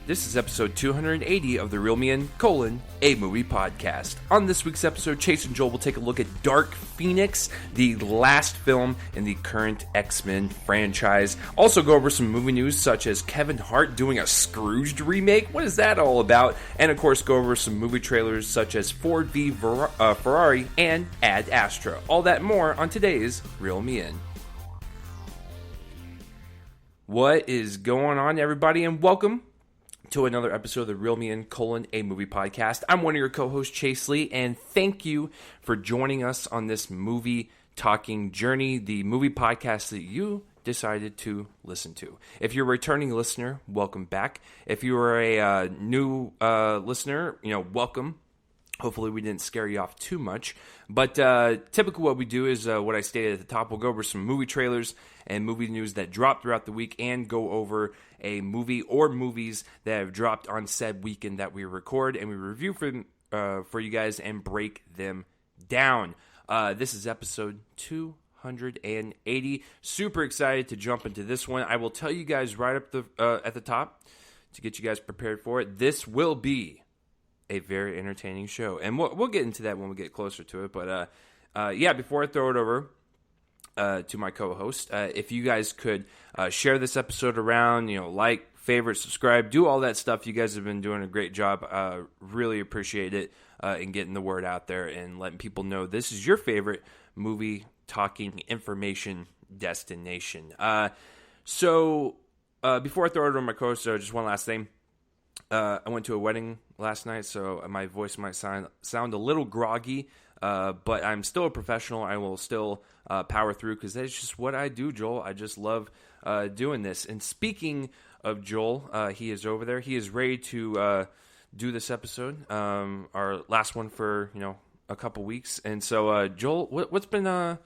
This is episode 280 of the Real Me and a movie podcast. On this week's episode, Chase and Joel will take a look at Dark Phoenix, the last film in the current XMen franchise. Also go over some movie news such as Kevin Hart doing a Scrooged remake. What is that all about? And of course, go over some movie trailers such as Ford V Ferrari and Ad Astra. All that and more on today's Real Me In. What is going on, everybody, and welcome to another episode of the Real Me In, a movie podcast. I'm one of your co-hosts, Chase Lee, and thank you for joining us on this movie talking journey, the movie podcast that you decided to listen to. If you're a returning listener, welcome back. If you are a new listener, welcome. Hopefully we didn't scare you off too much. But typically what we do is what I stated at the top. We'll go over some movie trailers and movie news that dropped throughout the week and go over a movie or movies that have dropped on said weekend that we record and we review for you guys and break them down. This is episode 280. Super excited to jump into this one. I will tell you guys right up at the top to get you guys prepared for it. This will be a very entertaining show, and we'll get into that when we get closer to it. But before I throw it over to my co-host, if you guys could share this episode around, like, favorite, subscribe, do all that stuff. You guys have been doing a great job. Really appreciate it in getting the word out there and letting people know this is your favorite movie talking information destination. So before I throw it over to my co-host, just one last thing. I went to a wedding last night, so my voice might sound a little groggy, but I'm still a professional. I will still power through because that's just what I do, Joel. I just love doing this. And speaking of Joel, he is over there. He is ready to do this episode, our last one for a couple weeks. And so, Joel, what's been going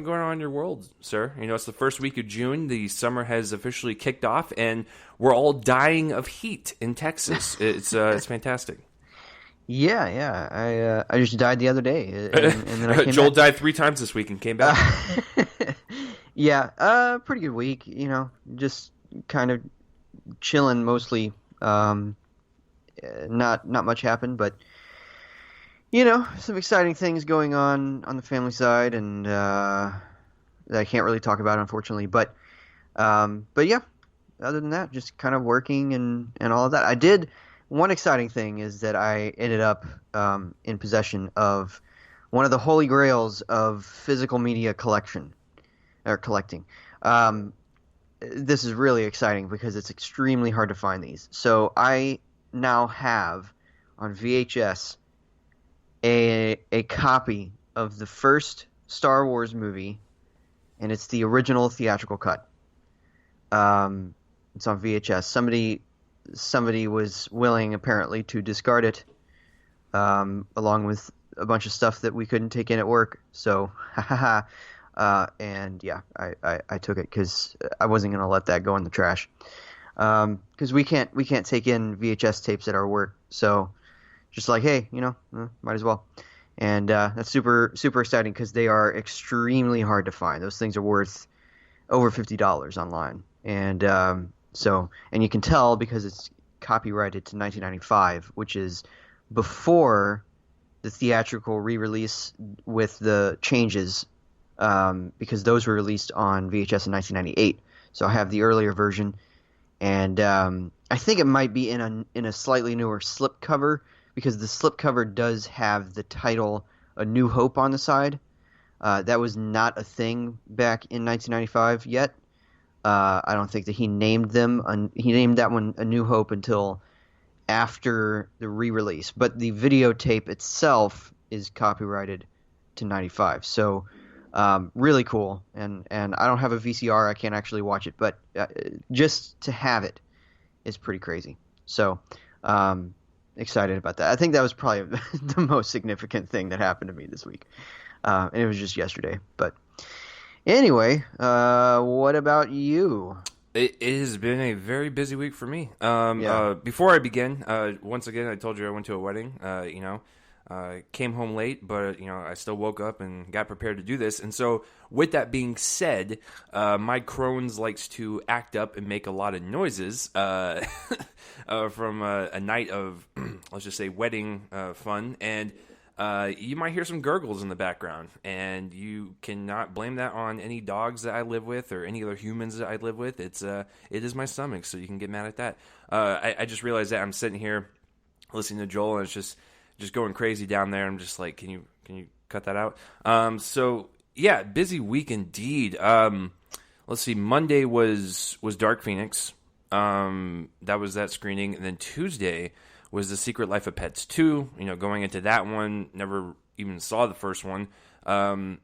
on in your world, sir? It's the first week of June. The summer has officially kicked off, and we're all dying of heat in Texas. It's fantastic. Yeah. I just died the other day, and then I came Joel back. died 3 times this week and came back. Pretty good week. Just kind of chilling mostly. Not much happened, but some exciting things going on the family side, and that I can't really talk about, unfortunately. But yeah, other than that, just kind of working and all of that. I did. One exciting thing is that I ended up in possession of one of the holy grails of physical media collecting. This is really exciting because it's extremely hard to find these. So I now have on VHS a copy of the first Star Wars movie, and it's the original theatrical cut. It's on VHS. Somebody was willing, apparently, to discard it, along with a bunch of stuff that we couldn't take in at work. So, and yeah, I took it because I wasn't going to let that go in the trash. Because we can't take in VHS tapes at our work. So, just like, hey, might as well. And that's super, super exciting because they are extremely hard to find. Those things are worth over $50 online. And and you can tell because it's copyrighted to 1995, which is before the theatrical re-release with the changes, because those were released on VHS in 1998. So I have the earlier version, and I think it might be in a slightly newer slipcover, because the slipcover does have the title A New Hope on the side. That was not a thing back in 1995 yet. I don't think that he named that one A New Hope until after the re-release. But the videotape itself is copyrighted to 95. So really cool. And I don't have a VCR. I can't actually watch it. But just to have it is pretty crazy. So excited about that. I think that was probably the most significant thing that happened to me this week. And it was just yesterday. But anyway, what about you? It has been a very busy week for me. Yeah. Before I begin, once again, I told you I went to a wedding. Came home late, but I still woke up and got prepared to do this. And so, with that being said, my Crohn's likes to act up and make a lot of noises from a night of, let's just say, wedding fun. And you might hear some gurgles in the background, and you cannot blame that on any dogs that I live with or any other humans that I live with. It is my stomach, so you can get mad at that. I just realized that I'm sitting here listening to Joel, and it's just going crazy down there. I'm just like, can you cut that out? So yeah, busy week indeed. Let's see. Monday was Dark Phoenix. That was that screening, and then Tuesday was The Secret Life of Pets 2. Going into that one, never even saw the first one. I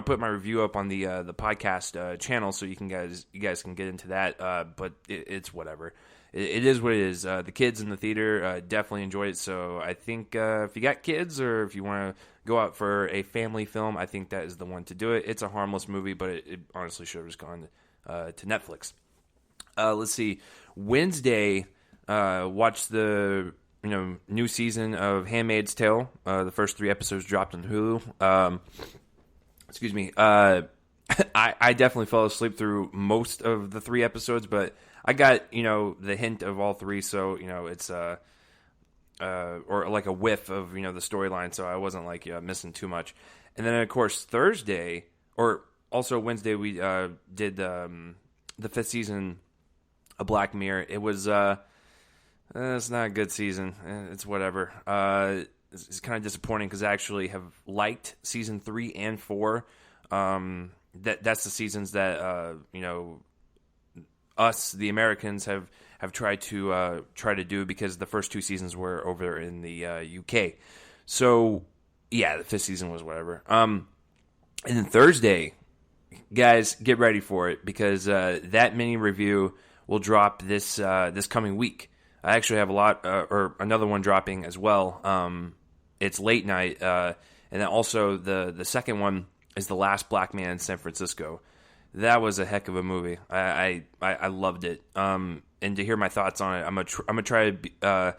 put my review up on the podcast channel, so you guys can get into that. But it's whatever. It is what it is. The kids in the theater definitely enjoyed it. So I think if you got kids or if you want to go out for a family film, I think that is the one to do it. It's a harmless movie, but it honestly should have just gone to Netflix. Let's see. Wednesday, watched the new season of Handmaid's Tale. The first 3 episodes dropped on Hulu. Excuse me. I definitely fell asleep through most of the 3 episodes, but I got, the hint of all 3, so, it's, or like a whiff of, the storyline, so I wasn't, like, missing too much. And then, of course, Thursday, or also Wednesday, we did the 5th season of Black Mirror. It was, it's not a good season. It's whatever. It's kind of disappointing because I actually have liked season 3 and 4. That's the seasons that, us, the Americans, have tried to do because the first 2 seasons were over in the UK. So, yeah, the 5th season was whatever. And then Thursday, guys, get ready for it because that mini review will drop this coming week. I actually have a lot, or another one dropping as well. It's late night, and then also the second one is The Last Black Man in San Francisco. That was a heck of a movie. I loved it. And to hear my thoughts on it, I'm gonna try to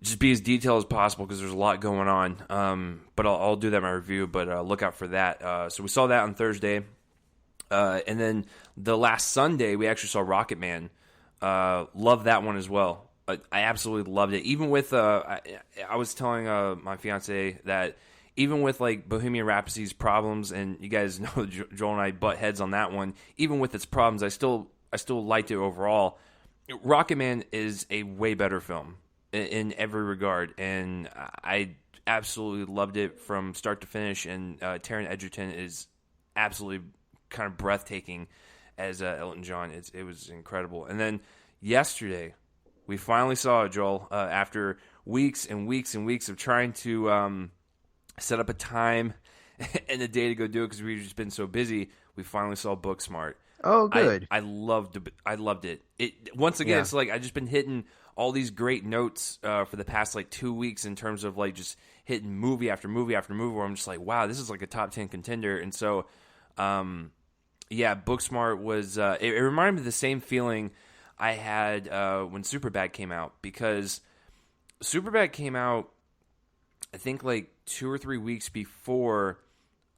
just be as detailed as possible because there's a lot going on. But I'll do that in my review. But look out for that. So we saw that on Thursday, and then the last Sunday we actually saw Rocket Man. Loved that one as well. I absolutely loved it. Even with I was telling my fiance that. Even with like Bohemian Rhapsody's problems, and you guys know Joel and I butt heads on that one. Even with its problems, I still liked it overall. Rocket Man is a way better film in every regard, and I absolutely loved it from start to finish. And Taron Egerton is absolutely kind of breathtaking as Elton John. It was incredible. And then yesterday, we finally saw it, Joel, after weeks and weeks and weeks of trying to set up a time and a day to go do it because we've just been so busy. We finally saw Booksmart. Oh, good. I loved it. Once again, It's like I've just been hitting all these great notes for the past like 2 weeks in terms of like just hitting movie after movie after movie where I'm just like, wow, this is like a top 10 contender. And so, Booksmart was it reminded me of the same feeling I had when Superbad came out, because Superbad came out I think like 2 or 3 weeks before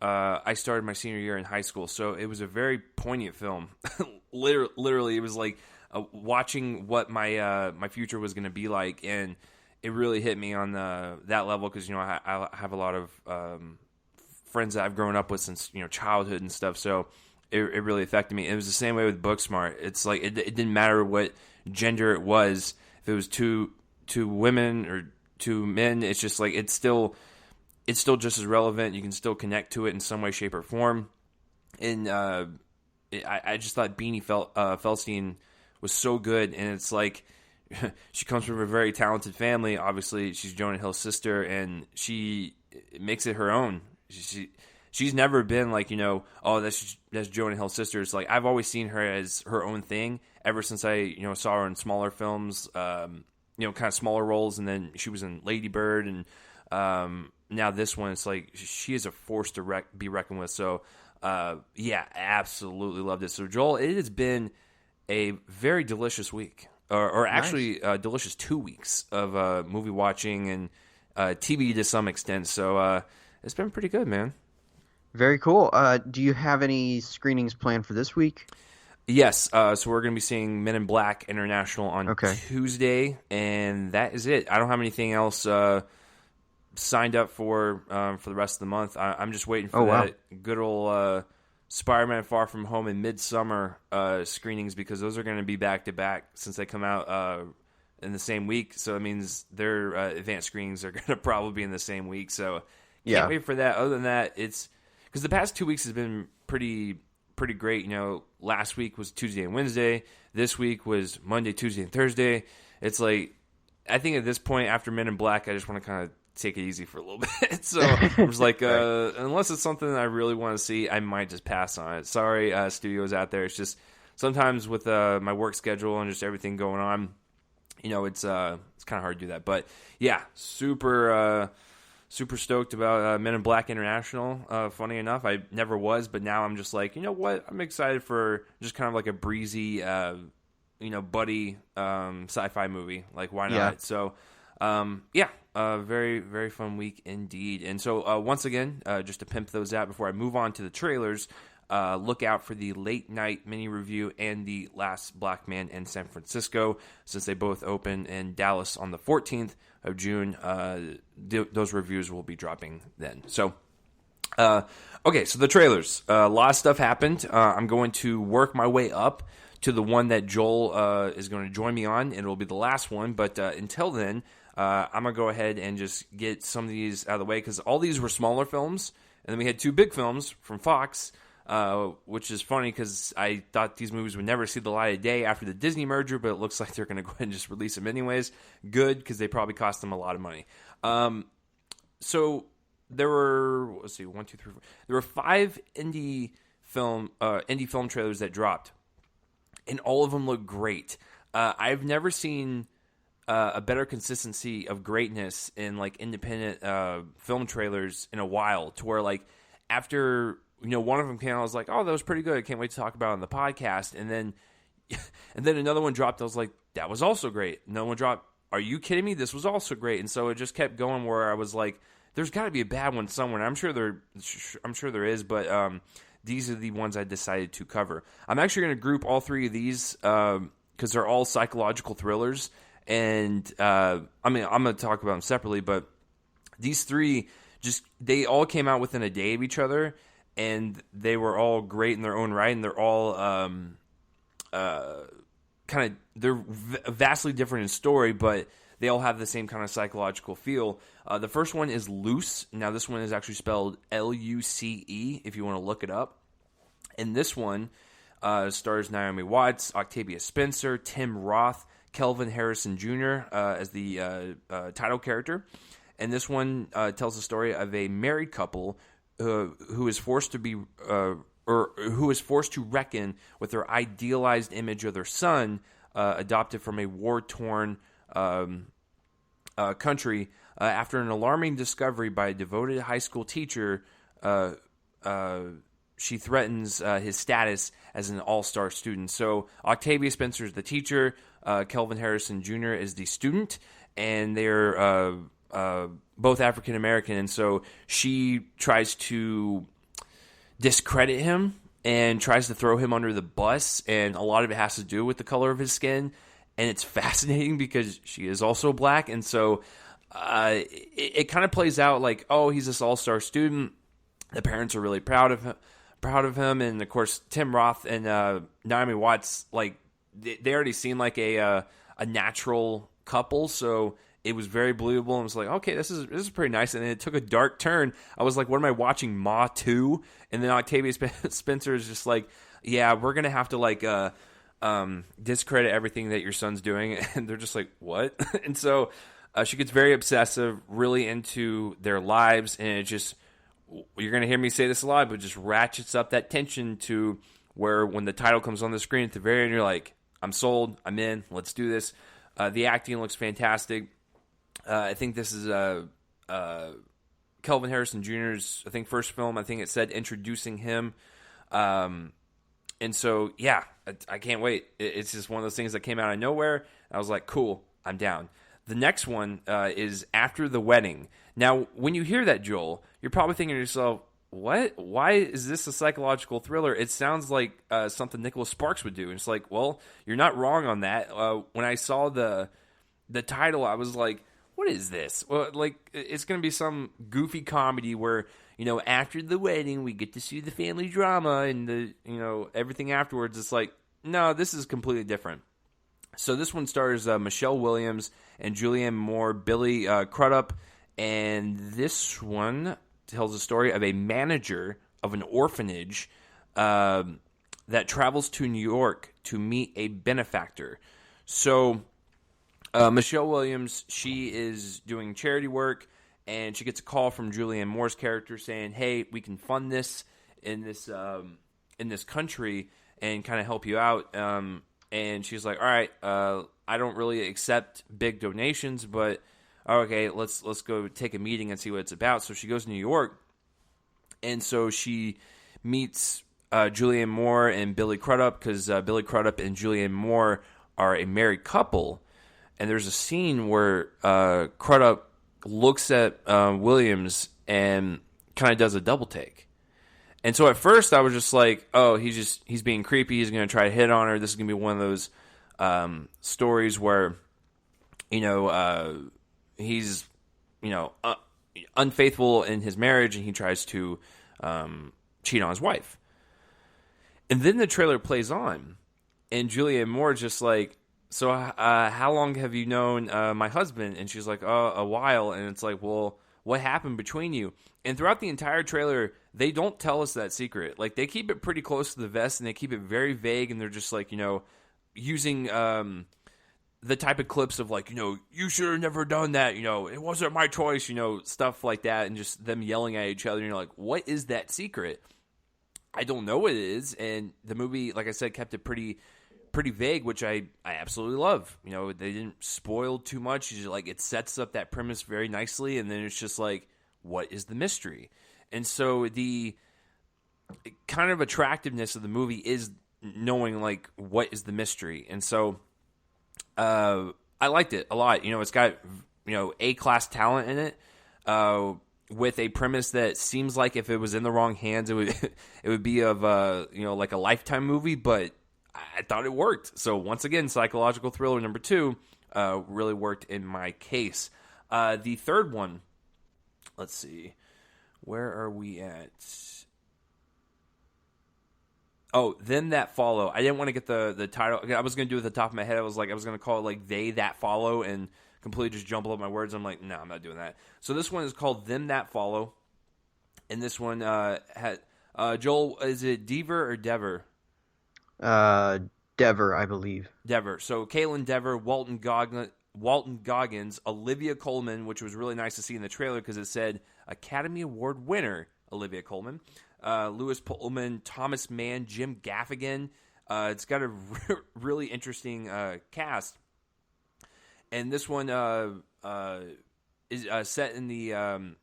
I started my senior year in high school. So it was a very poignant film. Literally, it was like watching what my future was going to be like, and it really hit me on that level because I have a lot of friends that I've grown up with since childhood and stuff. So it really affected me. And it was the same way with Booksmart. It's like it didn't matter what gender it was. If it was two women or 2 men, it's just like it's still just as relevant. You can still connect to it in some way, shape, or form. And I just thought Beanie Feldstein was so good, and it's like she comes from a very talented family. Obviously, she's Jonah Hill's sister, and she makes it her own. She's never been like that's Jonah Hill's sister. It's like I've always seen her as her own thing ever since I saw her in smaller films. Kind of smaller roles, and then she was in Lady Bird, and now this one, it's like she is a force to be reckoned with. So, absolutely loved it. So, Joel, it has been a very delicious week, or actually delicious 2 weeks of movie watching and TV to some extent. So it's been pretty good, man. Very cool. Do you have any screenings planned for this week? Yes, so we're going to be seeing Men in Black International on Okay. Tuesday, and that is it. I don't have anything else signed up for the rest of the month. I'm just waiting for that good old Spider-Man Far From Home and Midsummer screenings, because those are going to be back-to-back since they come out in the same week. So it means their advanced screenings are going to probably be in the same week. So can't wait for that. Other than that, it's because the past 2 weeks has been pretty great. You know, last week was Tuesday and Wednesday. This week was Monday, Tuesday, and Thursday. It's like, I think at this point, after Men in Black, I just want to kind of take it easy for a little bit. So I was like, unless it's something that I really want to see, I might just pass on it. Sorry, studios out there. It's just sometimes with my work schedule and just everything going on, you know, it's kind of hard to do that. But yeah, super stoked about Men in Black International. Funny enough, I never was, but now I'm just like, you know what? I'm excited for just kind of like a breezy, buddy sci-fi movie. Like, why not? Yeah. So, very, very fun week indeed. And so, once again, just to pimp those out before I move on to the trailers, look out for the late night mini review and the Last Black Man in San Francisco, since they both open in Dallas on the 14th of June. Those reviews will be dropping then. So, okay, so the trailers. A lot of stuff happened. I'm going to work my way up to the one that Joel is going to join me on, and it'll be the last one. But until then, I'm going to go ahead and just get some of these out of the way, because all these were smaller films, and then we had two big films from Fox, which is funny because I thought these movies would never see the light of day after the Disney merger, but it looks like they're going to go ahead and just release them anyways. Good, because they probably cost them a lot of money. So there were, let's see, 1, 2, 3, 4. There were 5 indie film trailers that dropped, and all of them look great. I've never seen a better consistency of greatness in like independent film trailers in a while, to where like after one of them came out, I was like, oh, that was pretty good. I can't wait to talk about it on the podcast. And then another one dropped. I was like, that was also great. Another one dropped. Are you kidding me? This was also great. And so it just kept going, where I was like, there's got to be a bad one somewhere. I'm sure there is, but these are the ones I decided to cover. I'm actually going to group all 3 of these because they're all psychological thrillers. And I'm going to talk about them separately, but these 3 they all came out within a day of each other. And they were all great in their own right, and they're all they're vastly different in story, but they all have the same kind of psychological feel. The first one is Luce. Now, this one is actually spelled Luce, if you want to look it up. And this one stars Naomi Watts, Octavia Spencer, Tim Roth, Kelvin Harrison Jr. As the title character. And this one tells the story of a married couple who is forced to reckon with their idealized image of their son, adopted from a war-torn country, after an alarming discovery by a devoted high school teacher. She threatens his status as an all-star student. So Octavia Spencer is the teacher, Kelvin Harrison Jr. is the student, and they're both African American, and so she tries to discredit him and tries to throw him under the bus, and a lot of it has to do with the color of his skin, and it's fascinating because she is also black, and so it kind of plays out like, oh, he's this all-star student, the parents are really proud of him, and of course Tim Roth and Naomi Watts, like they already seem like a natural couple, so it was very believable. And I was like, okay, this is pretty nice. And then it took a dark turn. I was like, what am I watching, Ma 2? And then Octavia Spencer is just like, yeah, we're going to have to like discredit everything that your son's doing. And they're just like, what? And so she gets very obsessive, really into their lives. And it just, you're going to hear me say this a lot, but it just ratchets up that tension to where when the title comes on the screen at the very end, you're like, I'm sold, I'm in, let's do this. The acting looks fantastic. I think this is Kelvin Harrison Jr.'s, I think, first film. I think it said introducing him. And so, yeah, I can't wait. It's just one of those things that came out of nowhere. I was like, cool, I'm down. The next one is After the Wedding. Now, when you hear that, Joel, you're probably thinking to yourself, what? Why is this a psychological thriller? It sounds like something Nicholas Sparks would do. And it's like, well, you're not wrong on that. When I saw the title, I was like, what is this? Well, like, it's going to be some goofy comedy where, after the wedding, we get to see the family drama and the, everything afterwards. It's like, no, this is completely different. So this one stars Michelle Williams and Julianne Moore, Billy Crudup, and this one tells the story of a manager of an orphanage that travels to New York to meet a benefactor. So Michelle Williams, she is doing charity work, and she gets a call from Julianne Moore's character saying, "Hey, we can fund this in this country and kind of help you out." And she's like, "All right, I don't really accept big donations, but okay, let's go take a meeting and see what it's about." So she goes to New York, and so she meets Julianne Moore and Billy Crudup, because Billy Crudup and Julianne Moore are a married couple. And there's a scene where Crudup looks at Williams and kind of does a double take. And so at first I was just like, oh, he's being creepy. He's going to try to hit on her. This is going to be one of those stories where, he's, unfaithful in his marriage and he tries to cheat on his wife. And then the trailer plays on and Julianne Moore is just like, "So how long have you known my husband?" And she's like, "Oh, a while." And it's like, well, what happened between you? And throughout the entire trailer, they don't tell us that secret. Like, they keep it pretty close to the vest, and they keep it very vague, and they're just like, using the type of clips of like, "You should have never done that, it wasn't my choice," stuff like that, and just them yelling at each other, and you're like, what is that secret? I don't know what it is, and the movie, like I said, kept it pretty vague, which I absolutely love. They didn't spoil too much. It's just, like, it sets up that premise very nicely, and then it's just like, what is the mystery? And so the kind of attractiveness of the movie is knowing, like, what is the mystery. And so I liked it a lot. It's got, A-class talent in it, with a premise that seems like if it was in the wrong hands, it would be of, like a Lifetime movie, but I thought it worked. So once again, psychological thriller number 2 really worked in my case. The third one, let's see, where are we at? Oh, Them That Follow. I didn't want to get the title. I was going to do it at the top of my head. I was going to call it like They That Follow and completely just jumble up my words. I'm like, no, I'm not doing that. So this one is called Them That Follow. And this one had, Joel, is it Dever or Dever? Dever, I believe. Dever. So Caitlin Dever, Walton Goggins, Olivia Colman, which was really nice to see in the trailer because it said Academy Award winner Olivia Colman, Lewis Pullman, Thomas Mann, Jim Gaffigan. It's got a really interesting cast. And this one is set in the kind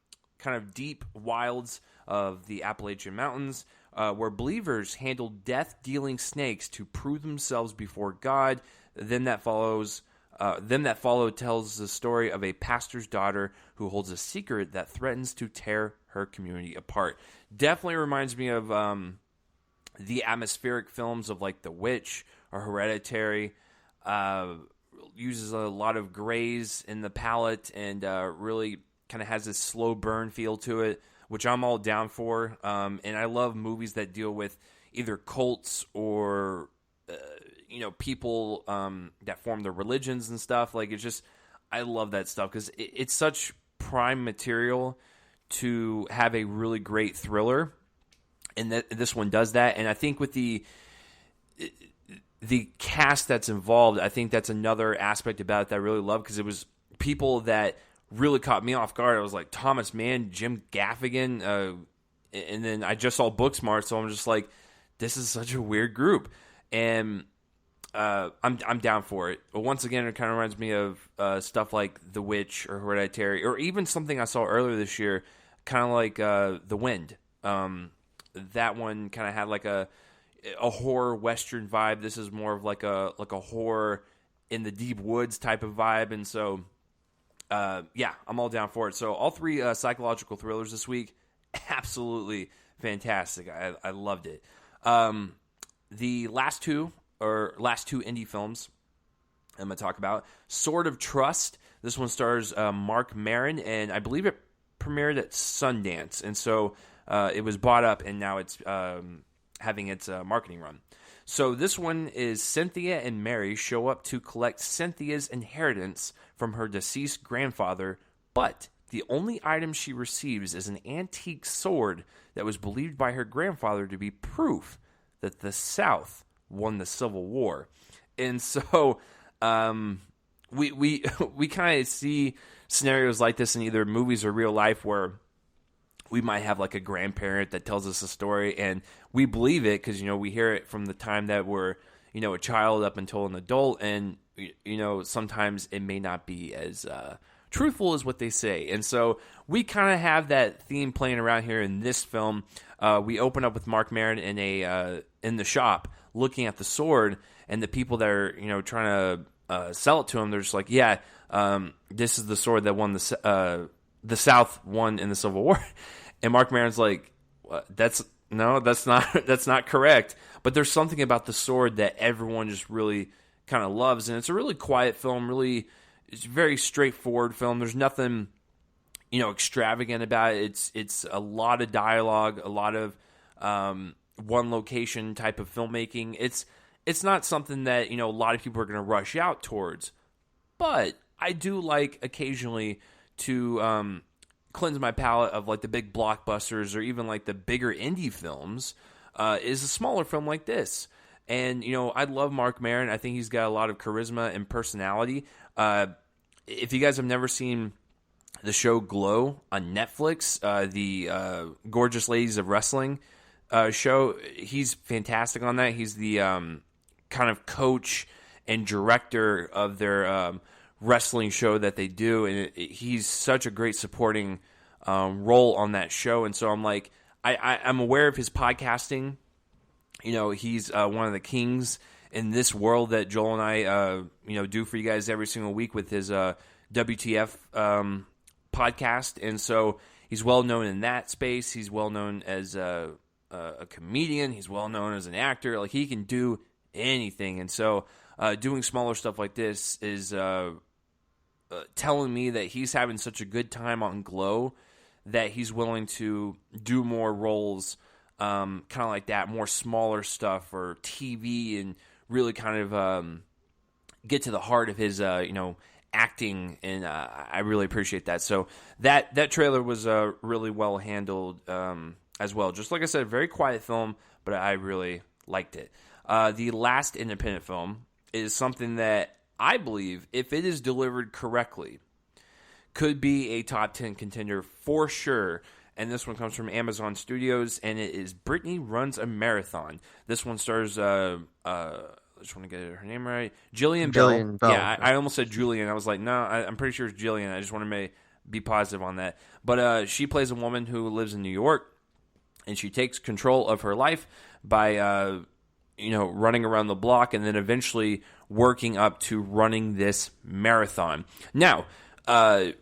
of deep wilds of the Appalachian Mountains, where believers handle death-dealing snakes to prove themselves before God. Them That Follow tells the story of a pastor's daughter who holds a secret that threatens to tear her community apart. Definitely reminds me of the atmospheric films of like The Witch or Hereditary. Uses a lot of grays in the palette and really kind of has this slow burn feel to it, which I'm all down for. And I love movies that deal with either cults or, people that form their religions and stuff. Like, it's just, I love that stuff because it's such prime material to have a really great thriller. And this one does that. And I think with the cast that's involved, I think that's another aspect about it that I really love because it was people that really caught me off guard. I was like, Thomas Mann, Jim Gaffigan, and then I just saw Booksmart, so I'm just like, this is such a weird group, and I'm down for it. But once again, it kind of reminds me of stuff like The Witch or Hereditary, or even something I saw earlier this year, kind of like The Wind. That one kind of had like a horror western vibe. This is more of like a horror in the deep woods type of vibe, and so yeah, I'm all down for it. So all three psychological thrillers this week, absolutely fantastic. I loved it. The last two indie films I'm going to talk about, Sword of Trust. This one stars Mark Maron, and I believe it premiered at Sundance, and so it was bought up, and now it's having its marketing run. So this one is Cynthia and Mary show up to collect Cynthia's inheritance from her deceased grandfather, but the only item she receives is an antique sword that was believed by her grandfather to be proof that the South won the Civil War. And so we kind of see scenarios like this in either movies or real life where we might have like a grandparent that tells us a story and we believe it because, we hear it from the time that we're, a child up until an adult. And, sometimes it may not be as truthful as what they say. And so we kind of have that theme playing around here in this film. We open up with Mark Maron in the shop looking at the sword, and the people that are, trying to sell it to him, they're just like, yeah, this is the sword that won the South won in the Civil War. And Mark Maron's like, that's not correct. But there's something about the sword that everyone just really kind of loves. And it's a really quiet film, it's a very straightforward film. There's nothing, extravagant about it. It's a lot of dialogue, a lot of one location type of filmmaking. It's not something that, a lot of people are going to rush out towards. But I do like occasionally to cleanse my palate of like the big blockbusters or even like the bigger indie films is a smaller film like this. And, I love Mark Maron. I think he's got a lot of charisma and personality. If you guys have never seen the show Glow on Netflix, the Gorgeous Ladies of Wrestling show, he's fantastic on that. He's the kind of coach and director of their wrestling show that they do, and he's such a great supporting role on that show. And so I'm like, I'm aware of his podcasting. He's one of the kings in this world that Joel and I do for you guys every single week with his WTF podcast. And so he's well known in that space. He's well known as a comedian. He's well known as an actor. Like, he can do anything. And so doing smaller stuff like this is telling me that he's having such a good time on Glow that he's willing to do more roles kind of like that, more smaller stuff or TV, and really kind of get to the heart of his acting, and I really appreciate that. So that trailer was really well handled as well. Just like I said, a very quiet film, but I really liked it. The last independent film is something that I believe, if it is delivered correctly, could be a top 10 contender for sure. And this one comes from Amazon Studios, and it is Brittany Runs a Marathon. This one stars, I just want to get her name right, Jillian Bell. Yeah, I almost said Julian. I was like, no, I'm pretty sure it's Jillian. I just want to be positive on that. But she plays a woman who lives in New York, and she takes control of her life by running around the block, and then eventually working up to running this marathon. Now,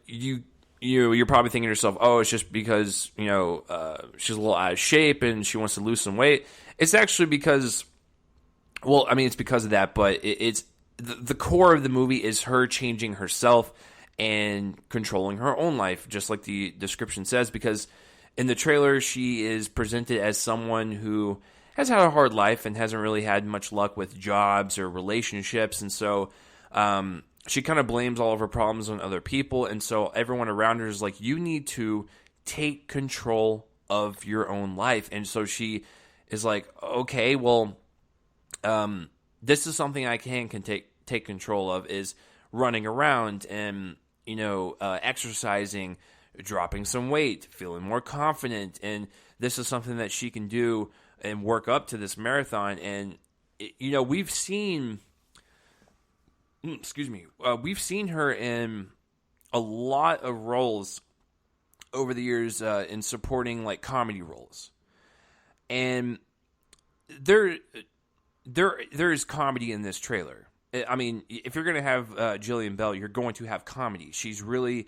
you're probably thinking to yourself, oh, it's just because she's a little out of shape and she wants to lose some weight. It's actually because, well, I mean, it's because of that, but it's the core of the movie is her changing herself and controlling her own life, just like the description says. Because in the trailer, she is presented as someone who has had a hard life and hasn't really had much luck with jobs or relationships. And so she kind of blames all of her problems on other people. And so everyone around her is like, you need to take control of your own life. And so she is like, okay, well, this is something I can take control of, is running around and, exercising, dropping some weight, feeling more confident. And this is something that she can do and work up to this marathon. And, we've seen, we've seen her in a lot of roles over the years in supporting like comedy roles. And there is comedy in this trailer. I mean, if you're going to have Jillian Bell, you're going to have comedy. She's really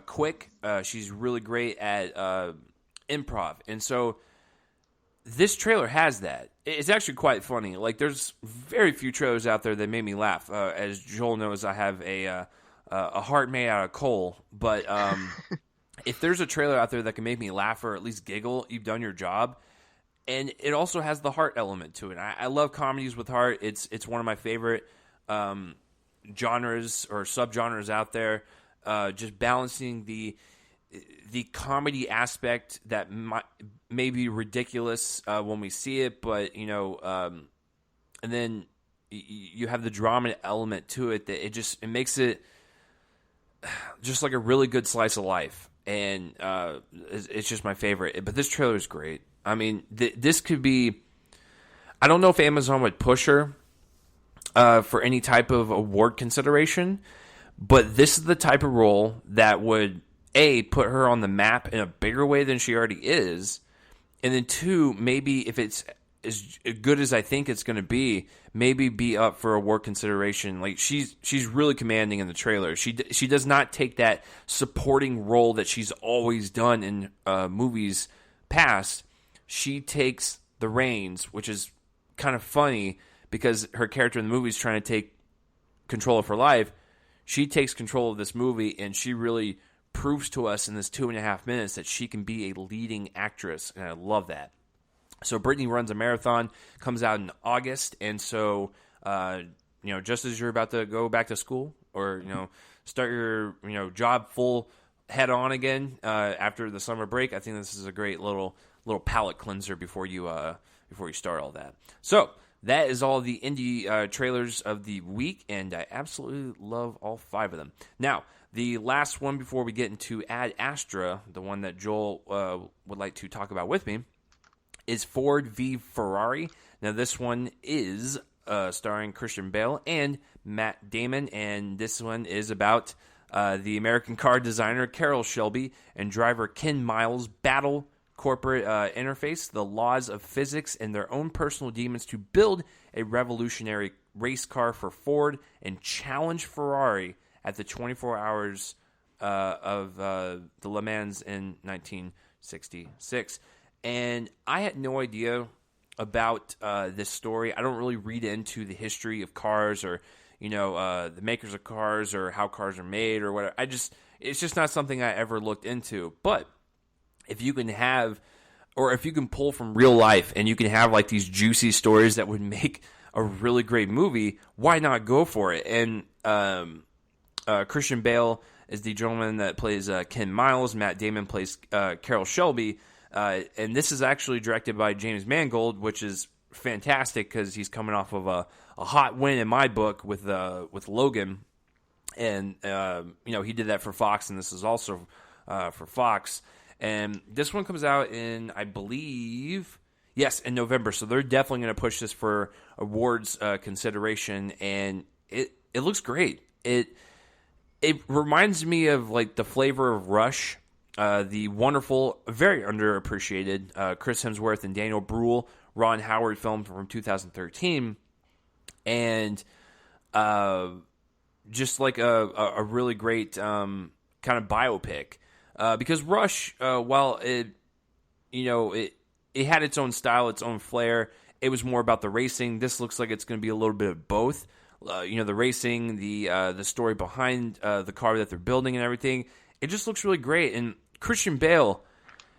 quick. She's really great at improv. And so this trailer has that. It's actually quite funny. Like, there's very few trailers out there that made me laugh. As Joel knows, I have a heart made out of coal. But if there's a trailer out there that can make me laugh or at least giggle, you've done your job. And it also has the heart element to it. I love comedies with heart. It's one of my favorite genres or subgenres out there. Just balancing the comedy aspect that may be ridiculous when we see it, but and then you have the drama element to it that it makes it just like a really good slice of life, and it's just my favorite. But this trailer is great. I mean, this could be. I don't know if Amazon would push her for any type of award consideration, but this is the type of role that would put her on the map in a bigger way than she already is, and then two, maybe if it's as good as I think it's going to be, maybe be up for award consideration. Like she's really commanding in the trailer. She does not take that supporting role that she's always done in movies past. She takes the reins, which is kind of funny because her character in the movie is trying to take control of her life. She takes control of this movie, and she really proves to us in this 2.5 minutes that she can be a leading actress, and I love that. So Brittany runs a marathon, comes out in August, and so just as you're about to go back to school or start your job full head on again after the summer break, I think this is a great little palate cleanser before you start all that. So that is all the indie trailers of the week, and I absolutely love all 5 of them. Now, the last one before we get into Ad Astra, the one that Joel would like to talk about with me, is Ford v Ferrari. Now, this one is starring Christian Bale and Matt Damon, and this one is about the American car designer Carroll Shelby and driver Ken Miles battle corporate interface, the laws of physics, and their own personal demons to build a revolutionary race car for Ford and challenge Ferrari at the 24 hours of the Le Mans in 1966. And I had no idea about this story. I don't really read into the history of cars or, the makers of cars or how cars are made or whatever. It's just not something I ever looked into. But if you can if you can pull from real life and you can have like these juicy stories that would make a really great movie, why not go for it? And Christian Bale is the gentleman that plays Ken Miles. Matt Damon plays Carroll Shelby. And this is actually directed by James Mangold, which is fantastic because he's coming off of a hot win in my book with Logan. And, he did that for Fox, and this is also for Fox. And this one comes out in, I believe, in November. So they're definitely going to push this for awards consideration, and it looks great. It reminds me of like the flavor of Rush, the wonderful, very underappreciated Chris Hemsworth and Daniel Bruhl, Ron Howard film from 2013, and just like a really great kind of biopic. Because Rush, while it had its own style, its own flair, it was more about the racing. This looks like it's going to be a little bit of both. The racing, the story behind the car that they're building and everything. It just looks really great. And Christian Bale,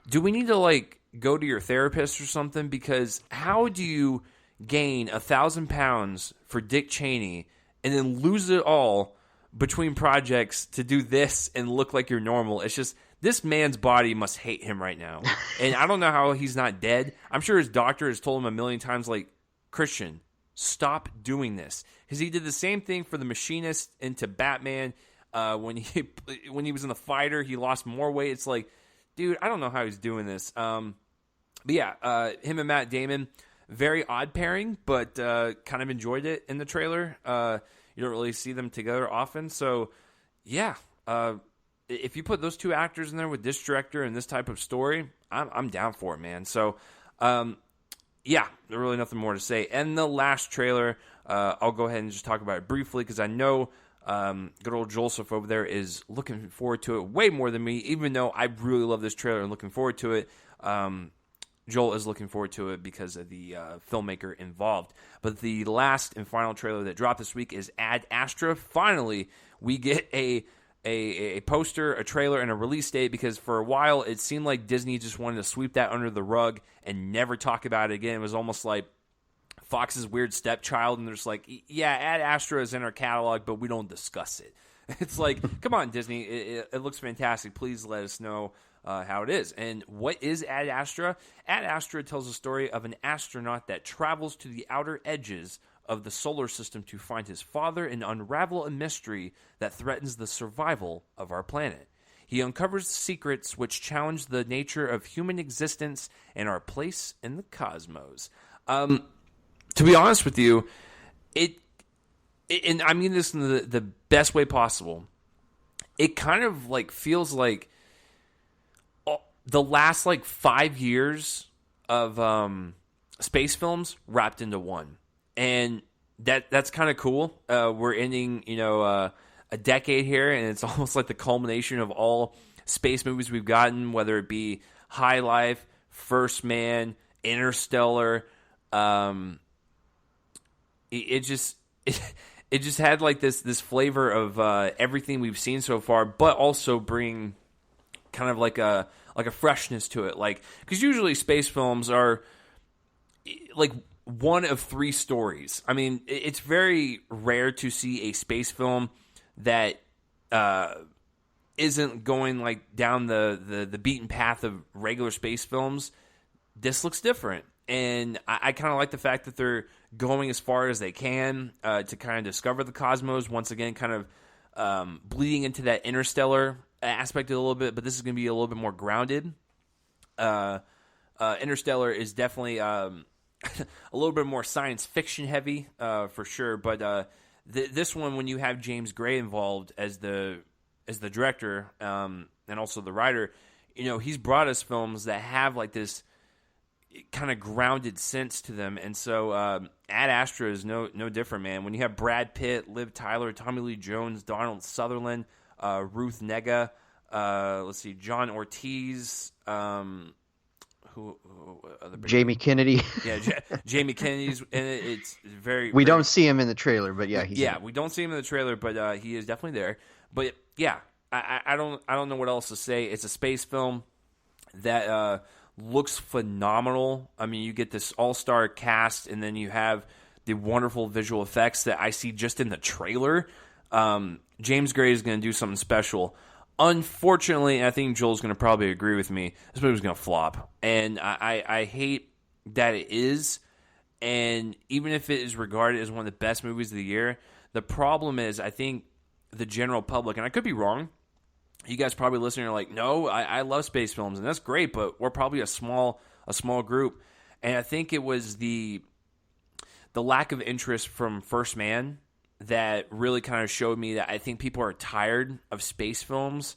do we need to go to your therapist or something? Because how do you gain 1,000 pounds for Dick Cheney and then lose it all between projects to do this and look like you're normal? It's just, this man's body must hate him right now. And I don't know how he's not dead. I'm sure his doctor has told him a million times, Christian, stop doing this. Because he did the same thing for The Machinist into Batman. When he was in The Fighter, he lost more weight. It's like, dude, I don't know how he's doing this. But yeah, him and Matt Damon, very odd pairing, but kind of enjoyed it in the trailer. You don't really see them together often. So, yeah, if you put those two actors in there with this director and this type of story, I'm down for it, man. So, yeah, there's really nothing more to say. And the last trailer, I'll go ahead and just talk about it briefly because I know good old Joseph over there is looking forward to it way more than me, even though I really love this trailer and looking forward to it. Joel is looking forward to it because of the filmmaker involved. But the last and final trailer that dropped this week is Ad Astra. Finally, we get a poster, a trailer, and a release date, because for a while it seemed like Disney just wanted to sweep that under the rug and never talk about it again. It was almost like Fox's weird stepchild, and they're just like, yeah, Ad Astra is in our catalog, but we don't discuss it. It's like, come on, Disney, it looks fantastic. Please let us know how it is. And what is Ad Astra? Ad Astra tells the story of an astronaut that travels to the outer edges of the solar system to find his father and unravel a mystery that threatens the survival of our planet. He uncovers secrets which challenge the nature of human existence and our place in the cosmos. To be honest with you, and I mean this in the best way possible, it kind of like feels like the last like 5 years of space films wrapped into one. And that's kind of cool. We're ending, a decade here, and it's almost like the culmination of all space movies we've gotten, whether it be High Life, First Man, Interstellar. It just had like this flavor of everything we've seen so far, but also bring kind of like a freshness to it. Like, because usually space films are like one of three stories. I mean, it's very rare to see a space film that isn't going like down the beaten path of regular space films. This looks different, and I kind of like the fact that they're going as far as they can to kind of discover the cosmos. Once again, kind of bleeding into that Interstellar aspect a little bit, but this is going to be a little bit more grounded. Interstellar is definitely a little bit more science fiction heavy, for sure. But this one, when you have James Gray involved as the director and also the writer, he's brought us films that have like this kind of grounded sense to them. And so Ad Astra is no different, man. When you have Brad Pitt, Liv Tyler, Tommy Lee Jones, Donald Sutherland, Ruth Negga, let's see, John Ortiz, Jamie Kennedy. Yeah, Jamie Kennedy's in it. It's very. We don't see him in the trailer, but yeah, we don't see him in the trailer, but he is definitely there. But yeah, I don't know what else to say. It's a space film that looks phenomenal. I mean, you get this all-star cast, and then you have the wonderful visual effects that I see just in the trailer. James Gray is going to do something special. Unfortunately, and I think Joel's going to probably agree with me, this movie's going to flop. And I hate that it is. And even if it is regarded as one of the best movies of the year, the problem is I think the general public, and I could be wrong, you guys probably listening are like, no, I love space films, and that's great, but we're probably a small group. And I think it was the lack of interest from First Man that really kind of showed me that I think people are tired of space films.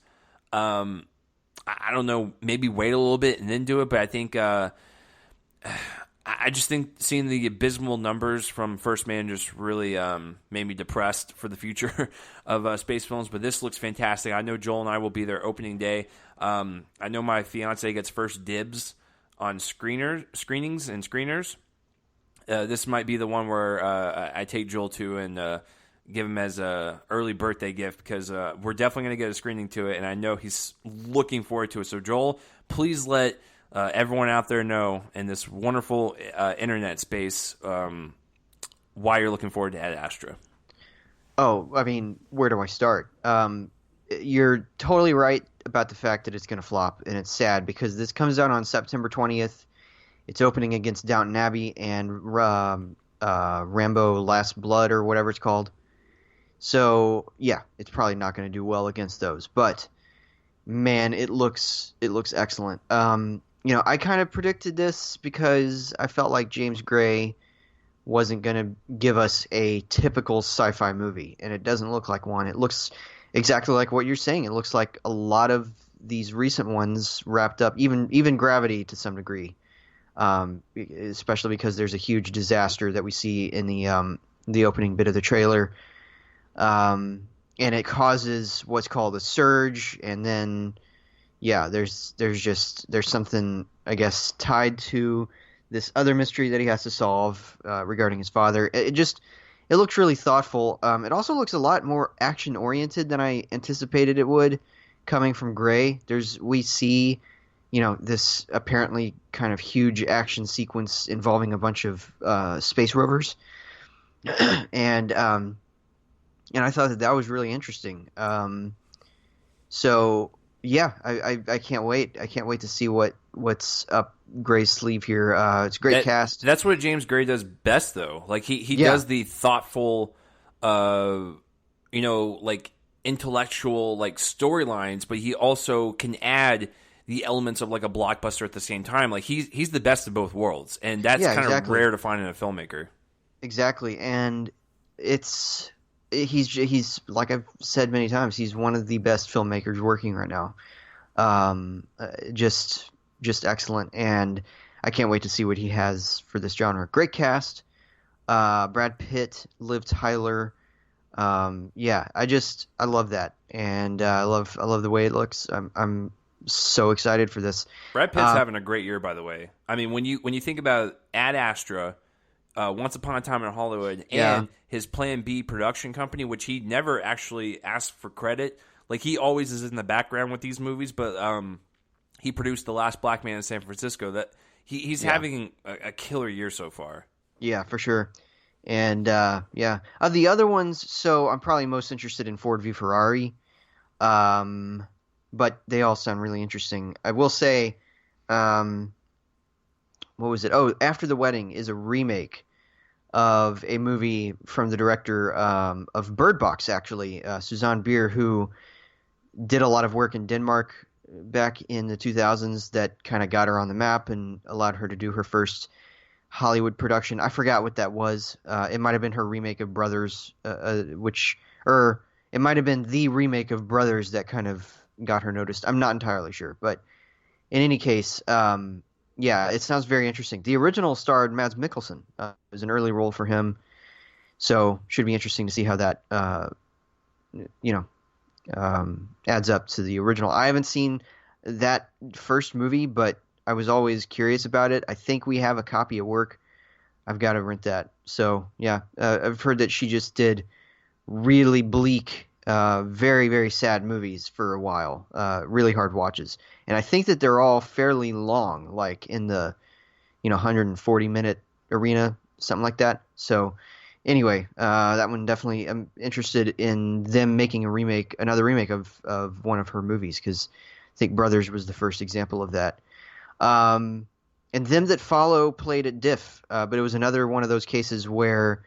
I don't know, maybe wait a little bit and then do it, but I think I just think seeing the abysmal numbers from First Man just really made me depressed for the future of space films. But this looks fantastic. I know Joel and I will be there opening day. I know my fiance gets first dibs on screenings and screeners. This might be the one where I take Joel to and give him as a early birthday gift, because we're definitely going to get a screening to it, and I know he's looking forward to it. So Joel, please let everyone out there know in this wonderful internet space why you're looking forward to Ad Astra. Oh, I mean, where do I start? You're totally right about the fact that it's going to flop, and it's sad because this comes out on September 20th. It's opening against Downton Abbey and Rambo Last Blood, or whatever it's called. So, yeah, it's probably not going to do well against those. But, man, it looks excellent. I kind of predicted this because I felt like James Gray wasn't going to give us a typical sci-fi movie, and it doesn't look like one. It looks exactly like what you're saying. It looks like a lot of these recent ones wrapped up, even Gravity to some degree. especially because there's a huge disaster that we see in the opening bit of the trailer, and it causes what's called a surge, and then yeah, there's something I guess tied to this other mystery that he has to solve regarding his father. It looks really thoughtful. It also looks a lot more action oriented than I anticipated it would, coming from Gray. We see, this apparently kind of huge action sequence involving a bunch of space rovers, and I thought that was really interesting. So yeah, I can't wait. I can't wait to see what's up Gray's sleeve here. It's a great cast. That's what James Gray does best, though. Like he Yeah. does the thoughtful, like intellectual like storylines, but he also can add the elements of like a blockbuster at the same time. Like he's the best of both worlds, and that's Yeah, kind of exactly. rare to find in a filmmaker. Exactly, and he's like I've said many times, he's one of the best filmmakers working right now. Just excellent, and I can't wait to see what he has for this genre. Great cast, Brad Pitt, Liv Tyler. Yeah, I love that, and I love the way it looks. I'm so excited for this. Brad Pitt's having a great year, by the way. I mean, when you think about Ad Astra, Once Upon a Time in Hollywood, Yeah. and his Plan B production company, which he never actually asked for credit. Like he always is in the background with these movies, but he produced The Last Black Man in San Francisco. That he's having a killer year so far. Yeah, for sure. And yeah, the other ones. So I'm probably most interested in Ford v Ferrari, but they all sound really interesting. I will say, what was it? Oh, After the Wedding is a remake of a movie from the director of Bird Box, actually, Suzanne Bier, who did a lot of work in Denmark back in the 2000s that kind of got her on the map and allowed her to do her first Hollywood production. I forgot what that was. It might have been her remake of Brothers, or it might have been the remake of Brothers that kind of got her noticed. I'm not entirely sure, but in any case, yeah, it sounds very interesting. The original starred Mads Mikkelsen. It was an early role for him, so should be interesting to see how that, adds up to the original. I haven't seen that first movie, but I was always curious about it. I think we have a copy at work. I've got to rent that. So yeah, I've heard that she just did really bleak, very, very sad movies for a while, really hard watches. And I think that they're all fairly long, like in the 140-minute arena, something like that. So anyway, that one definitely, I'm interested in them making another remake of one of her movies, because I think Brothers was the first example of that. And Them That Follow played at Diff, but it was another one of those cases where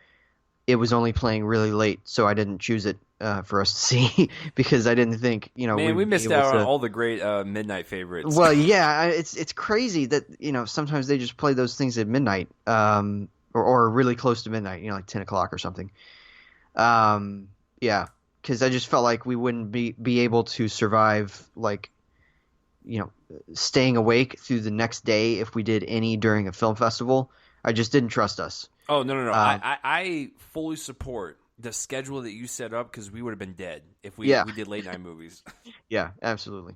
it was only playing really late, so I didn't choose it for us to see because I didn't think Man, we we'd be missed able out to... on all the great midnight favorites. Well, yeah, it's crazy that sometimes they just play those things at midnight, or really close to midnight, like 10 o'clock or something. Yeah, because I just felt like we wouldn't be able to survive, like, staying awake through the next day if we did any during a film festival. I just didn't trust us. Oh, no. I fully support the schedule that you set up, because we would have been dead if we did late night movies. Yeah, absolutely.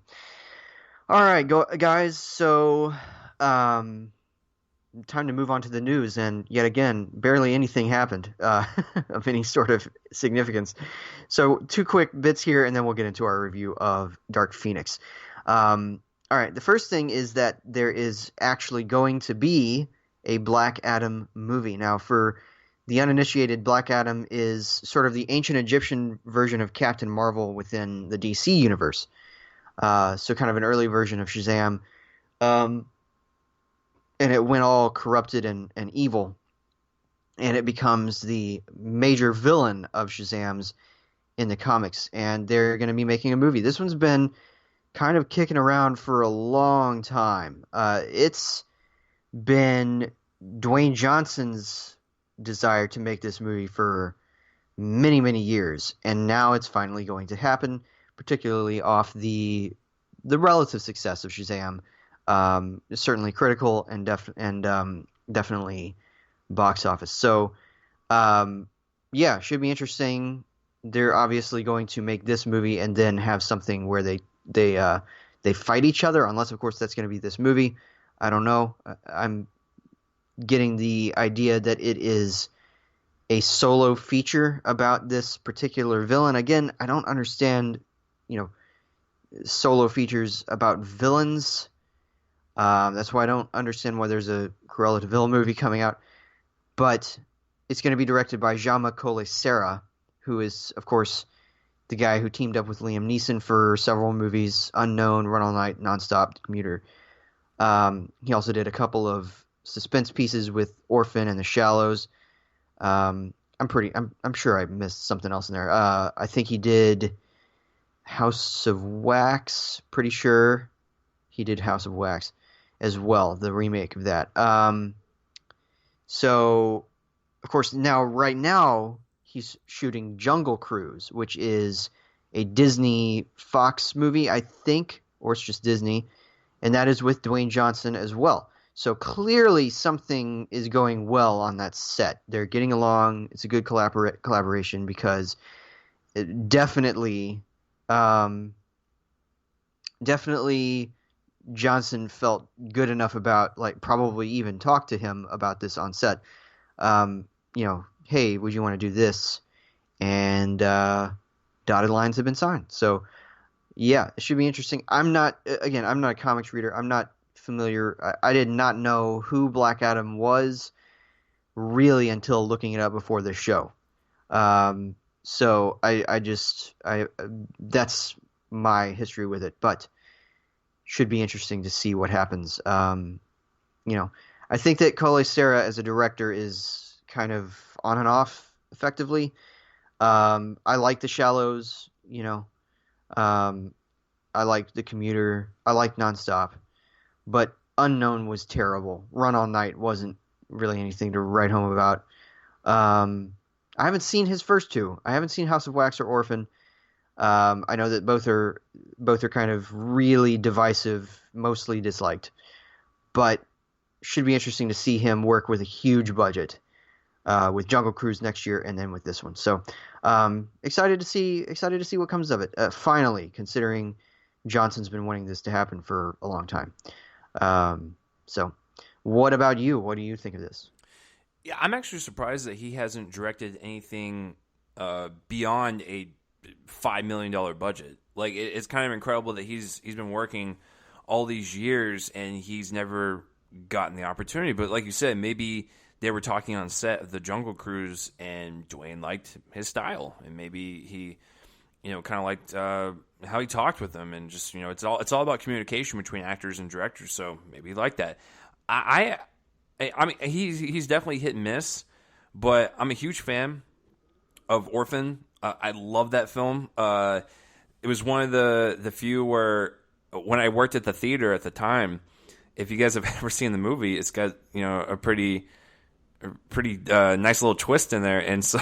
All right, guys. So, time to move on to the news, and yet again, barely anything happened of any sort of significance. So, two quick bits here, and then we'll get into our review of Dark Phoenix. All right, the first thing is that there is actually going to be a Black Adam movie. Now, for the uninitiated, Black Adam is sort of the ancient Egyptian version of Captain Marvel within the DC universe. So kind of an early version of Shazam. And it went all corrupted and evil. And it becomes the major villain of Shazam's in the comics. And they're going to be making a movie. This one's been kind of kicking around for a long time. It's been Dwayne Johnson's desire to make this movie for many, many years, and now it's finally going to happen, particularly off the relative success of Shazam. certainly critical and definitely box office. So yeah, should be interesting. They're obviously going to make this movie and then have something where they fight each other, unless of course that's going to be this movie. I don't know. I'm getting the idea that it is a solo feature about this particular villain. Again, I don't understand, solo features about villains. That's why I don't understand why there's a Cruella de Vil movie coming out. But it's going to be directed by Jaume Collet-Serra, who is, of course, the guy who teamed up with Liam Neeson for several movies: Unknown, Run All Night, Nonstop, The Commuter. He also did a couple of suspense pieces with Orphan and The Shallows. I'm sure I missed something else in there. I think he did House of Wax. Pretty sure he did House of Wax as well, the remake of that. So, of course, right now, he's shooting Jungle Cruise, which is a Disney Fox movie, I think, or it's just Disney, and that is with Dwayne Johnson as well. So clearly something is going well on that set. They're getting along. It's a good collaboration because definitely Johnson felt good enough about, like, probably even talked to him about this on set. Hey, would you want to do this? And dotted lines have been signed. So yeah, it should be interesting. I'm not a comics reader. I'm not familiar. I did not know who Black Adam was really until looking it up before this show. So that's my history with it, but should be interesting to see what happens. I think that Collet-Serra as a director is kind of on and off effectively. I like The Shallows, I like The Commuter. I like Nonstop. But Unknown was terrible. Run All Night wasn't really anything to write home about. I haven't seen his first two. I haven't seen House of Wax or Orphan. I know that both are kind of really divisive, mostly disliked. But should be interesting to see him work with a huge budget, with Jungle Cruise next year and then with this one. So excited to see what comes of it. Finally, considering Johnson's been wanting this to happen for a long time. So what about you? What do you think of this? Yeah, I'm actually surprised that he hasn't directed anything beyond a $5 million budget. Like, it's kind of incredible that he's been working all these years and he's never gotten the opportunity. But like you said, maybe they were talking on set of the Jungle Cruise and Dwayne liked his style, and maybe he, kind of liked how he talked with them, and just, it's all about communication between actors and directors. So maybe he liked that. I mean, he's definitely hit and miss, but I'm a huge fan of Orphan. I love that film. It was one of the few where, when I worked at the theater at the time, if you guys have ever seen the movie, it's got a pretty nice little twist in there. And so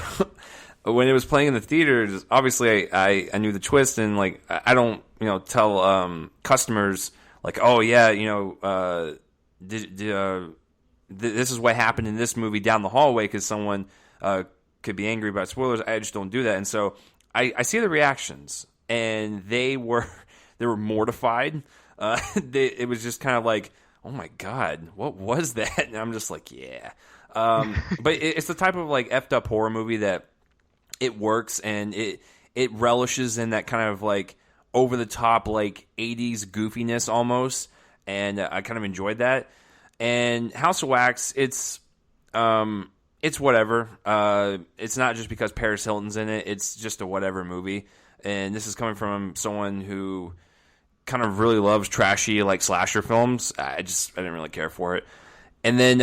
when it was playing in the theater, obviously I knew the twist, and like I don't tell customers like, oh yeah, this is what happened in this movie down the hallway, because someone could be angry about spoilers. I just don't do that. And so I see the reactions, and they were mortified. It was just kind of like, oh my God, what was that? And I'm just like, yeah. But it's the type of like effed up horror movie that it works, and it relishes in that kind of like over the top like 80s goofiness almost, and I kind of enjoyed that. And House of Wax, it's whatever. It's not just because Paris Hilton's in it. It's just a whatever movie. And this is coming from someone who kind of really loves trashy like slasher films. I didn't really care for it. And then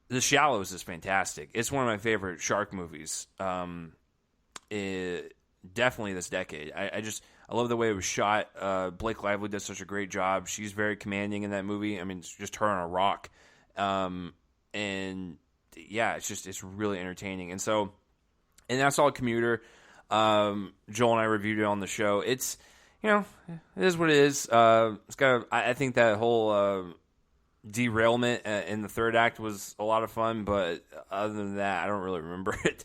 The Shallows is fantastic. It's one of my favorite shark movies. Definitely this decade. I love the way it was shot. Blake Lively does such a great job. She's very commanding in that movie. I mean, it's just her on a rock. And yeah, it's really entertaining. And so, and I saw Commuter. Joel and I reviewed it on the show. It's it is what it is. It's got. I think that whole derailment in the third act was a lot of fun, but other than that, I don't really remember it.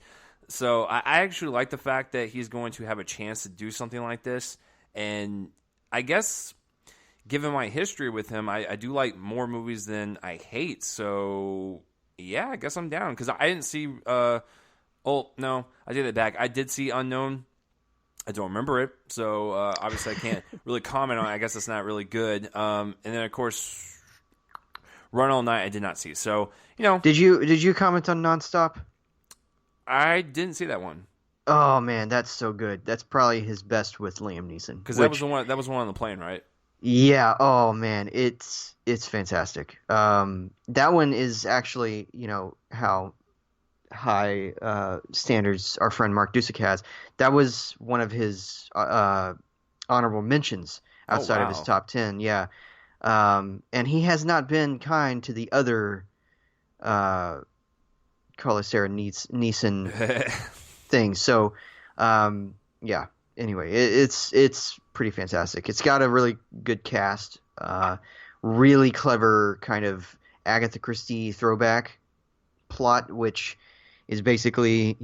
So I actually like the fact that he's going to have a chance to do something like this, and I guess given my history with him, I do like more movies than I hate. So yeah, I guess I'm down because I didn't see. Oh no, I did it back. I did see Unknown. I don't remember it, so obviously I can't really comment on it. I guess it's not really good. And then of course, Run All Night I did not see. So Did you comment on Nonstop? I didn't see that one. Oh man, that's so good. That's probably his best with Liam Neeson. Because that was the one. That was one on the plane, right? Yeah. Oh man, it's fantastic. That one is actually how high standards our friend Mark Dusek has. That was one of his honorable mentions outside of his top 10. Yeah. And he has not been kind to the other Carlos Sarah Neeson things. So, yeah. Anyway, it's pretty fantastic. It's got a really good cast, really clever kind of Agatha Christie throwback plot, which is basically,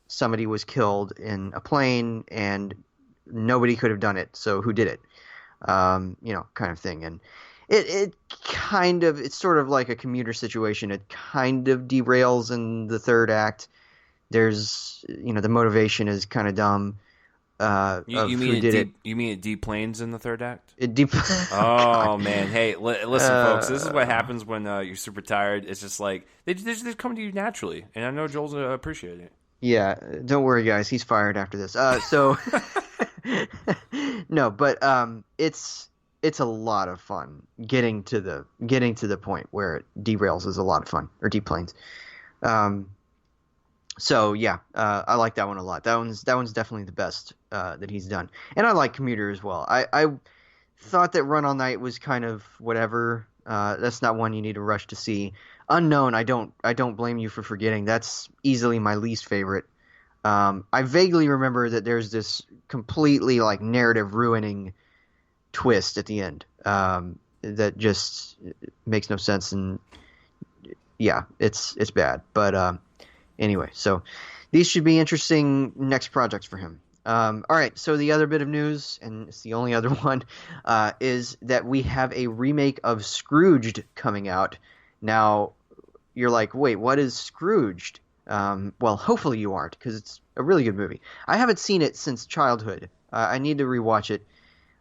somebody was killed in a plane and nobody could have done it. So who did it? Kind of thing. And it's sort of like a commuter situation. It kind of derails in the third act. There's, the motivation is kind of dumb. You mean it deplanes in the third act? Oh man, hey, listen, folks. This is what happens when you're super tired. It's just like they just come to you naturally, and I know Joel's appreciating it. Yeah, don't worry, guys. He's fired after this. So no, but it's a lot of fun getting to the point where it derails is a lot of fun, or deplanes. So yeah, I like that one a lot. That one's definitely the best that he's done, and I like Commuter as well. I thought that Run All Night was kind of whatever. That's not one you need to rush to see. Unknown, I don't blame you for forgetting. That's easily my least favorite. I vaguely remember that there's this completely like narrative ruining twist at the end that just makes no sense, and yeah, it's bad. But anyway, so these should be interesting next projects for him. All right, so the other bit of news, and it's the only other one, is that we have a remake of Scrooged coming out. Now, you're like, wait, what is Scrooged? Well, hopefully you aren't, because it's a really good movie. I haven't seen it since childhood. I need to rewatch it.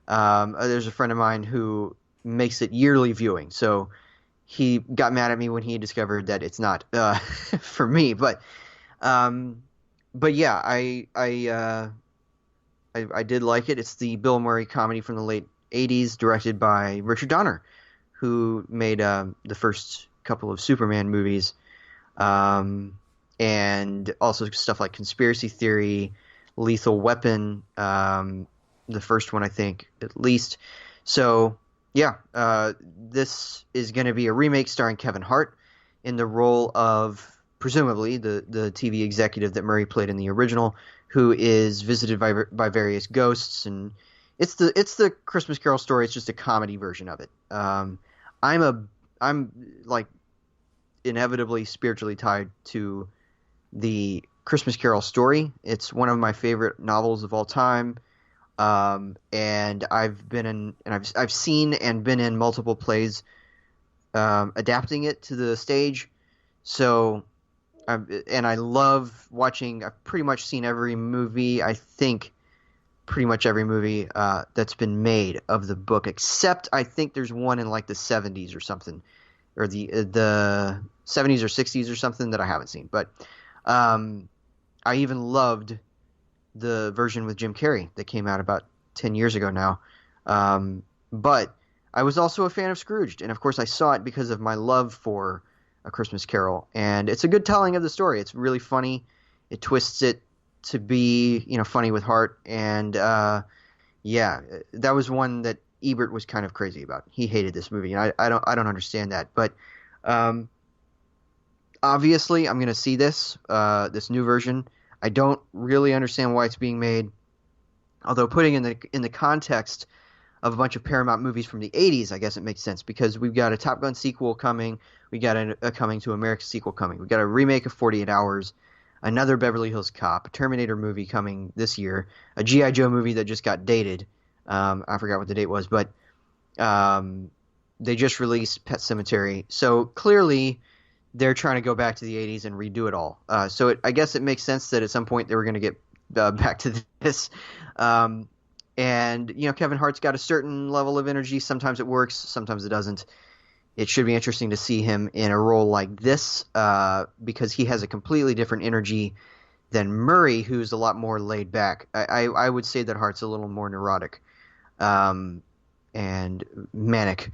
There's a friend of mine who makes it yearly viewing, so he got mad at me when he discovered that it's not for me. But yeah, I did like it. It's the Bill Murray comedy from the late '80s, directed by Richard Donner, who made the first couple of Superman movies, and also stuff like Conspiracy Theory, Lethal Weapon, the first one I think at least. So yeah, this is going to be a remake starring Kevin Hart in the role of presumably the TV executive that Murray played in the original, who is visited by various ghosts, and it's the Christmas Carol story. It's just a comedy version of it. I'm like inevitably spiritually tied to the Christmas Carol story. It's one of my favorite novels of all time. And I've seen and been in multiple plays adapting it to the stage. So, and I love watching. I've pretty much seen every movie. I think pretty much every movie that's been made of the book, except I think there's one in like the 70s or something, or the 70s or 60s or something that I haven't seen. But I even loved the version with Jim Carrey that came out about 10 years ago now. But I was also a fan of Scrooged, and of course I saw it because of my love for A Christmas Carol, and it's a good telling of the story. It's really funny. It twists it to be, funny with heart, and yeah, that was one that Ebert was kind of crazy about. He hated this movie, and I don't understand that. But obviously I'm going to see this new version. I don't really understand why it's being made. Although putting in the context of a bunch of Paramount movies from the 80s, I guess it makes sense because we've got a Top Gun sequel coming, we got a Coming to America sequel coming, we got a remake of 48 Hours, another Beverly Hills Cop, a Terminator movie coming this year, a G.I. Joe movie that just got dated. I forgot what the date was, but they just released Pet Sematary. So clearly they're trying to go back to the 80s and redo it all. I guess it makes sense that at some point they were going to get back to this. And, Kevin Hart's got a certain level of energy. Sometimes it works, sometimes it doesn't. It should be interesting to see him in a role like this because he has a completely different energy than Murray, who's a lot more laid back. I would say that Hart's a little more neurotic and manic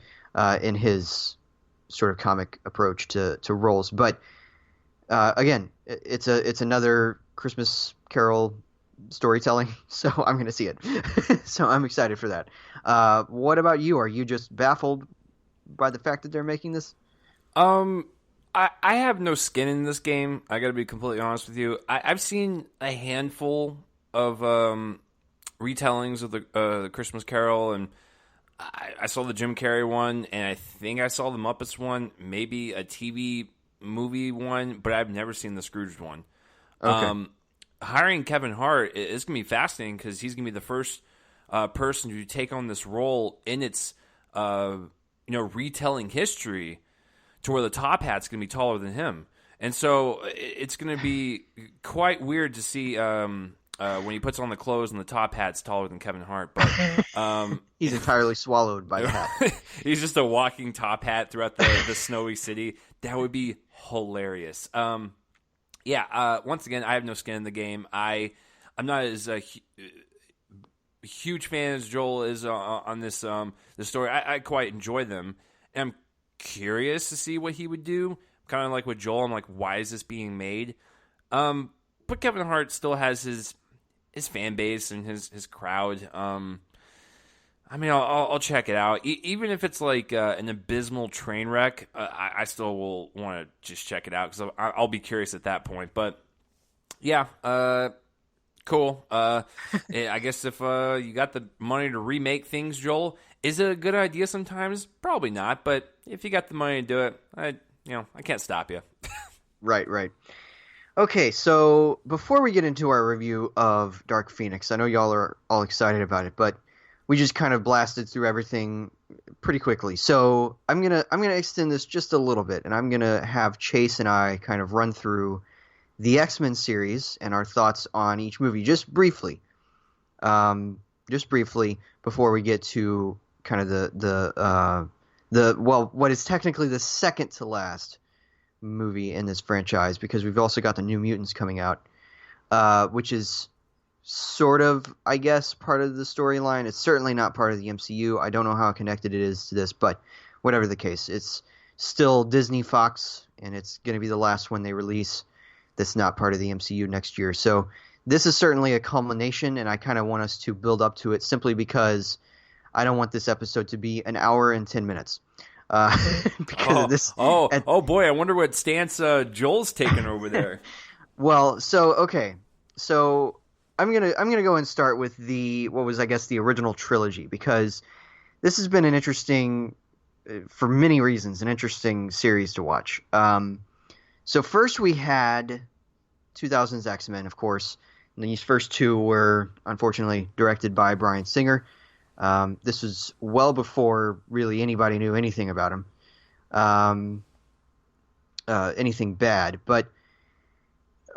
in his sort of comic approach to roles. But again, it's another Christmas Carol storytelling, so I'm going to see it. So I'm excited for that. What about you? Are you just baffled by the fact that they're making this? I have no skin in this game. I got to be completely honest with you. I've seen a handful of retellings of the Christmas Carol, and I saw the Jim Carrey one, and I think I saw the Muppets one, maybe a TV movie one, but I've never seen the Scrooge one. Okay. Hiring Kevin Hart is going to be fascinating because he's going to be the first person to take on this role in its retelling history to where the top hat's going to be taller than him. And so it's going to be quite weird to see when he puts on the clothes and the top hat's taller than Kevin Hart. But he's entirely swallowed by the hat. He's just a walking top hat throughout the snowy city. That would be hilarious. Once again, I have no skin in the game. I'm not as huge fan as Joel is on this story. I quite enjoy them. And I'm curious to see what he would do. Kind of like with Joel, I'm like, why is this being made? But Kevin Hart still has his fan base and his crowd. I'll check it out. Even if it's like an abysmal train wreck, I still will want to just check it out because I'll be curious at that point. But yeah, cool. I guess if you got the money to remake things, Joel, is it a good idea sometimes? Probably not. But if you got the money to do it, I can't stop you. Right. Okay, so before we get into our review of Dark Phoenix, I know y'all are all excited about it, but we just kind of blasted through everything pretty quickly. So I'm gonna extend this just a little bit, and I'm gonna have Chase and I kind of run through the X-Men series and our thoughts on each movie just briefly. Before we get to kind of what is technically the second to last movie in this franchise, because we've also got the New Mutants coming out, which is sort of, I guess, part of the storyline. It's certainly not part of the MCU. I don't know how connected it is to this, but whatever the case, it's still Disney Fox, and it's going to be the last one they release that's not part of the MCU next year. So this is certainly a culmination, and I kind of want us to build up to it simply because I don't want this episode to be an hour and 10 minutes. Because of this. Oh boy! I wonder what stance Joel's taking over there. Well, so I'm gonna go and start with what was, I guess, the original trilogy, because this has been an interesting, for many reasons, an interesting series to watch. So first we had 2000's X-Men, of course. And these first two were unfortunately directed by Bryan Singer. This was well before really anybody knew anything about him, anything bad. But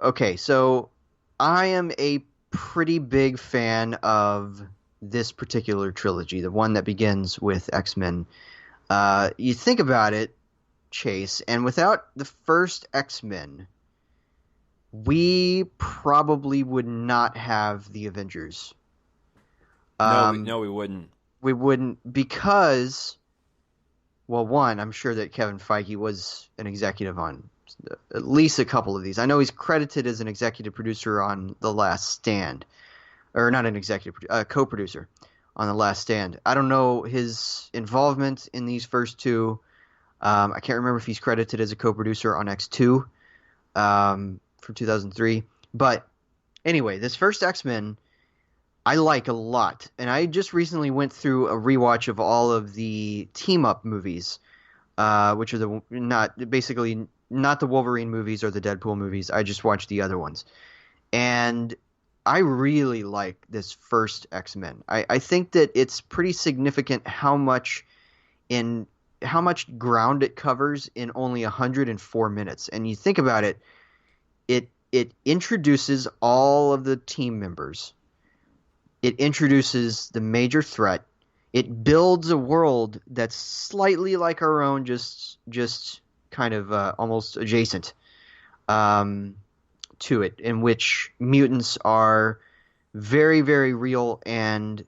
okay, so I am a pretty big fan of this particular trilogy, the one that begins with X-Men. You think about it, Chase, and without the first X-Men, we probably would not have the Avengers. No, we wouldn't. We wouldn't because, well, one, I'm sure that Kevin Feige was an executive on at least a couple of these. I know he's credited as an executive producer on The Last Stand. Or not an executive, co-producer on The Last Stand. I don't know his involvement in these first two. I can't remember if he's credited as a co-producer on X2 from 2003. But anyway, this first X-Men, I like a lot. And I just recently went through a rewatch of all of the team up movies, which are the not basically not the Wolverine movies or the Deadpool movies. I just watched the other ones. And I really like this first X-Men. I think that it's pretty significant in how much ground it covers in only 104 minutes. And you think about it, it introduces all of the team members. It introduces the major threat. It builds a world that's slightly like our own, just kind of almost adjacent to it, in which mutants are very, very real and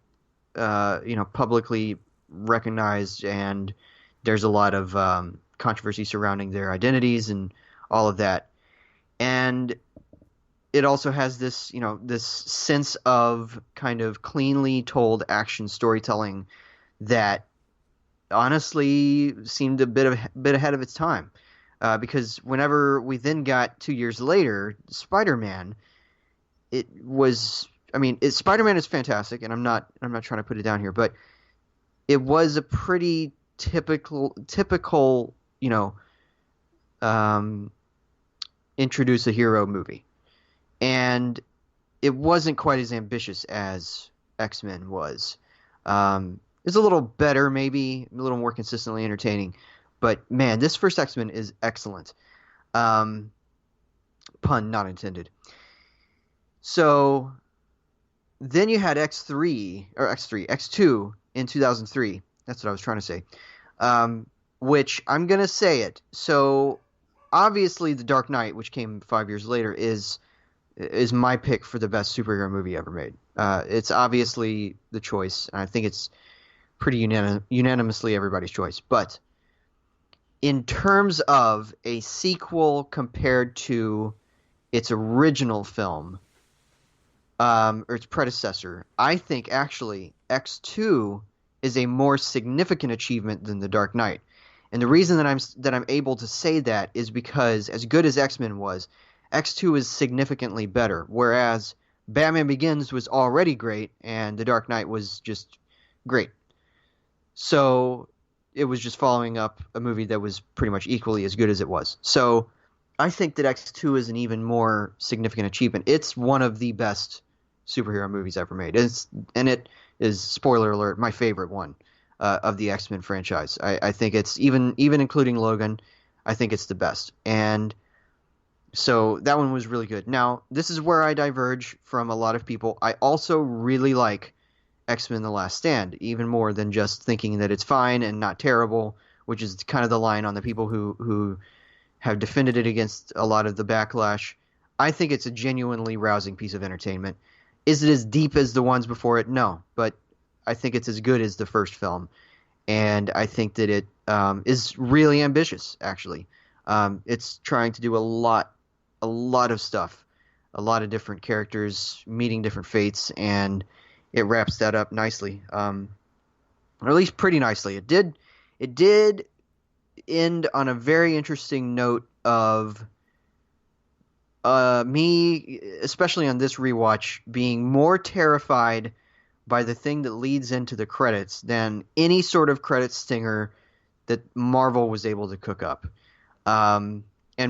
publicly recognized, and there's a lot of controversy surrounding their identities and all of that. And it also has this sense of kind of cleanly told action storytelling that honestly seemed a bit ahead of its time. Because whenever we then got 2 years later, Spider-Man, Spider-Man is fantastic, and I'm not trying to put it down here, but it was a pretty typical, introduce a hero movie. And it wasn't quite as ambitious as X-Men was. It's a little better, maybe, a little more consistently entertaining. But, man, this first X-Men is excellent. Pun not intended. So, then you had X2 in 2003. That's what I was trying to say. Which, I'm going to say it. So, obviously, The Dark Knight, which came 5 years later, is my pick for the best superhero movie ever made. It's obviously the choice, and I think it's pretty unanimously everybody's choice. But in terms of a sequel compared to its original film, or its predecessor, I think actually X2 is a more significant achievement than The Dark Knight. And the reason that I'm able to say that is because as good as X-Men was, X2 is significantly better, whereas Batman Begins was already great and The Dark Knight was just great. So it was just following up a movie that was pretty much equally as good as it was. So I think that X2 is an even more significant achievement. It's one of the best superhero movies ever made. It is, spoiler alert, my favorite one of the X-Men franchise. I think it's, even including Logan, I think it's the best. And so that one was really good. Now, this is where I diverge from a lot of people. I also really like X-Men The Last Stand, even more than just thinking that it's fine and not terrible, which is kind of the line on the people who have defended it against a lot of the backlash. I think it's a genuinely rousing piece of entertainment. Is it as deep as the ones before it? No, but I think it's as good as the first film. And I think that it is really ambitious, actually. It's trying to do a lot of stuff, a lot of different characters meeting different fates, and it wraps that up nicely, or at least pretty nicely. It did end on a very interesting note of me, especially on this rewatch, being more terrified by the thing that leads into the credits than any sort of credit stinger that Marvel was able to cook up. And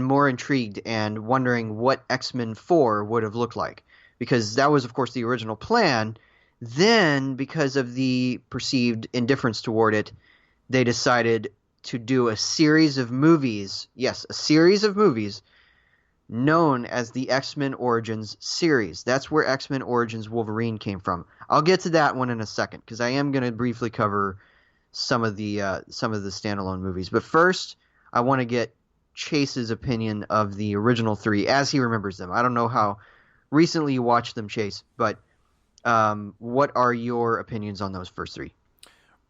more intrigued and wondering what X-Men 4 would have looked like. Because that was, of course, the original plan. Then, because of the perceived indifference toward it, they decided to do a series of movies. Yes, a series of movies known as the X-Men Origins series. That's where X-Men Origins Wolverine came from. I'll get to that one in a second, because I am going to briefly cover some of the standalone movies. But first, I want to get Chase's opinion of the original three as he remembers them. I don't know how recently you watched them, Chase, but what are your opinions on those first three?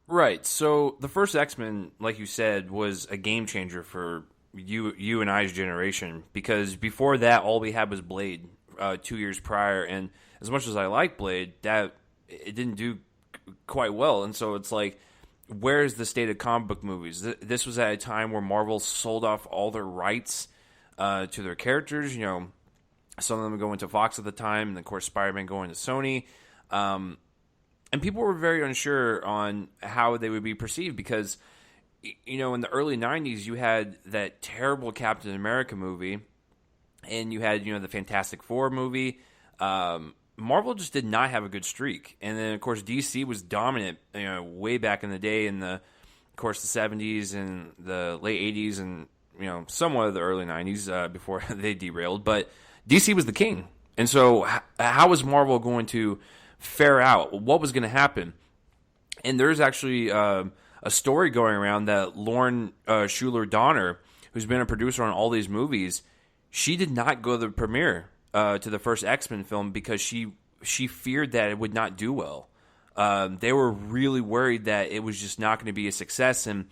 Right. So the first X-Men, like you said, was a game changer for you and I's generation, because before that, all we had was Blade 2 years prior, and as much as I like Blade, that it didn't do quite well, and so it's like, where's the state of comic book movies? This was at a time where Marvel sold off all their rights to their characters. You know, some of them going to Fox at the time, and of course Spider-Man going to Sony. And people were very unsure on how they would be perceived because, you know, in the early 90s, you had that terrible Captain America movie, and you had, you know, the Fantastic Four movie. Marvel just did not have a good streak. And then, of course, DC was dominant, you know, way back in the day in the, of course, the 70s and the late 80s and, you know, somewhat of the early 90s before they derailed. But DC was the king. And so how was Marvel going to fare out? What was going to happen? And there's actually a story going around that Lauren Schuler Donner, who's been a producer on all these movies, she did not go to the premiere to the first X-Men film because she feared that it would not do well. They were really worried that it was just not going to be a success, and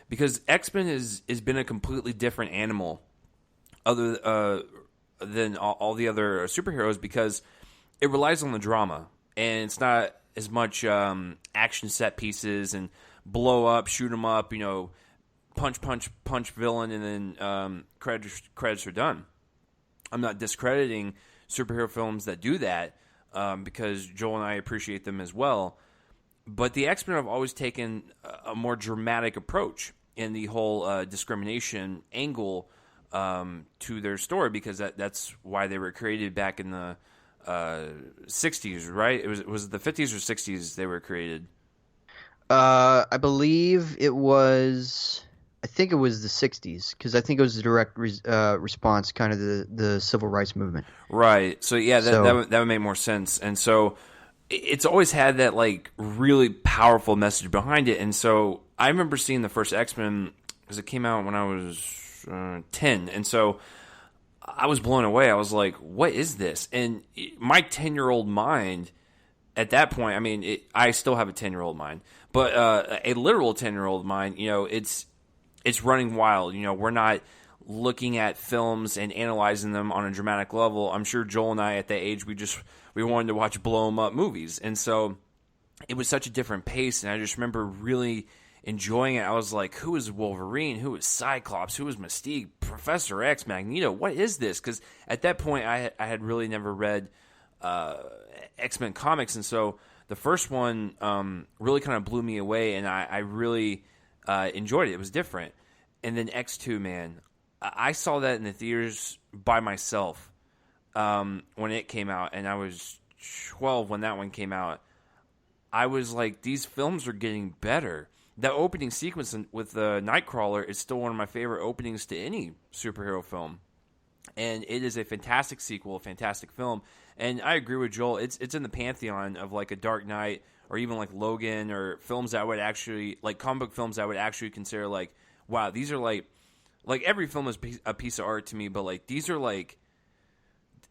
because X-Men has been a completely different animal other than all the other superheroes because it relies on the drama, and it's not as much action set pieces and blow up, shoot 'em up, you know, punch villain, and then credits are done. I'm not discrediting superhero films that do that because Joel and I appreciate them as well. But the X-Men have always taken a more dramatic approach in the whole discrimination angle to their story because that's why they were created back in the 60s, right? It was the 50s or 60s they were created. I believe it was. I think it was the 60s because I think it was a direct response, kind of the civil rights movement. Right. So yeah, that would make more sense. And so it's always had that like really powerful message behind it. And so I remember seeing the first X-Men because it came out when I was 10, and so I was blown away. I was like, "What is this?" And my 10-year-old mind at that point, I mean, I still have a 10-year-old mind, but a literal 10-year-old mind, you know, it's running wild. You know, we're not looking at films and analyzing them on a dramatic level. I'm sure Joel and I at that age, we wanted to watch blow 'em up movies. And so it was such a different pace. And I just remember really enjoying it. I was like, who is Wolverine? Who is Cyclops? Who is Mystique? Professor X, Magneto? What is this? Because at that point, I had really never read X-Men comics. And so the first one really kind of blew me away. And I really enjoyed it. It was different. And then X2, man, I saw that in the theaters by myself when it came out, and I was 12 when that one came out. I was like, these films are getting better. That opening sequence with the Nightcrawler is still one of my favorite openings to any superhero film. And it is a fantastic sequel, a fantastic film. And I agree with Joel. It's in the pantheon of like a Dark Knight or even like Logan or films that I would actually, like comic book films I would actually consider like, wow, these are like every film is a piece of art to me, but like these are like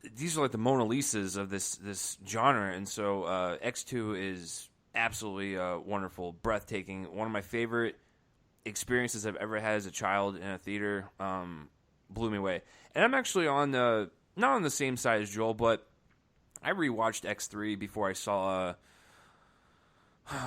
the Mona Lisas of this genre. And so X2 is absolutely wonderful, breathtaking. One of my favorite experiences I've ever had as a child in a theater. Blew me away. And I'm actually on not on the same side as Joel, but I rewatched X3 before I saw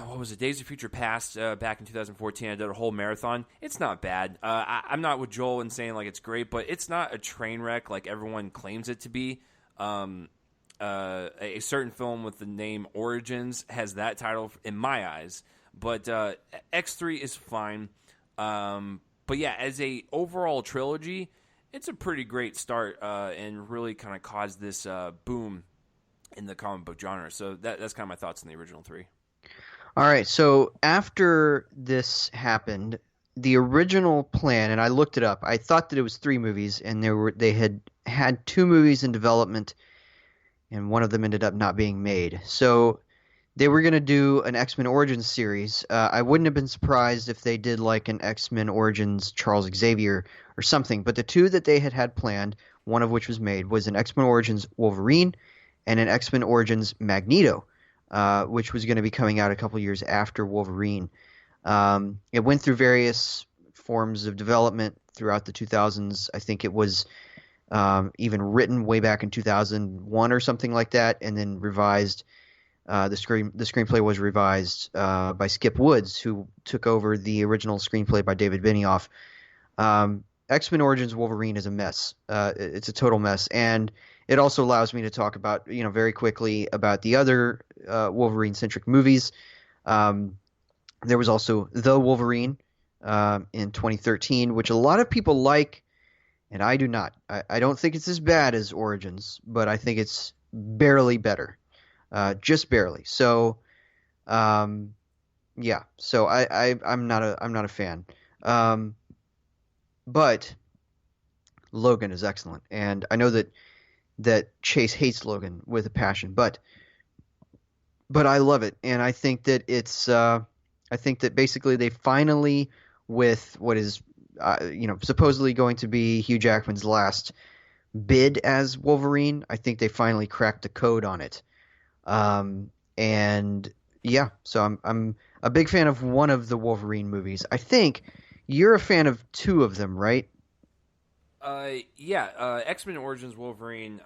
what was it, Days of Future Past back in 2014. I did a whole marathon. It's not bad. I'm not with Joel in saying like it's great, but it's not a train wreck like everyone claims it to be. A certain film with the name Origins has that title in my eyes, but X3 is fine. But yeah, as a overall trilogy, it's a pretty great start and really kind of caused this boom in the comic book genre. So that's kind of my thoughts on the original three. All right, so after this happened, the original plan, and I looked it up, I thought that it was 3 movies, and they had 2 movies in development, and one of them ended up not being made. So they were going to do an X-Men Origins series. I wouldn't have been surprised if they did like an X-Men Origins Charles Xavier or something, but the 2 that they had planned, one of which was made, was an X-Men Origins Wolverine and an X-Men Origins Magneto. Which was going to be coming out a couple years after Wolverine. It went through various forms of development throughout the 2000s. I think it was even written way back in 2001 or something like that, and then revised. The screenplay was revised by Skip Woods, who took over the original screenplay by David Benioff. X-Men Origins Wolverine is a mess. It's a total mess, and it also allows me to talk about, very quickly about the other Wolverine-centric movies. Um, there was also The Wolverine in 2013, which a lot of people like, and I do not. I don't think it's as bad as Origins, but I think it's barely better, just barely. So, um, yeah. So I'm not a fan. Um, but Logan is excellent, and I know that Chase hates Logan with a passion, but I love it, and I think that I think that basically they finally, with what is supposedly going to be Hugh Jackman's last bid as Wolverine, I think they finally cracked the code on it. And yeah, so I'm a big fan of one of the Wolverine movies. I think you're a fan of two of them, right? Yeah, X-Men Origins Wolverine.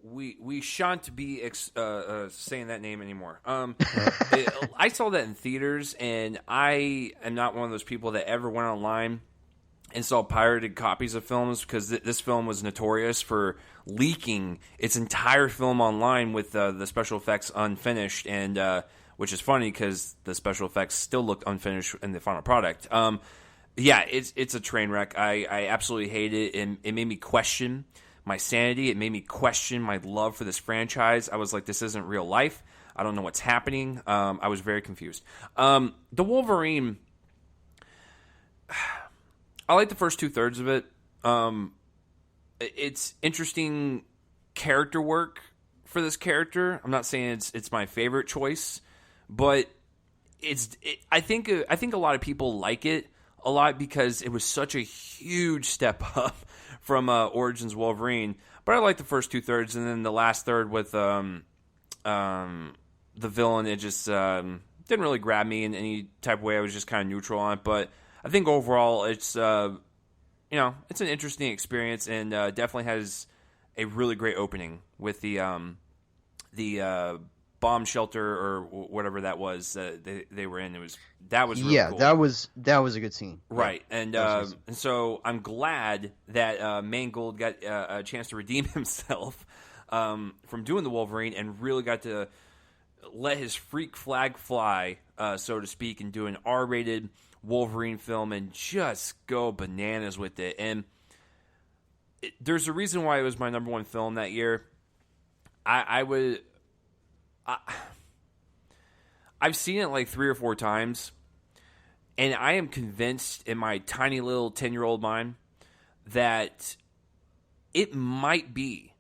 We shan't be saying that name anymore. I saw that in theaters, and I am not one of those people that ever went online and saw pirated copies of films, because this film was notorious for leaking its entire film online with the special effects unfinished, and which is funny because the special effects still looked unfinished in the final product. Yeah, it's a train wreck. I absolutely hate it, and it made me question my sanity. It made me question my love for this franchise. I was like, this isn't real life. I don't know what's happening. I was very confused. The Wolverine, I like the first 2/3 of it. It's interesting character work for this character. I'm not saying it's my favorite choice, but I think a lot of people like it a lot because it was such a huge step up from Origins Wolverine. But I like the first 2/3, and then the last third with the villain. It just didn't really grab me in any type of way. I was just kind of neutral on it. But I think overall, it's it's an interesting experience, and definitely has a really great opening with the bomb shelter or whatever that was they were in. That was really cool. that was a good scene. Right, yeah. And so I'm glad that Mangold got a chance to redeem himself from doing the Wolverine, and really got to let his freak flag fly, so to speak, and do an R-rated Wolverine film and just go bananas with it. And there's a reason why it was my number one film that year. I've seen it like 3 or 4 times, and I am convinced in my tiny little 10-year-old mind that it might be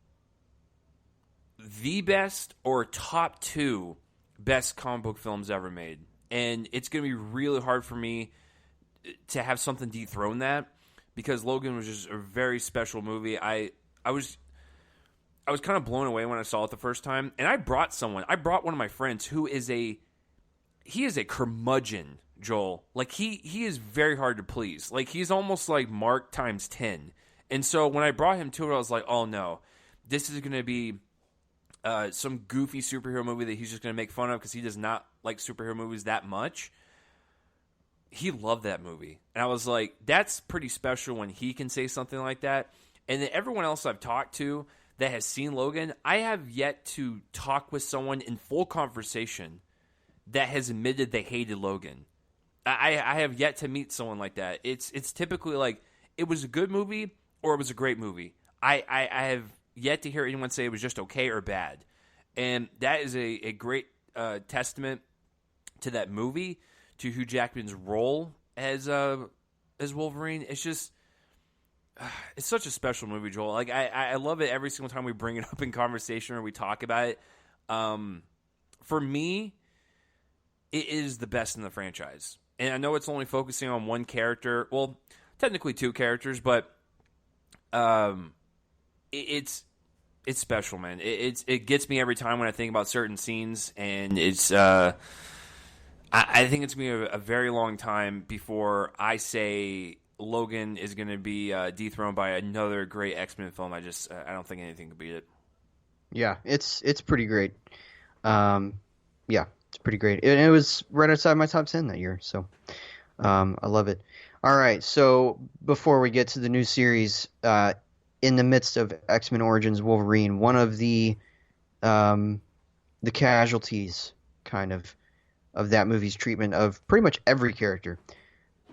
the best or top 2 best comic book films ever made. And it's going to be really hard for me to have something dethrone that, because Logan was just a very special movie. I was kind of blown away when I saw it the first time, and I brought one of my friends who is a curmudgeon, Joel. Like, he is very hard to please. Like, he's almost like Mark times 10. And so when I brought him to it, I was like, oh no, this is going to be some goofy superhero movie that he's just going to make fun of because he does not like superhero movies that much. He loved that movie. And I was like, that's pretty special when he can say something like that. And then everyone else I've talked to that has seen Logan, I have yet to talk with someone in full conversation that has admitted they hated Logan. I have yet to meet someone like that. It's typically like, it was a good movie or it was a great movie. I have yet to hear anyone say it was just okay or bad. And that is a great testament to that movie, to Hugh Jackman's role as Wolverine. It's just, it's such a special movie, Joel. Like, I love it every single time we bring it up in conversation or we talk about it. For me, it is the best in the franchise. And I know it's only focusing on one character. Well, technically 2 characters, but it's special, man. It gets me every time when I think about certain scenes, and it's I think it's going to be a very long time before I say Logan is going to be dethroned by another great X-Men film. I don't think anything could beat it. Yeah, it's pretty great. Yeah, it's pretty great. It was right outside my top 10 that year, so I love it. All right, so before we get to the new series, in the midst of X-Men Origins Wolverine, one of the casualties kind of that movie's treatment of pretty much every character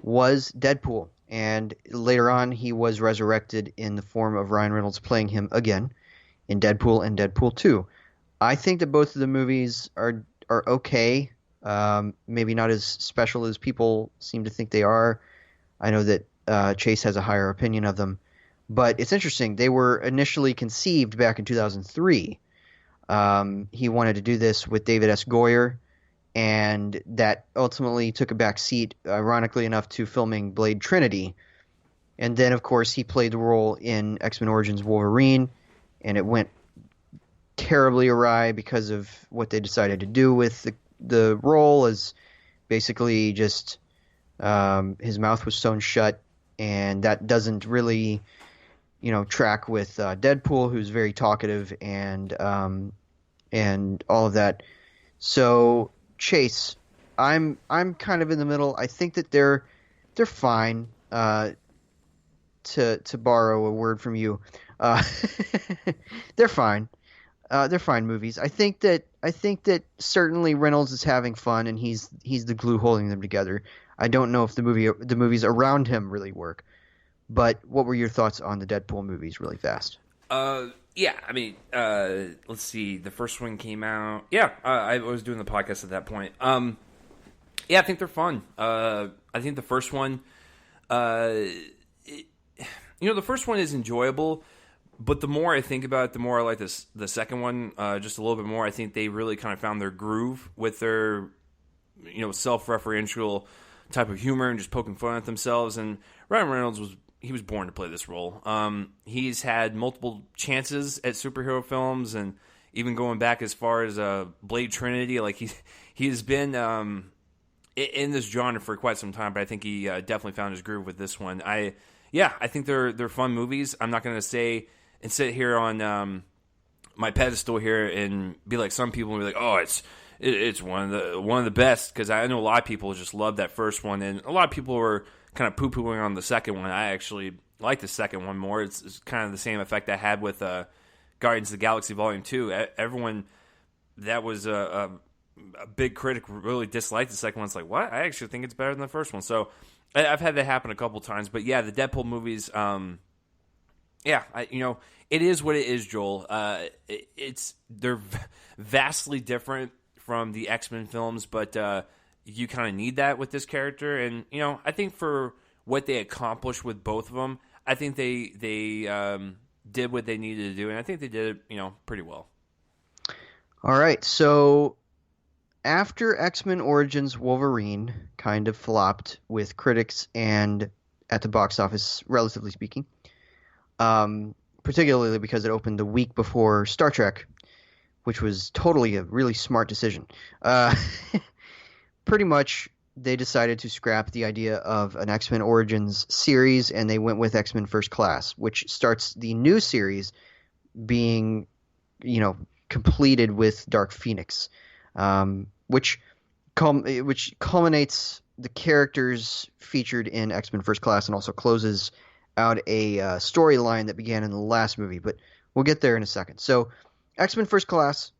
was Deadpool. And later on, he was resurrected in the form of Ryan Reynolds playing him again in Deadpool and Deadpool 2. I think that both of the movies are okay. Maybe not as special as people seem to think they are. I know that Chase has a higher opinion of them. But it's interesting. They were initially conceived back in 2003. He wanted to do this with David S. Goyer, and that ultimately took a back seat, ironically enough, to filming Blade Trinity. And then, of course, he played the role in X-Men Origins Wolverine, and it went terribly awry because of what they decided to do with the role, as basically just his mouth was sewn shut, and that doesn't really, track with Deadpool, who's very talkative and all of that. So Chase, I'm kind of in the middle. I think that they're fine. To borrow a word from you, they're fine. They're fine movies. I think that certainly Reynolds is having fun, and he's the glue holding them together. I don't know if the movies around him really work. But what were your thoughts on the Deadpool movies, really fast? Yeah, I mean, let's see. The first one came out. Yeah, I was doing the podcast at that point. Yeah, I think they're fun. I think the first one, the first one is enjoyable. But the more I think about it, the more I like the second one just a little bit more. I think they really kind of found their groove with their, self-referential type of humor and just poking fun at themselves. And Ryan Reynolds was born to play this role. He's had multiple chances at superhero films, and even going back as far as Blade Trinity, like he has been in this genre for quite some time. But I think he definitely found his groove with this one. I think they're fun movies. I'm not going to say and sit here on my pedestal here and be like some people and be like, oh, it's one of the best, because I know a lot of people just love that first one, and a lot of people were kind of poo-pooing on the second one. I actually like the second one more. It's kind of the same effect I had with Guardians of the Galaxy Volume 2. Everyone that was a big critic really disliked the second one. It's like, what? I actually think it's better than the first one. So I've had that happen a couple times. But yeah, the Deadpool movies, it is what it is, Joel. They're vastly different from the X-Men films, but you kind of need that with this character. And, I think for what they accomplished with both of them, I think they did what they needed to do, and I think they did it, pretty well. All right, so after X-Men Origins Wolverine kind of flopped with critics and at the box office, relatively speaking, particularly because it opened the week before Star Trek, which was totally a really smart decision. Pretty much, they decided to scrap the idea of an X-Men Origins series, and they went with X-Men First Class, which starts the new series being, completed with Dark Phoenix, which culminates the characters featured in X-Men First Class and also closes out a storyline that began in the last movie. But we'll get there in a second. So X-Men First Class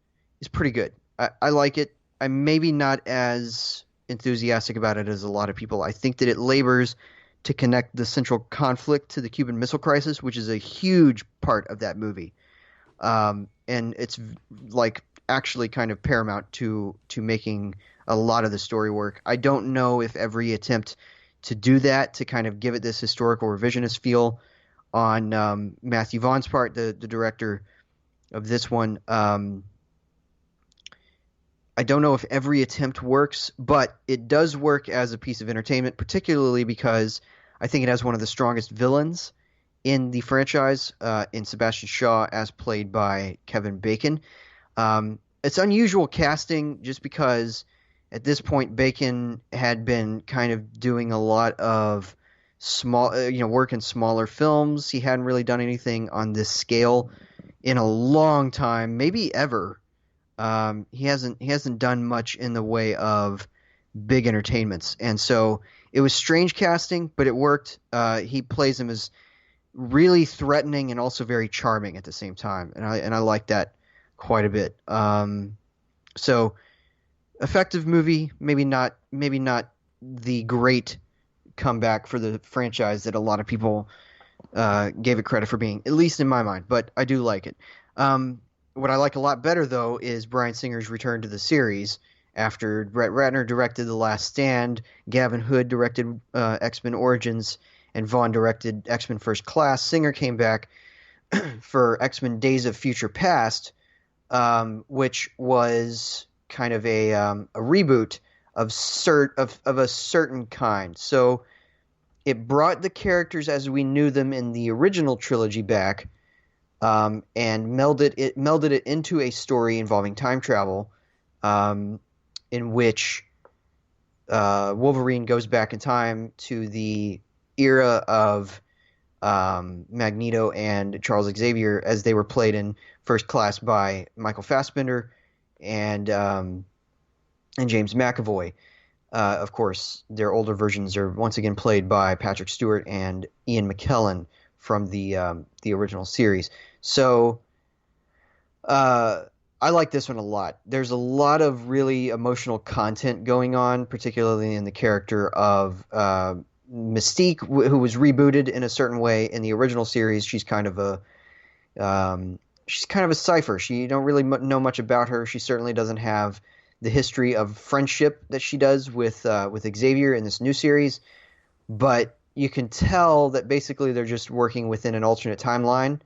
is pretty good. I like it. I'm maybe not as enthusiastic about it as a lot of people. I think that it labors to connect the central conflict to the Cuban Missile Crisis, which is a huge part of that movie. And it's like actually kind of paramount to making a lot of the story work. I don't know if every attempt to do that, to kind of give it this historical revisionist feel on Matthew Vaughn's part, the director of this one, I don't know if every attempt works, but it does work as a piece of entertainment, particularly because I think it has one of the strongest villains in the franchise, in Sebastian Shaw, as played by Kevin Bacon. It's unusual casting just because at this point Bacon had been kind of doing a lot of small, work in smaller films. He hadn't really done anything on this scale in a long time, maybe ever. He hasn't done much in the way of big entertainments, and so it was strange casting, but it worked. He plays him as really threatening and also very charming at the same time, and I like that quite a bit. So effective movie, maybe not the great comeback for the franchise that a lot of people gave it credit for being, at least in my mind, but I do like it. What I like a lot better, though, is Bryan Singer's return to the series after Brett Ratner directed The Last Stand, Gavin Hood directed X-Men Origins, and Vaughn directed X-Men First Class. Singer came back for X-Men Days of Future Past, which was kind of a reboot of a certain kind. So it brought the characters as we knew them in the original trilogy back, and melded it into a story involving time travel, in which Wolverine goes back in time to the era of Magneto and Charles Xavier as they were played in First Class by Michael Fassbender and James McAvoy. Of course, their older versions are once again played by Patrick Stewart and Ian McKellen from the original series. So I like this one a lot. There's a lot of really emotional content going on, particularly in the character of Mystique, who was rebooted in a certain way in the original series. She's kind of a cipher. You don't really know much about her. She certainly doesn't have the history of friendship that she does with Xavier in this new series, but you can tell that basically they're just working within an alternate timeline,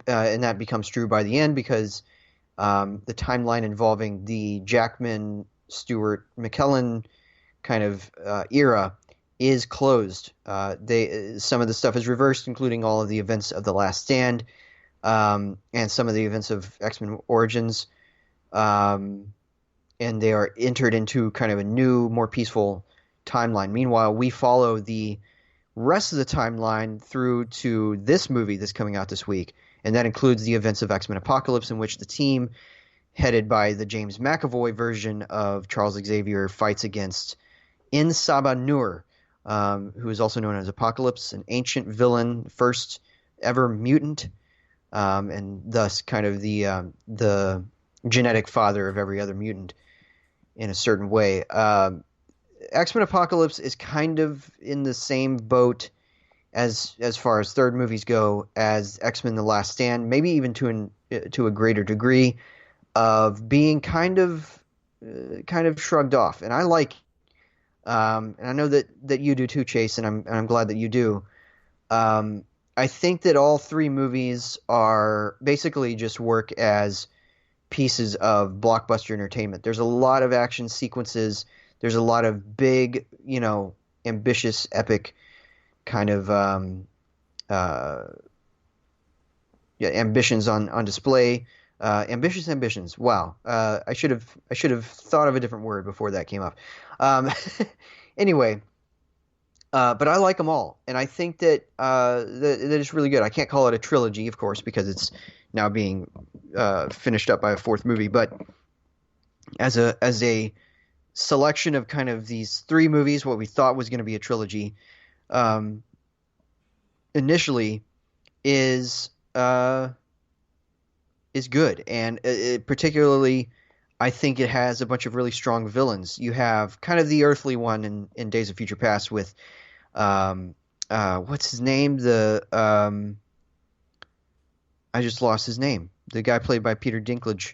and that becomes true by the end because the timeline involving the Jackman, Stewart, McKellen kind of era is closed. Some of the stuff is reversed, including all of the events of The Last Stand, and some of the events of X-Men Origins, and they are entered into kind of a new, more peaceful timeline. Meanwhile, we follow the rest of the timeline through to this movie that's coming out this week, and that includes the events of X-Men Apocalypse, in which the team, headed by the James McAvoy version of Charles Xavier, fights against Insaba Nur, who is also known as Apocalypse, an ancient villain, first ever mutant, and thus kind of the genetic father of every other mutant in a certain way. X-Men Apocalypse is kind of in the same boat as far as third movies go as X-Men The Last Stand, maybe even to a greater degree, of being kind of shrugged off. And I like, and I know that you do too, Chase, and I'm glad that you do. I think that all three movies are basically just work as pieces of blockbuster entertainment. There's a lot of action sequences. There's a lot of big, ambitious, epic kind of ambitions on display. Ambitious ambitions. Wow. I should have thought of a different word before that came up. Anyway, but I like them all, and I think that that it's really good. I can't call it a trilogy, of course, because it's now being finished up by a fourth movie. But as a selection of kind of these three movies, what we thought was going to be a trilogy, initially, is good, and particularly, I think it has a bunch of really strong villains. You have kind of the earthly one in Days of Future Past with, what's his name? I just lost his name. The guy played by Peter Dinklage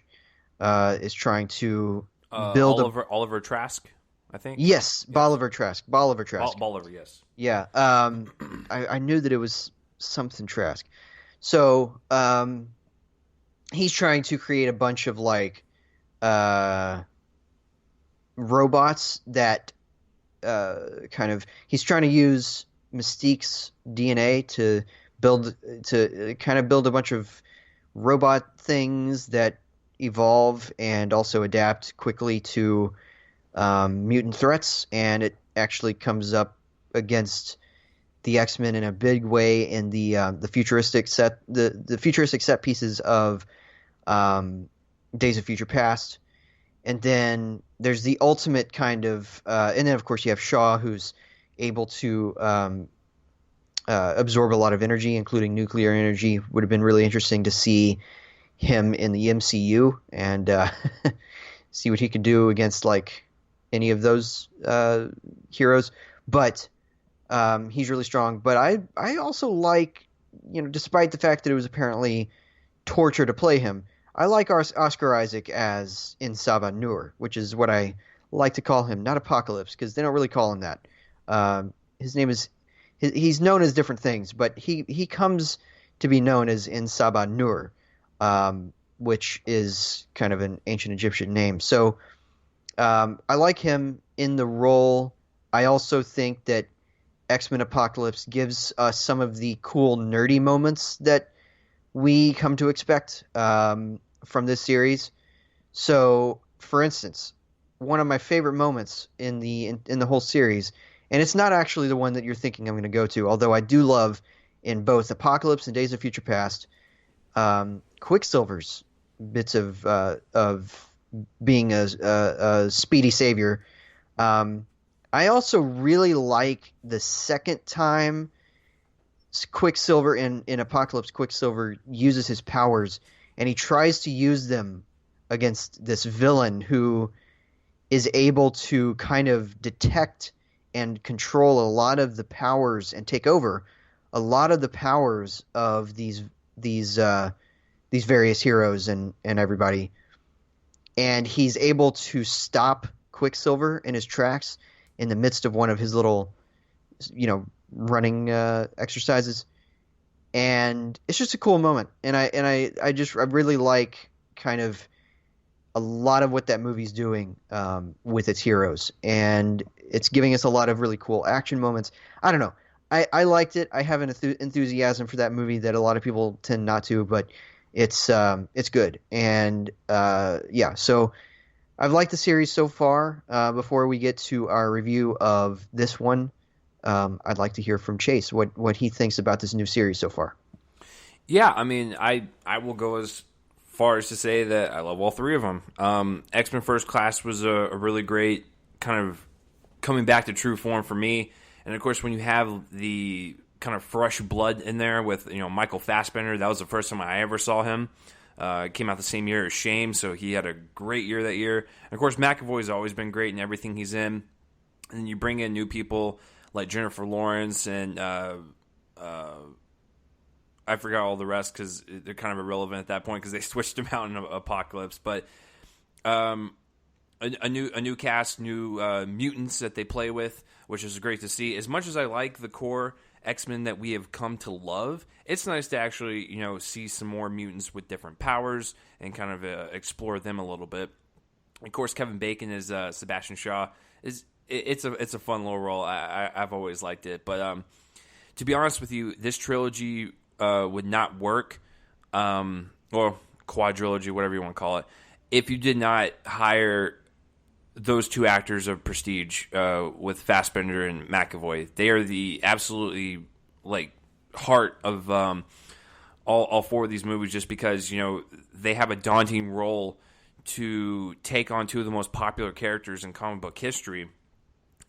is trying to build Oliver Trask, I think. Yes, Bolivar Trask. Bolivar Trask. Bolivar, yes. Yeah. I knew that it was something Trask. So he's trying to create a bunch of robots that he's trying to use Mystique's DNA to build a bunch of robot things that evolve and also adapt quickly to mutant threats, and it actually comes up against the X-Men in a big way in the futuristic set pieces of Days of Future Past. And then there's the ultimate kind of and then of course you have Shaw, who's able to absorb a lot of energy, including nuclear energy. Would have been really interesting to see him in the MCU and see what he could do against like any of those heroes. But he's really strong. But I also like, despite the fact that it was apparently torture to play him, I like Oscar Isaac as in Saba Nur, which is what I like to call him, not Apocalypse, because they don't really call him that. His name is he's known as different things, but he comes to be known as in Saba Nur, which is kind of an ancient Egyptian name. So I like him in the role. I also think that X-Men Apocalypse gives us some of the cool nerdy moments that we come to expect from this series. So, for instance, one of my favorite moments in the whole series, and it's not actually the one that you're thinking I'm going to go to, although I do love in both Apocalypse and Days of Future Past, Quicksilver's bits of being a speedy savior. I also really like the second time Quicksilver in Apocalypse, Quicksilver uses his powers, and he tries to use them against this villain who is able to kind of detect and control a lot of the powers and take over a lot of the powers of these various heroes and everybody. And he's able to stop Quicksilver in his tracks in the midst of one of his little, running exercises. And it's just a cool moment. And I really like kind of a lot of what that movie's doing with its heroes. And it's giving us a lot of really cool action moments. I don't know. I liked it. I have an enthusiasm for that movie that a lot of people tend not to, but it's good. And so I've liked the series so far. Before we get to our review of this one, I'd like to hear from Chase what he thinks about this new series so far. Yeah, I mean, I will go as far as to say that I love all three of them. X-Men First Class was a really great kind of coming back to true form for me. And, of course, when you have the kind of fresh blood in there with, Michael Fassbender, that was the first time I ever saw him. Came out the same year as Shame, so he had a great year that year. And, of course, McAvoy's always been great in everything he's in. And then you bring in new people like Jennifer Lawrence and I forgot all the rest because they're kind of irrelevant at that point because they switched them out in Apocalypse. But a new cast, new mutants that they play with, which is great to see. As much as I like the core X-Men that we have come to love, it's nice to actually see some more mutants with different powers and kind of explore them a little bit. Of course, Kevin Bacon as Sebastian Shaw it's a fun little role. I've always liked it, but to be honest with you, this trilogy would not work, or quadrilogy, whatever you want to call it, if you did not hire those two actors of prestige with Fassbender and McAvoy. They are the absolutely heart of all four of these movies, just because they have a daunting role to take on two of the most popular characters in comic book history.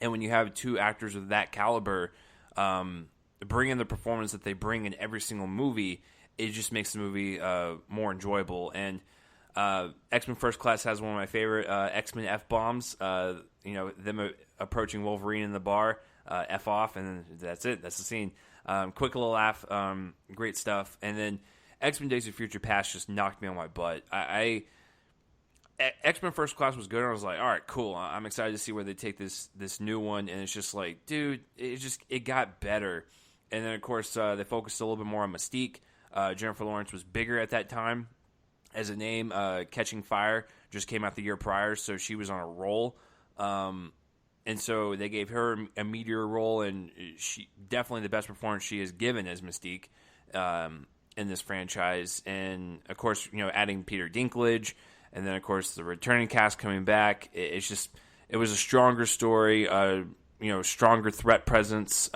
And when you have two actors of that caliber bring in the performance that they bring in every single movie, it just makes the movie more enjoyable. And X-Men First Class has one of my favorite X-Men F-bombs. Them approaching Wolverine in the bar, F off, and that's it. That's the scene. Quick little laugh, great stuff. And then X-Men Days of Future Past just knocked me on my butt. X-Men First Class was good, and I was like, all right, cool. I'm excited to see where they take this new one. And it's just like, dude, it got better. And then, of course, they focused a little bit more on Mystique. Jennifer Lawrence was bigger at that time as a name. Catching Fire just came out the year prior, so she was on a roll. And so they gave her a meteor role, and she definitely the best performance she has given as Mystique in this franchise. And, of course, adding Peter Dinklage. And then, of course, the returning cast coming back. It was a stronger story, stronger threat presence.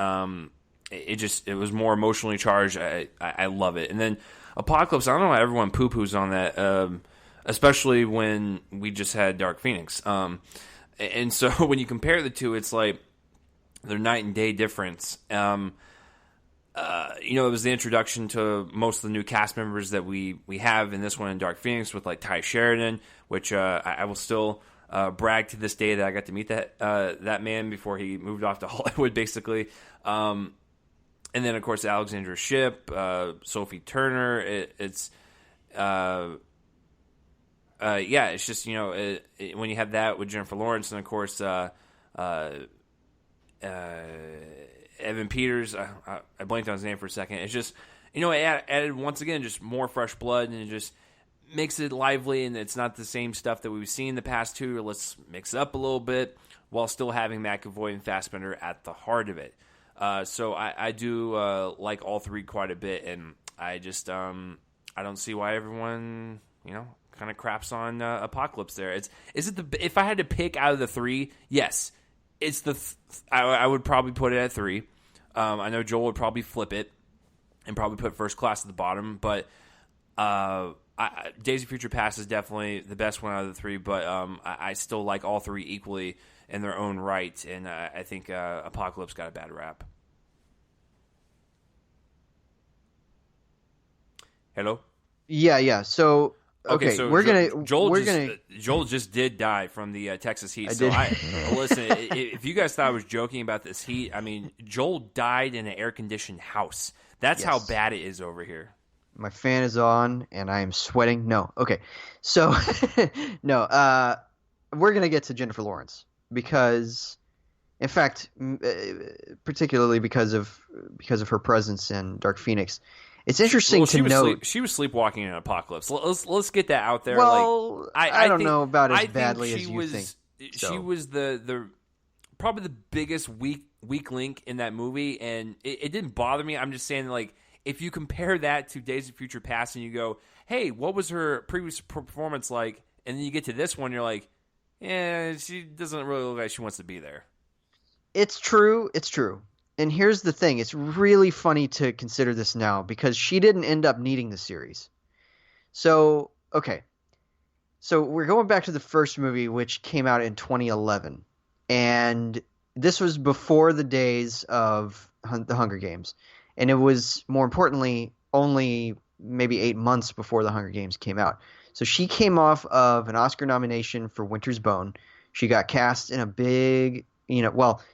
It was more emotionally charged. I love it. And then Apocalypse, I don't know why everyone poo-poos on that, especially when we just had Dark Phoenix. And so when you compare the two, it's like they're night and day difference. it was the introduction to most of the new cast members that we have in this one in Dark Phoenix with like Ty Sheridan, which I will still brag to this day that I got to meet that man before he moved off to Hollywood, basically. And then of course Alexandra Shipp, Sophie Turner. It's just when you have that with Jennifer Lawrence, and of course Evan Peters. I blanked on his name for a second. It's just, it added once again just more fresh blood, and it just makes it lively, and it's not the same stuff that we've seen in the past two. Let's mix it up a little bit while still having McAvoy and Fassbender at the heart of it. So I do like all three quite a bit, and I just I don't see why everyone kind of craps on Apocalypse there. If I had to pick out of the three, yes, it's I would probably put it at 3. I know Joel would probably flip it and probably put First Class at the bottom, but Days of Future Past is definitely the best one out of the 3, but I still like all 3 equally in their own right, and I think Apocalypse got a bad rap. Hello? Yeah. So okay, so we're gonna Joel just did die from the Texas heat. Listen, if you guys thought I was joking about this heat, I mean, Joel died in an air conditioned house. That's how bad it is over here. My fan is on and I am sweating. No, okay, so no, we're gonna get to Jennifer Lawrence because, in fact, particularly because of her presence in Dark Phoenix. It's interesting to note she was sleepwalking in Apocalypse. Let's get that out there. Well, I don't know about as badly as you think. She was the probably the biggest weak link in that movie, and it didn't bother me. I'm just saying, like, if you compare that to Days of Future Past, and you go, "Hey, what was her previous performance like?" and then you get to this one, you're like, "Yeah, she doesn't really look like she wants to be there." It's true. And here's the thing. It's really funny to consider this now because she didn't end up needing the series. So, okay. So we're going back to the first movie, which came out in 2011. And this was before the days of the Hunger Games. And it was, more importantly, only maybe 8 months before the Hunger Games came out. So she came off of an Oscar nomination for Winter's Bone. She got cast in a big...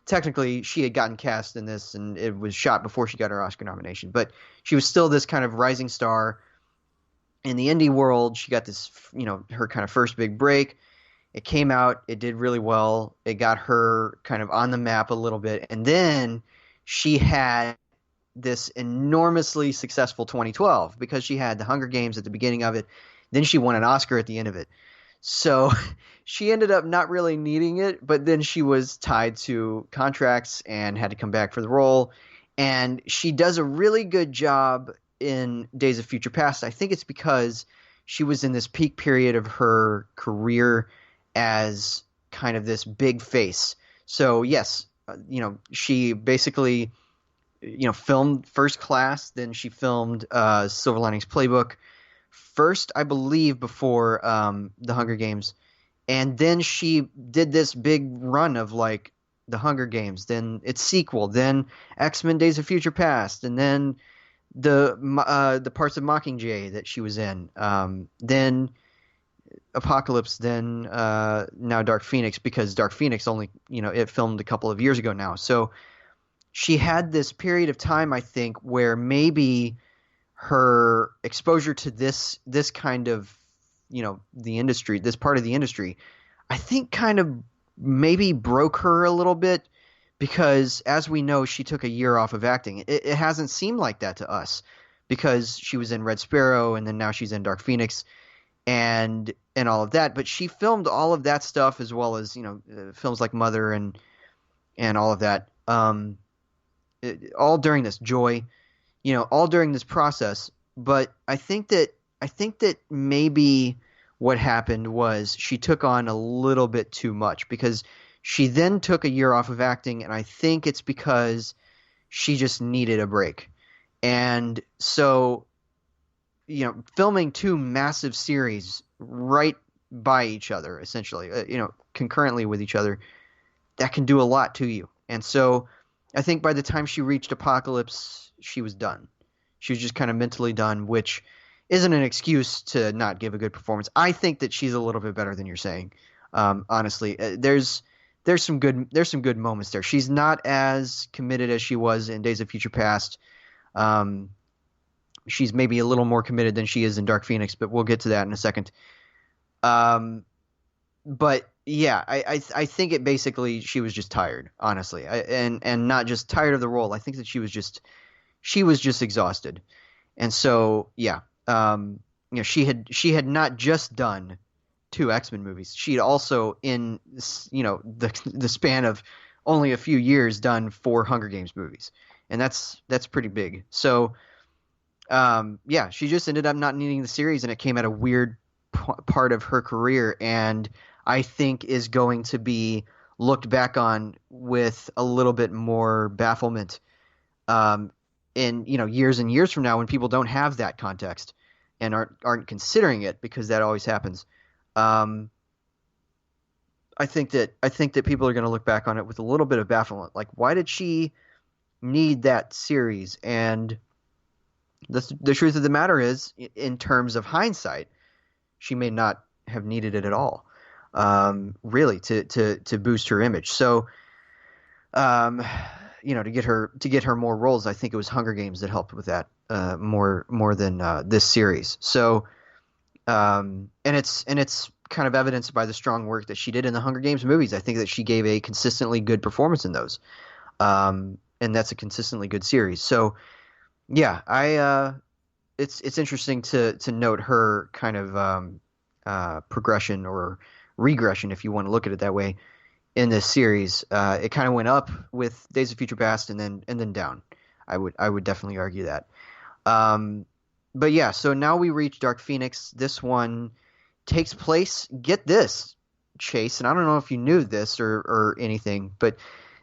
technically she had gotten cast in this and it was shot before she got her Oscar nomination, but she was still this kind of rising star in the indie world. She got this, her kind of first big break. It came out, it did really well. It got her kind of on the map a little bit. And then she had this enormously successful 2012 because she had the Hunger Games at the beginning of it. Then she won an Oscar at the end of it. So she ended up not really needing it, but then she was tied to contracts and had to come back for the role. And she does a really good job in Days of Future Past. I think it's because she was in this peak period of her career as kind of this big face. So yes, she basically, filmed First Class. Then she filmed Silver Linings Playbook. First, I believe, before the Hunger Games, and then she did this big run of like the Hunger Games, then its sequel, then XMen: Days of Future Past, and then the parts of Mockingjay that she was in, then Apocalypse, then now Dark Phoenix, because Dark Phoenix only it filmed a couple of years ago now, so she had this period of time, I think, where maybe her exposure to this kind of, the industry, this part of the industry, I think kind of maybe broke her a little bit because, as we know, she took a year off of acting. It hasn't seemed like that to us because she was in Red Sparrow and then now she's in Dark Phoenix and all of that. But she filmed all of that stuff as well as, films like Mother and all of that, all during this Joy. All during this process, but I think that maybe what happened was she took on a little bit too much because she then took a year off of acting, and I think it's because she just needed a break. And so, filming 2 massive series right by each other, essentially, concurrently with each other, that can do a lot to you. And so I think by the time she reached Apocalypse, she was done. She was just kind of mentally done, which isn't an excuse to not give a good performance. I think that she's a little bit better than you're saying. Honestly, there's some good moments there. She's not as committed as she was in Days of Future Past. Um, she's maybe a little more committed than she is in Dark Phoenix, but we'll get to that in a second. Um, but yeah, I think it basically she was just tired, honestly, and not just tired of the role. I think that she was just exhausted, and so yeah, she had not just done two X-Men movies. She'd also in the span of only a few years done four Hunger Games movies, and that's pretty big. So yeah, she just ended up not needing the series, and it came at a weird part of her career, and I think is going to be looked back on with a little bit more bafflement um, in years and years from now when people don't have that context and aren't considering it because that always happens. Um, I think that people are going to look back on it with a little bit of bafflement, like why did she need that series? And the truth of the matter is, in terms of hindsight, she may not have needed it at all, really, to boost her image. So, um, to get her more roles, I think it was Hunger Games that helped with that more than this series. So, and it's kind of evidenced by the strong work that she did in the Hunger Games movies. I think that she gave a consistently good performance in those, and that's a consistently good series. So, yeah, it's interesting to note her kind of progression or regression, if you want to look at it that way, in this series. It kind of went up with Days of Future Past and then down. I would definitely argue that. But yeah, so now we reach Dark Phoenix. This one takes place. Get this, Chase, and I don't know if you knew this or anything, but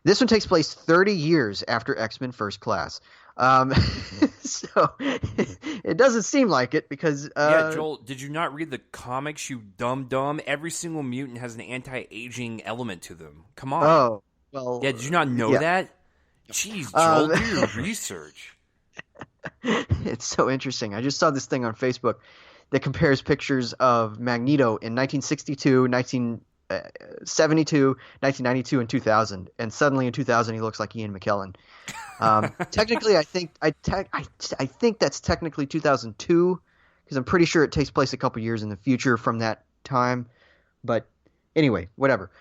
this one takes place 30 years after X-Men First Class. So it doesn't seem like it because yeah, Joel, did you not read the comics, you dumb? Every single mutant has an anti-aging element to them. Come on. oh well, Yeah, did you not know yeah. that? Jeez, Joel, do your Um, research. It's so interesting. I just saw this thing on Facebook that compares pictures of Magneto in 1962, 1972, 1992, and 2000. And suddenly in 2000, he looks like Ian McKellen. Technically, I think that's technically 2002 because I'm pretty sure it takes place a couple years in the future from that time. But anyway, whatever.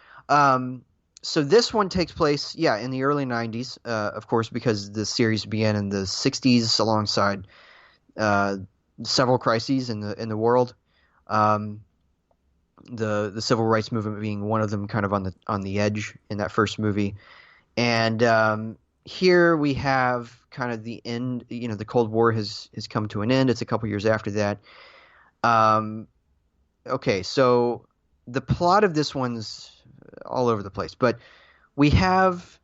So this one takes place, yeah, in the early 90s, of course, because the series began in the 60s alongside uh, several crises in the world. Um, the civil rights movement being one of them, kind of on the edge in that first movie. And here we have kind of the end. The Cold War has come to an end. It's a couple years after that. Um, okay, so the plot of this one's all over the place, but we have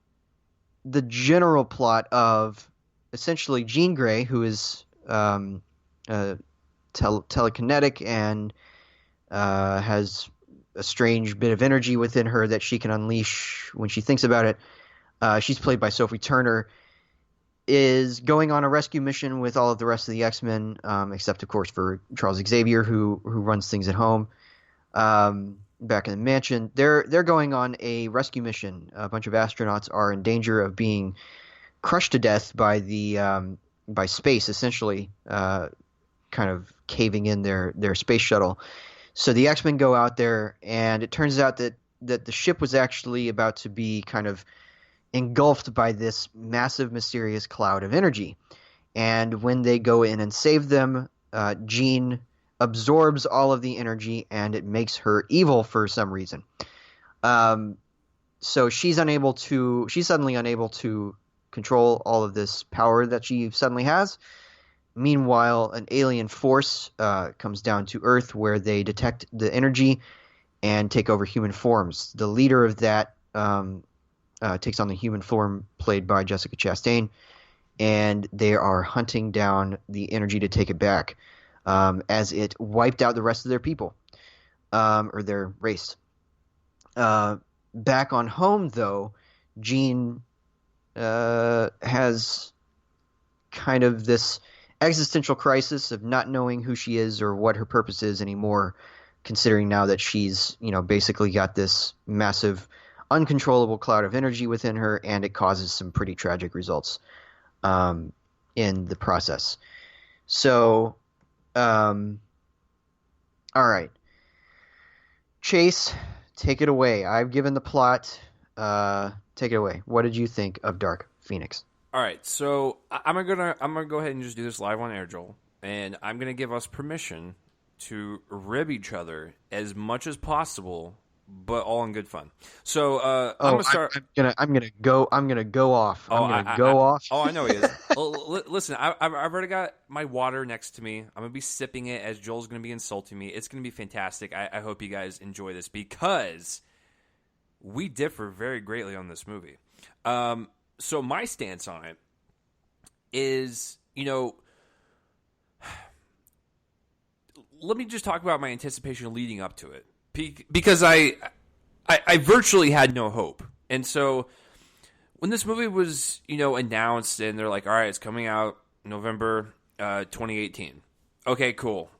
the general plot of essentially Jean Grey, who is uh, telekinetic and has a strange bit of energy within her that she can unleash when she thinks about it. She's played by Sophie Turner, is going on a rescue mission with all of the rest of the X-Men, except of course for Charles Xavier, who runs things at home. Back in the mansion, they're going on a rescue mission. A bunch of astronauts are in danger of being crushed to death by by space, essentially, kind of caving in their space shuttle. So the X-Men go out there, and it turns out that the ship was actually about to be kind of engulfed by this massive, mysterious cloud of energy. And when they go in and save them, Jean absorbs all of the energy, and it makes her evil for some reason. So she's suddenly unable to control all of this power that she suddenly has. Meanwhile, an alien force comes down to Earth where they detect the energy and take over human forms. The leader of that takes on the human form played by Jessica Chastain, and they are hunting down the energy to take it back, as it wiped out the rest of their people, or their race. Back on home, though, Jean has kind of this existential crisis of not knowing who she is or what her purpose is anymore, considering now that she's, basically got this massive, uncontrollable cloud of energy within her, and it causes some pretty tragic results in the process. So, all right. Chase, take it away. I've given the plot. Take it away. What did you think of Dark Phoenix? All right, so I'm gonna go ahead and just do this live on air, Joel, and I'm gonna give us permission to rib each other as much as possible, but all in good fun. So I'm gonna start. I'm gonna go off. I'm gonna go off. Oh, I know he is. Well, listen, I've already got my water next to me. I'm gonna be sipping it as Joel's gonna be insulting me. It's gonna be fantastic. I hope you guys enjoy this because we differ very greatly on this movie. So my stance on it is, let me just talk about my anticipation leading up to it, because I virtually had no hope. And so when this movie was, announced and they're like, all right, it's coming out November 2018. Okay, cool.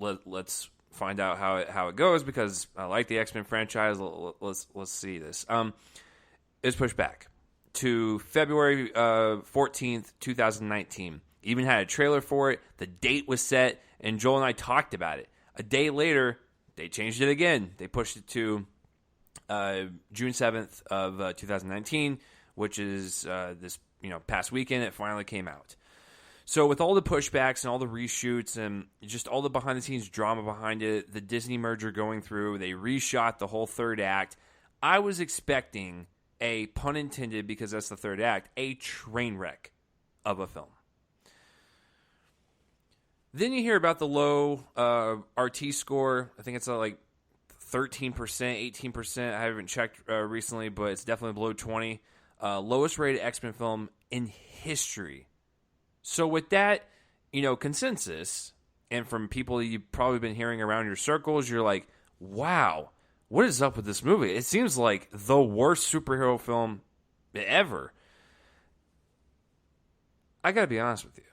Let's find out how it goes, because I like the X-Men franchise. Let's see this. It's pushed back to February 14th, 2019. Even had a trailer for it. The date was set, and Joel and I talked about it. A day later, they changed it again. They pushed it to June 7th of 2019, which is this past weekend. It finally came out. So with all the pushbacks and all the reshoots and just all the behind-the-scenes drama behind it, the Disney merger going through, they reshot the whole third act. I was expecting a, pun intended, because that's the third act, a train wreck of a film. Then you hear about the low RT score. I think it's like 13%, 18%. I haven't checked recently, but it's definitely below 20. Lowest rated X-Men film in history. So with that, consensus, and from people you've probably been hearing around your circles, you're like, wow, what is up with this movie? It seems like the worst superhero film ever. I gotta be honest with you.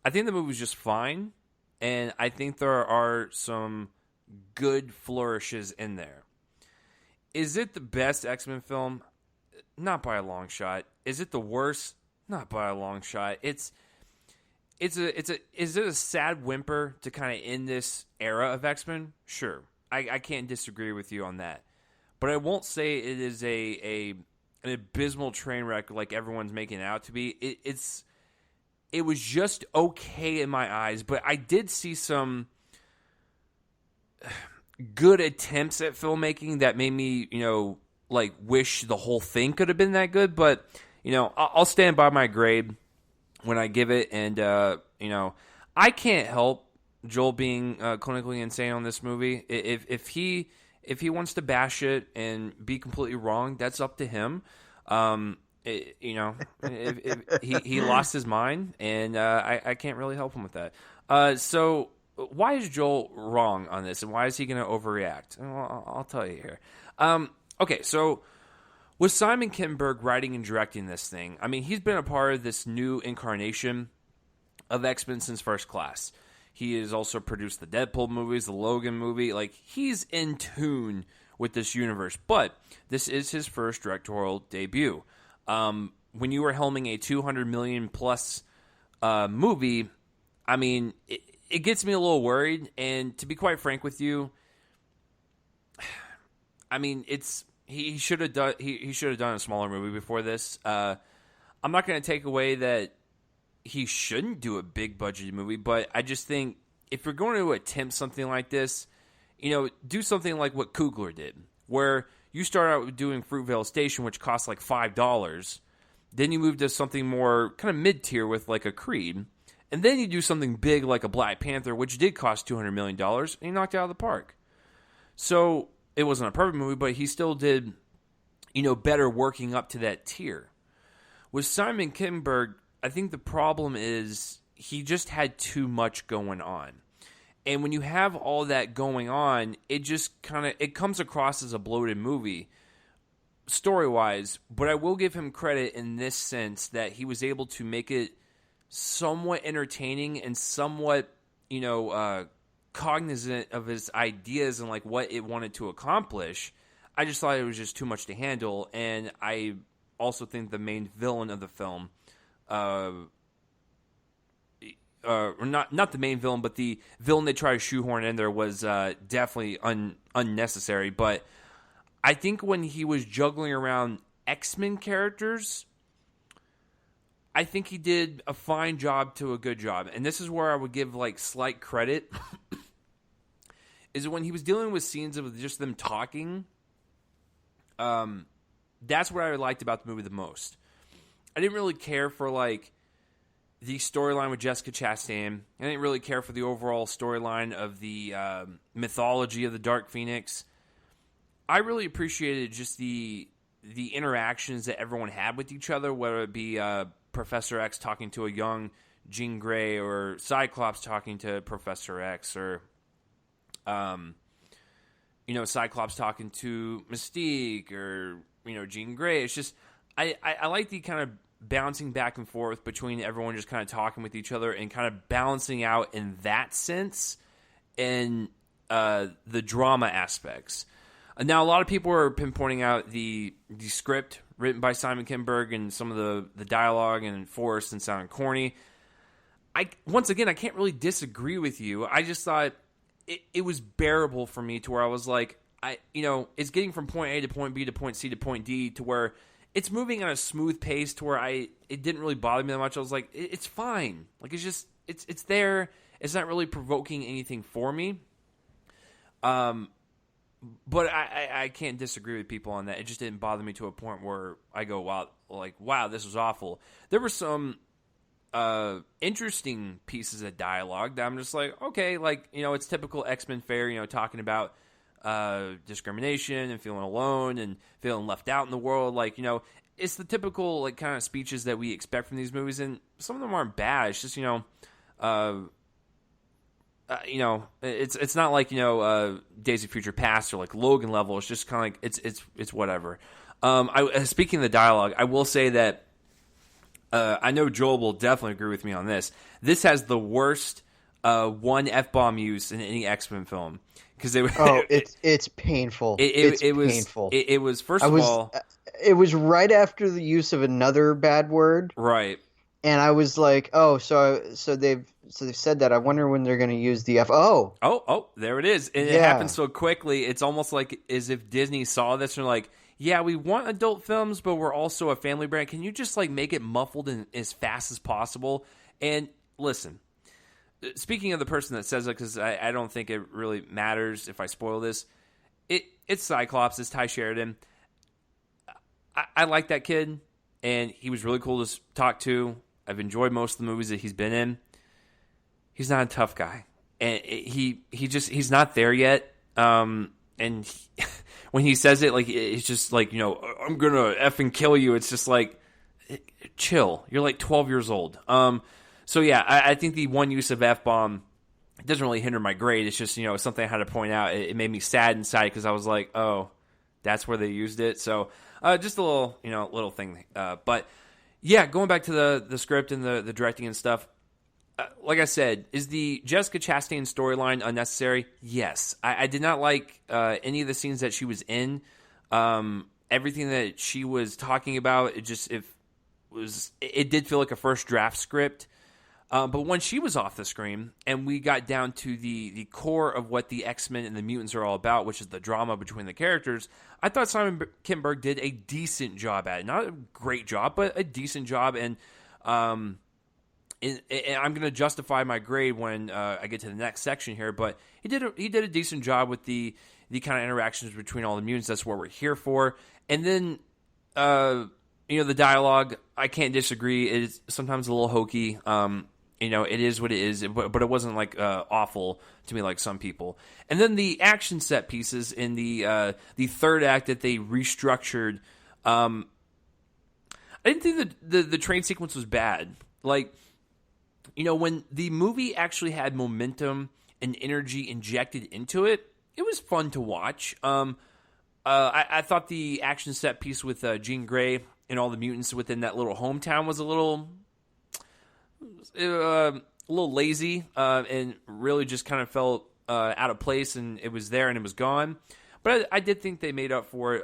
I think the movie's just fine, and I think there are some good flourishes in there. Is it the best X-Men film? Not by a long shot. Is it the worst? Not by a long shot. Is it a sad whimper to kind of end this era of X-Men? Sure. I can't disagree with you on that. But I won't say it is an abysmal train wreck like everyone's making it out to be. It was just okay in my eyes, but I did see some good attempts at filmmaking that made me, wish the whole thing could have been that good. But, I'll stand by my grade when I give it. And, I can't help Joel being clinically insane on this movie. If he wants to bash it and be completely wrong, that's up to him. If he lost his mind, and I can't really help him with that. So why is Joel wrong on this, and why is he going to overreact? Well, I'll tell you here. Okay, so with Simon Kinberg writing and directing this thing, I mean, he's been a part of this new incarnation of X-Men since First Class. He has also produced the Deadpool movies, the Logan movie. Like, he's in tune with this universe. But this is his first directorial debut. When you were helming a $200 million plus movie, I mean, it gets me a little worried. And to be quite frank with you, I mean, he should have done a smaller movie before this. I'm not going to take away that he shouldn't do a big budgeted movie, but I just think if you're going to attempt something like this, do something like what Coogler did, where you start out doing Fruitvale Station, which costs like $5. Then you move to something more kind of mid-tier with like a Creed. And then you do something big like a Black Panther, which did cost $200 million, and he knocked it out of the park. So it wasn't a perfect movie, but he still did, better working up to that tier. With Simon Kinberg, I think the problem is he just had too much going on. And when you have all that going on, it just it comes across as a bloated movie story-wise, but I will give him credit in this sense that he was able to make it somewhat entertaining and somewhat, cognizant of his ideas and like what it wanted to accomplish. I just thought it was just too much to handle, and I also think the main villain of the film, or not the main villain, but the villain they try to shoehorn in there was definitely unnecessary. But I think when he was juggling around X-Men characters, I think he did a fine job to a good job. And this is where I would give like slight credit, is when he was dealing with scenes of just them talking. That's what I liked about the movie the most. I didn't really care for like the storyline with Jessica Chastain. I didn't really care for the overall storyline of the mythology of the Dark Phoenix. I really appreciated just the interactions that everyone had with each other, whether it be Professor X talking to a young Jean Grey, or Cyclops talking to Professor X, or Cyclops talking to Mystique, or Jean Grey. It's just I like the kind of bouncing back and forth between everyone just kind of talking with each other and kind of balancing out in that sense, and the drama aspects. Now, a lot of people are pinpointing out the script written by Simon Kinberg and some of the dialogue and forced and sounding corny. Once again, I can't really disagree with you. I just thought it was bearable for me to where I was like, it's getting from point A to point B to point C to point D to where it's moving at a smooth pace to where it didn't really bother me that much. I was like, it's fine. Like, it's there. It's not really provoking anything for me. But I can't disagree with people on that. It just didn't bother me to a point where I go, wow, this was awful. There were some interesting pieces of dialogue that I'm just like, okay, it's typical X-Men fare, talking about discrimination and feeling alone and feeling left out in the world. It's the typical kind of speeches that we expect from these movies, and some of them aren't bad. It's just it's not like Days of Future Past or like Logan level. It's just kind of like it's whatever. Speaking of the dialogue, I will say that I know Joel will definitely agree with me on this. This has the worst one F-bomb use in any X-Men film, because it's painful. It's painful. It was first of all, it was right after the use of another bad word, right? And I was like, oh, so they've said that. I wonder when they're going to use the F. Oh, there it is. And it happened so quickly. It's almost like as if Disney saw this and they're like, yeah, we want adult films, but we're also a family brand. Can you just make it muffled and as fast as possible? And listen, speaking of the person that says it, because I don't think it really matters if I spoil this, it's Cyclops, it's Ty Sheridan. I like that kid, and he was really cool to talk to. I've enjoyed most of the movies that he's been in. He's not a tough guy, and he's not there yet. And when he says it, it's just I'm gonna effing kill you. It's just chill. You're 12 years old. So yeah, I think the one use of F-bomb doesn't really hinder my grade. It's just something I had to point out. It made me sad inside because I was like, oh, that's where they used it. So just a little thing. But yeah, going back to the script and the directing and stuff. Like I said, is the Jessica Chastain storyline unnecessary? Yes. I did not like any of the scenes that she was in. Everything that she was talking about, it did feel like a first draft script. But when she was off the screen and we got down to the core of what the X-Men and the mutants are all about, which is the drama between the characters, I thought Simon Kinberg did a decent job at it. Not a great job, but a decent job. And I'm going to justify my grade when I get to the next section here, but he did a decent job with the kind of interactions between all the mutants. That's what we're here for. And then the dialogue, I can't disagree. It is sometimes a little hokey. It is what it is, but it wasn't awful to me like some people. And then the action set pieces in the third act that they restructured. I didn't think the train sequence was bad. When the movie actually had momentum and energy injected into it, it was fun to watch. I thought the action set piece with Jean Grey and all the mutants within that little hometown was a little lazy, and really just kind of felt out of place, and it was there and it was gone. But I did think they made up for it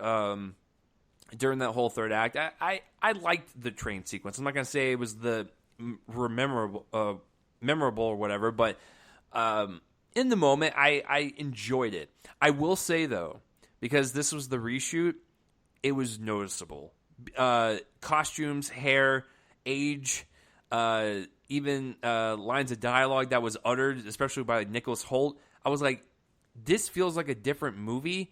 during that whole third act. I liked the train sequence. I'm not going to say it was the memorable or whatever, but in the moment, I enjoyed it. I will say, though, because this was the reshoot, it was noticeable. Costumes, hair, age, even lines of dialogue that was uttered, especially by Nicholas Hoult. I was like, this feels like a different movie.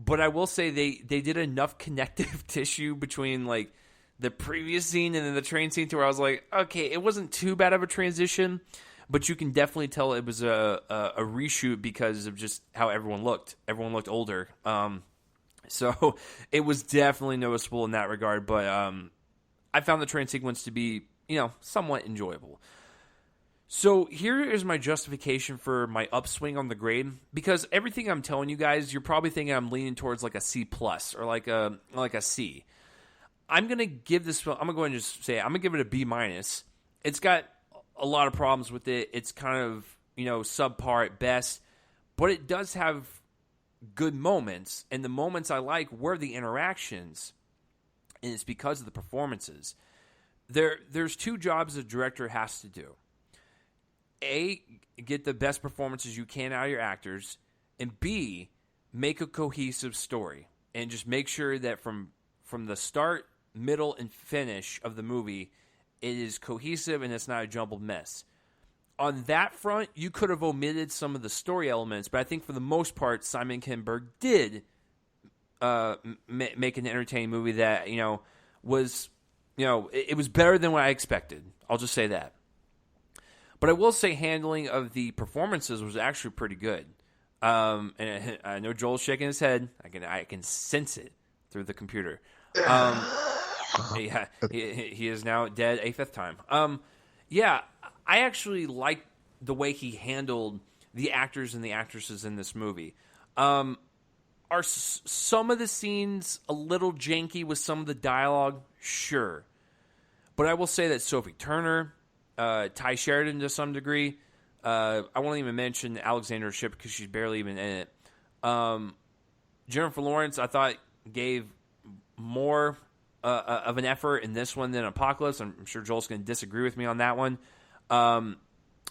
But I will say they did enough connective tissue between like the previous scene and then the train scene to where I was like, okay, it wasn't too bad of a transition, but you can definitely tell it was a reshoot because of just how everyone looked. Everyone looked older. So it was definitely noticeable in that regard. But I found the train sequence to be, somewhat enjoyable. So here is my justification for my upswing on the grade, because everything I'm telling you guys, you're probably thinking I'm leaning towards like a C plus or like a C. I'm gonna give this film. I'm gonna go ahead and just say I'm gonna give it a B minus. It's got a lot of problems with it. It's kind of subpar at best, but it does have good moments, and the moments I like were the interactions, and it's because of the performances. There's two jobs a director has to do. A, get the best performances you can out of your actors, and B, make a cohesive story, and just make sure that from the start, middle, and finish of the movie, it is cohesive and it's not a jumbled mess. On that front, you could have omitted some of the story elements, but I think for the most part, Simon Kinberg did make an entertaining movie that was it was better than what I expected. I'll just say that. But I will say handling of the performances was actually pretty good. And I know Joel's shaking his head. I can sense it through the computer. Yeah, he is now dead a fifth time. Yeah, I actually like the way he handled the actors and the actresses in this movie. Are some of the scenes a little janky with some of the dialogue? Sure. But I will say that Sophie Turner, Ty Sheridan to some degree. I won't even mention Alexandra Shipp because she's barely even in it. Jennifer Lawrence, I thought, gave more of an effort in this one than Apocalypse. I'm sure Joel's going to disagree with me on that one.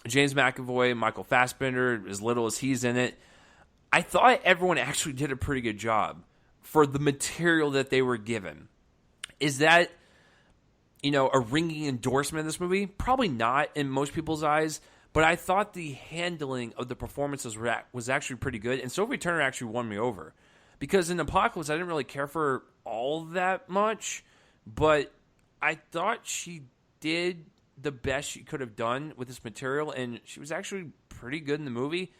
James McAvoy, Michael Fassbender, as little as he's in it, I thought everyone actually did a pretty good job for the material that they were given. Is that a ringing endorsement of this movie? Probably not in most people's eyes, but I thought the handling of the performances was actually pretty good, and Sophie Turner actually won me over. Because in Apocalypse, I didn't really care for her all that much, but I thought she did the best she could have done with this material, and she was actually pretty good in the movie.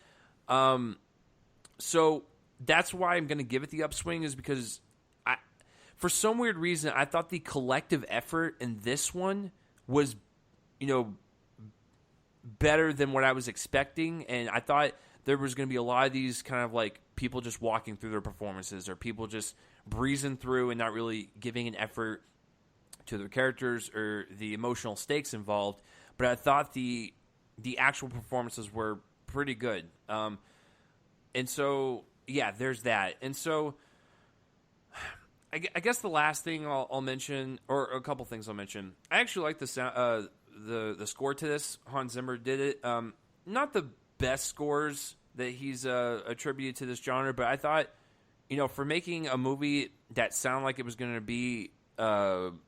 So that's why I'm going to give it the upswing, is because for some weird reason, I thought the collective effort in this one was, better than what I was expecting. And I thought there was going to be a lot of these kind of like people just walking through their performances, or people just breezing through and not really giving an effort to their characters or the emotional stakes involved. But I thought the actual performances were pretty good. And so, yeah, there's that. And so I guess the last thing I'll mention, or a couple things I'll mention, I actually like the sound, the score to this. Hans Zimmer did it. Not the best scores that he's attributed to this genre, but I thought, for making a movie that sounded like it was going to be an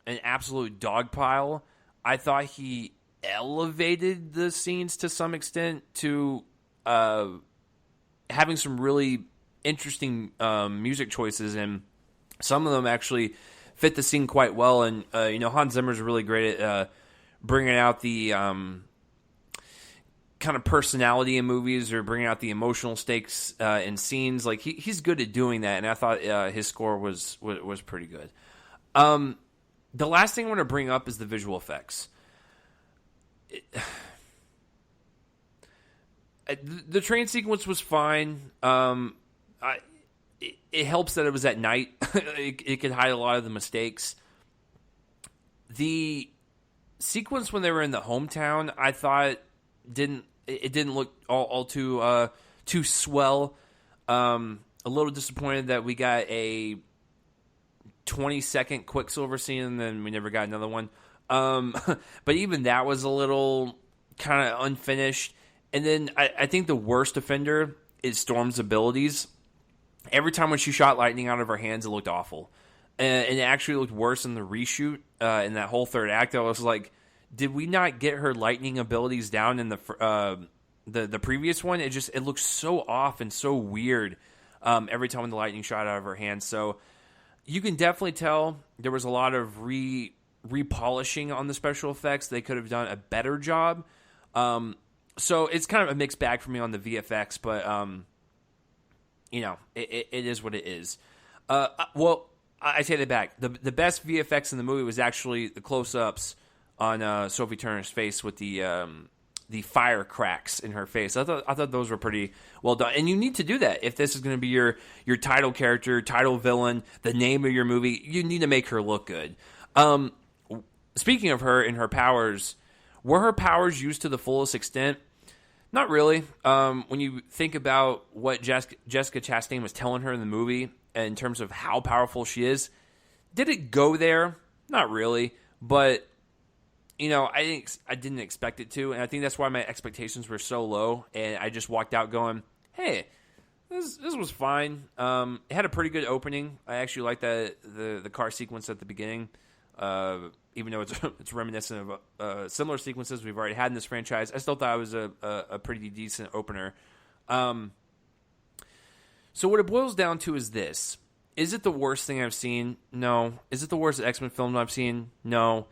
absolute dog pile, I thought he elevated the scenes to some extent to having some really interesting music choices, and some of them actually fit the scene quite well. And Hans Zimmer's really great at bringing out the kind of personality in movies, or bringing out the emotional stakes in scenes. Like he's good at doing that, and I thought his score was pretty good. The last thing I want to bring up is the visual effects. The train sequence was fine. it helps that it was at night. It could hide a lot of the mistakes. The sequence when they were in the hometown, I thought didn't look all too swell. A little disappointed that we got a 20-second Quicksilver scene and then we never got another one. But even that was a little kind of unfinished. And then I think the worst offender is Storm's abilities. Every time when she shot lightning out of her hands, it looked awful. And it actually looked worse in the reshoot, in that whole third act. I was like, did we not get her lightning abilities down in the previous one? It looks so off and so weird every time when the lightning shot out of her hands. So you can definitely tell there was a lot of repolishing on the special effects. They could have done a better job. So it's kind of a mixed bag for me on the VFX, but it is what it is. Well, I take that back. The best VFX in the movie was actually the close-ups on Sophie Turner's face with the fire cracks in her face. I thought those were pretty well done. And you need to do that if this is going to be your title character, title villain, the name of your movie. You need to make her look good. Speaking of her and her powers, were her powers used to the fullest extent? Not really. When you think about what Jessica Chastain was telling her in the movie in terms of how powerful she is, did it go there? Not really. But I didn't expect it to, and I think that's why my expectations were so low, and I just walked out going, "Hey, this was fine." It had a pretty good opening. I actually liked the car sequence at the beginning, even though it's reminiscent of similar sequences we've already had in this franchise. I still thought it was a pretty decent opener. So what it boils down to is this: is it the worst thing I've seen? No. Is it the worst X-Men film I've seen? No.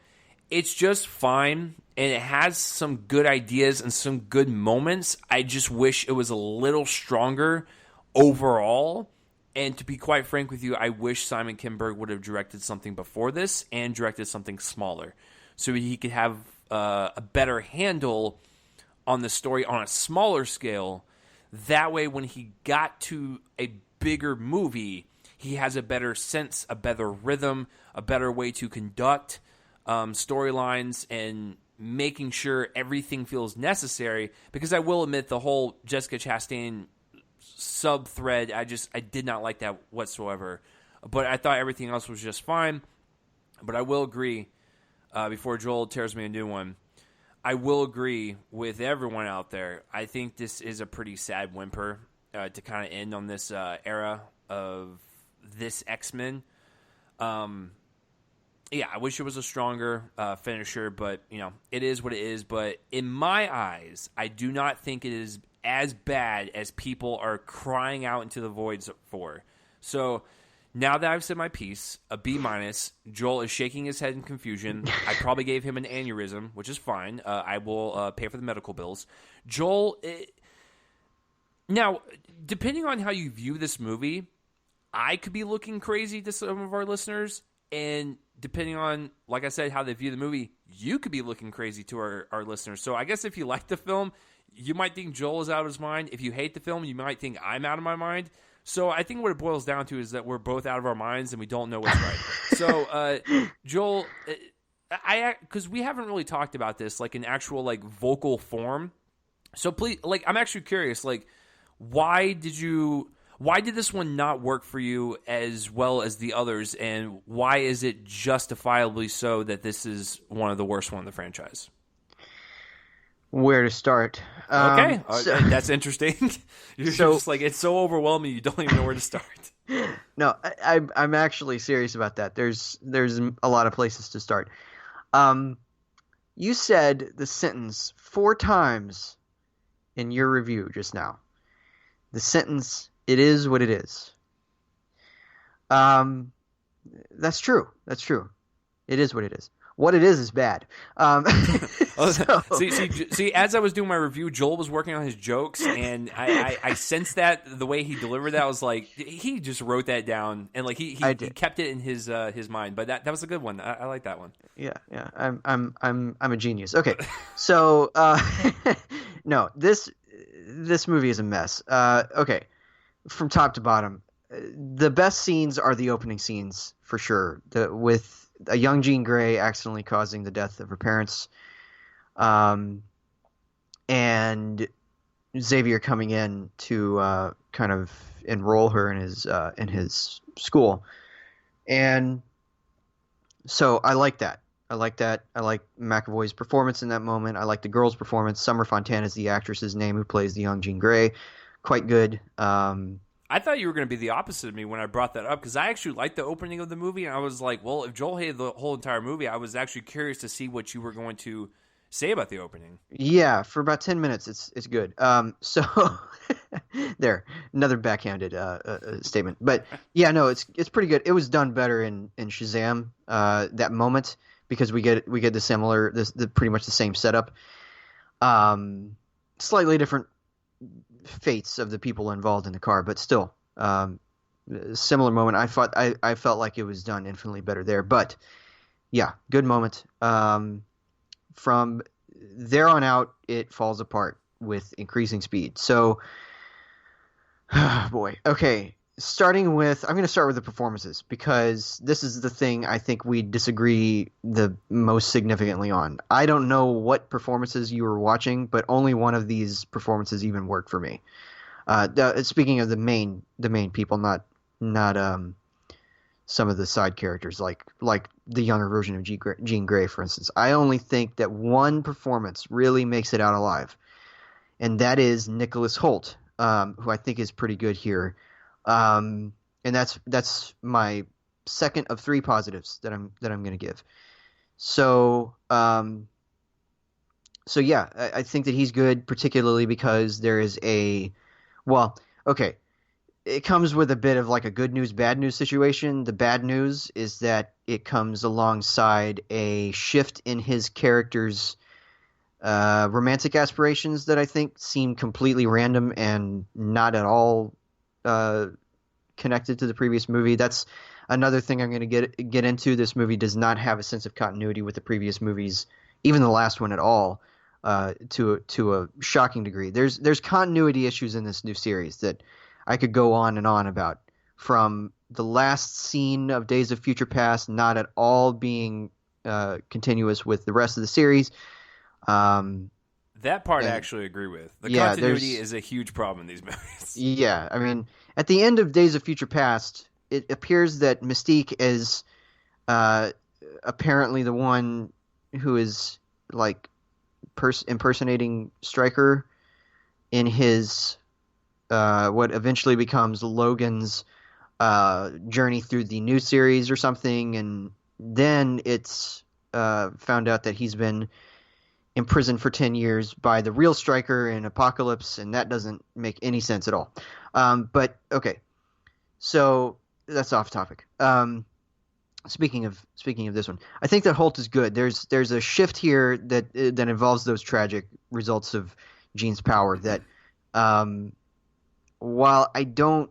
It's just fine, and it has some good ideas and some good moments. I just wish it was a little stronger overall. And to be quite frank with you, I wish Simon Kinberg would have directed something before this and directed something smaller so he could have a better handle on the story on a smaller scale. That way, when he got to a bigger movie, he has a better sense, a better rhythm, a better way to conduct storylines and making sure everything feels necessary, because I will admit the whole Jessica Chastain sub-thread, I did not like that whatsoever, but I thought everything else was just fine. But I will agree, before Joel tears me a new one, I will agree with everyone out there. I think this is a pretty sad whimper to kind of end on this era of this X-Men. Yeah, I wish it was a stronger finisher, but, it is what it is. But in my eyes, I do not think it is as bad as people are crying out into the voids for. So now that I've said my piece, a B-. Joel is shaking his head in confusion. I probably gave him an aneurysm, which is fine. I will pay for the medical bills. Joel, now, depending on how you view this movie, I could be looking crazy to some of our listeners, and depending on, like I said, how they view the movie, you could be looking crazy to our listeners. So I guess if you like the film, you might think Joel is out of his mind. If you hate the film, you might think I'm out of my mind. So I think what it boils down to is that we're both out of our minds and we don't know what's right. So, Joel, because we haven't really talked about this, like, in actual, like, vocal form. So please, like, I'm actually curious, like, why did this one not work for you as well as the others, and why is it justifiably so that this is one of the worst one in the franchise? Where to start? Okay, that's interesting. You're just like, it's so overwhelming you don't even know where to start. No, I'm actually serious about that. There's a lot of places to start. You said the sentence 4 times in your review just now. The sentence, "It is what it is." That's true. That's true. It is what it is. What it is bad. See, as I was doing my review, Joel was working on his jokes, and I sensed that the way he delivered that, I was like, he just wrote that down, and like he kept it in his mind. But that was a good one. I like that one. Yeah. I'm a genius. Okay, so no, this movie is a mess. Okay, from top to bottom. the best scenes are the opening scenes for sure. With a young Jean Grey accidentally causing the death of her parents, um, and Xavier coming in to kind of enroll her in his school, and so I like that. I like that. I like McAvoy's performance in that moment. I like the girl's performance. Summer Fontana is the actress's name who plays the young Jean Grey. Quite good. I thought you were going to be the opposite of me when I brought that up, because I actually liked the opening of the movie, and I was like, well, if Joel hated the whole entire movie, I was actually curious to see what you were going to say about the opening. Yeah, for about 10 minutes, it's good. So there, another backhanded statement, but yeah, no, it's pretty good. It was done better in Shazam that moment because we get the similar, pretty much the same setup. Slightly different fates of the people involved in the car, but still, similar moment. I felt like it was done infinitely better there, but yeah, good moment. From there on out, it falls apart with increasing speed. So, boy, okay. I'm going to start with the performances because this is the thing I think we disagree the most significantly on. I don't know what performances you were watching, but only one of these performances even worked for me. Speaking of the main people, not some of the side characters, like the younger version of Jean Grey, for instance. I only think that one performance really makes it out alive, and that is Nicholas Hoult, who I think is pretty good here. And that's my second of three positives that I'm going to give. So yeah, I think that he's good, particularly because there is it comes with a bit of like a good news, bad news situation. The bad news is that it comes alongside a shift in his character's romantic aspirations that I think seem completely random and not at all connected to the previous movie. That's another thing I'm going to get into. This movie does not have a sense of continuity with the previous movies, even the last one at all, to a shocking degree. There's continuity issues in this new series that I could go on and on about, from the last scene of Days of Future Past not at all being continuous with the rest of the series. That part I actually agree with. The continuity is a huge problem in these movies. Yeah, I mean, at the end of Days of Future Past, it appears that Mystique is apparently the one who is like impersonating Stryker in his what eventually becomes Logan's journey through the new series or something, and then it's found out that he's been imprisoned for 10 years by the real Stryker in Apocalypse, and that doesn't make any sense at all. But okay, so that's off topic. Speaking of this one, I think that Holt is good. There's a shift here that involves those tragic results of Jean's power that, while I don't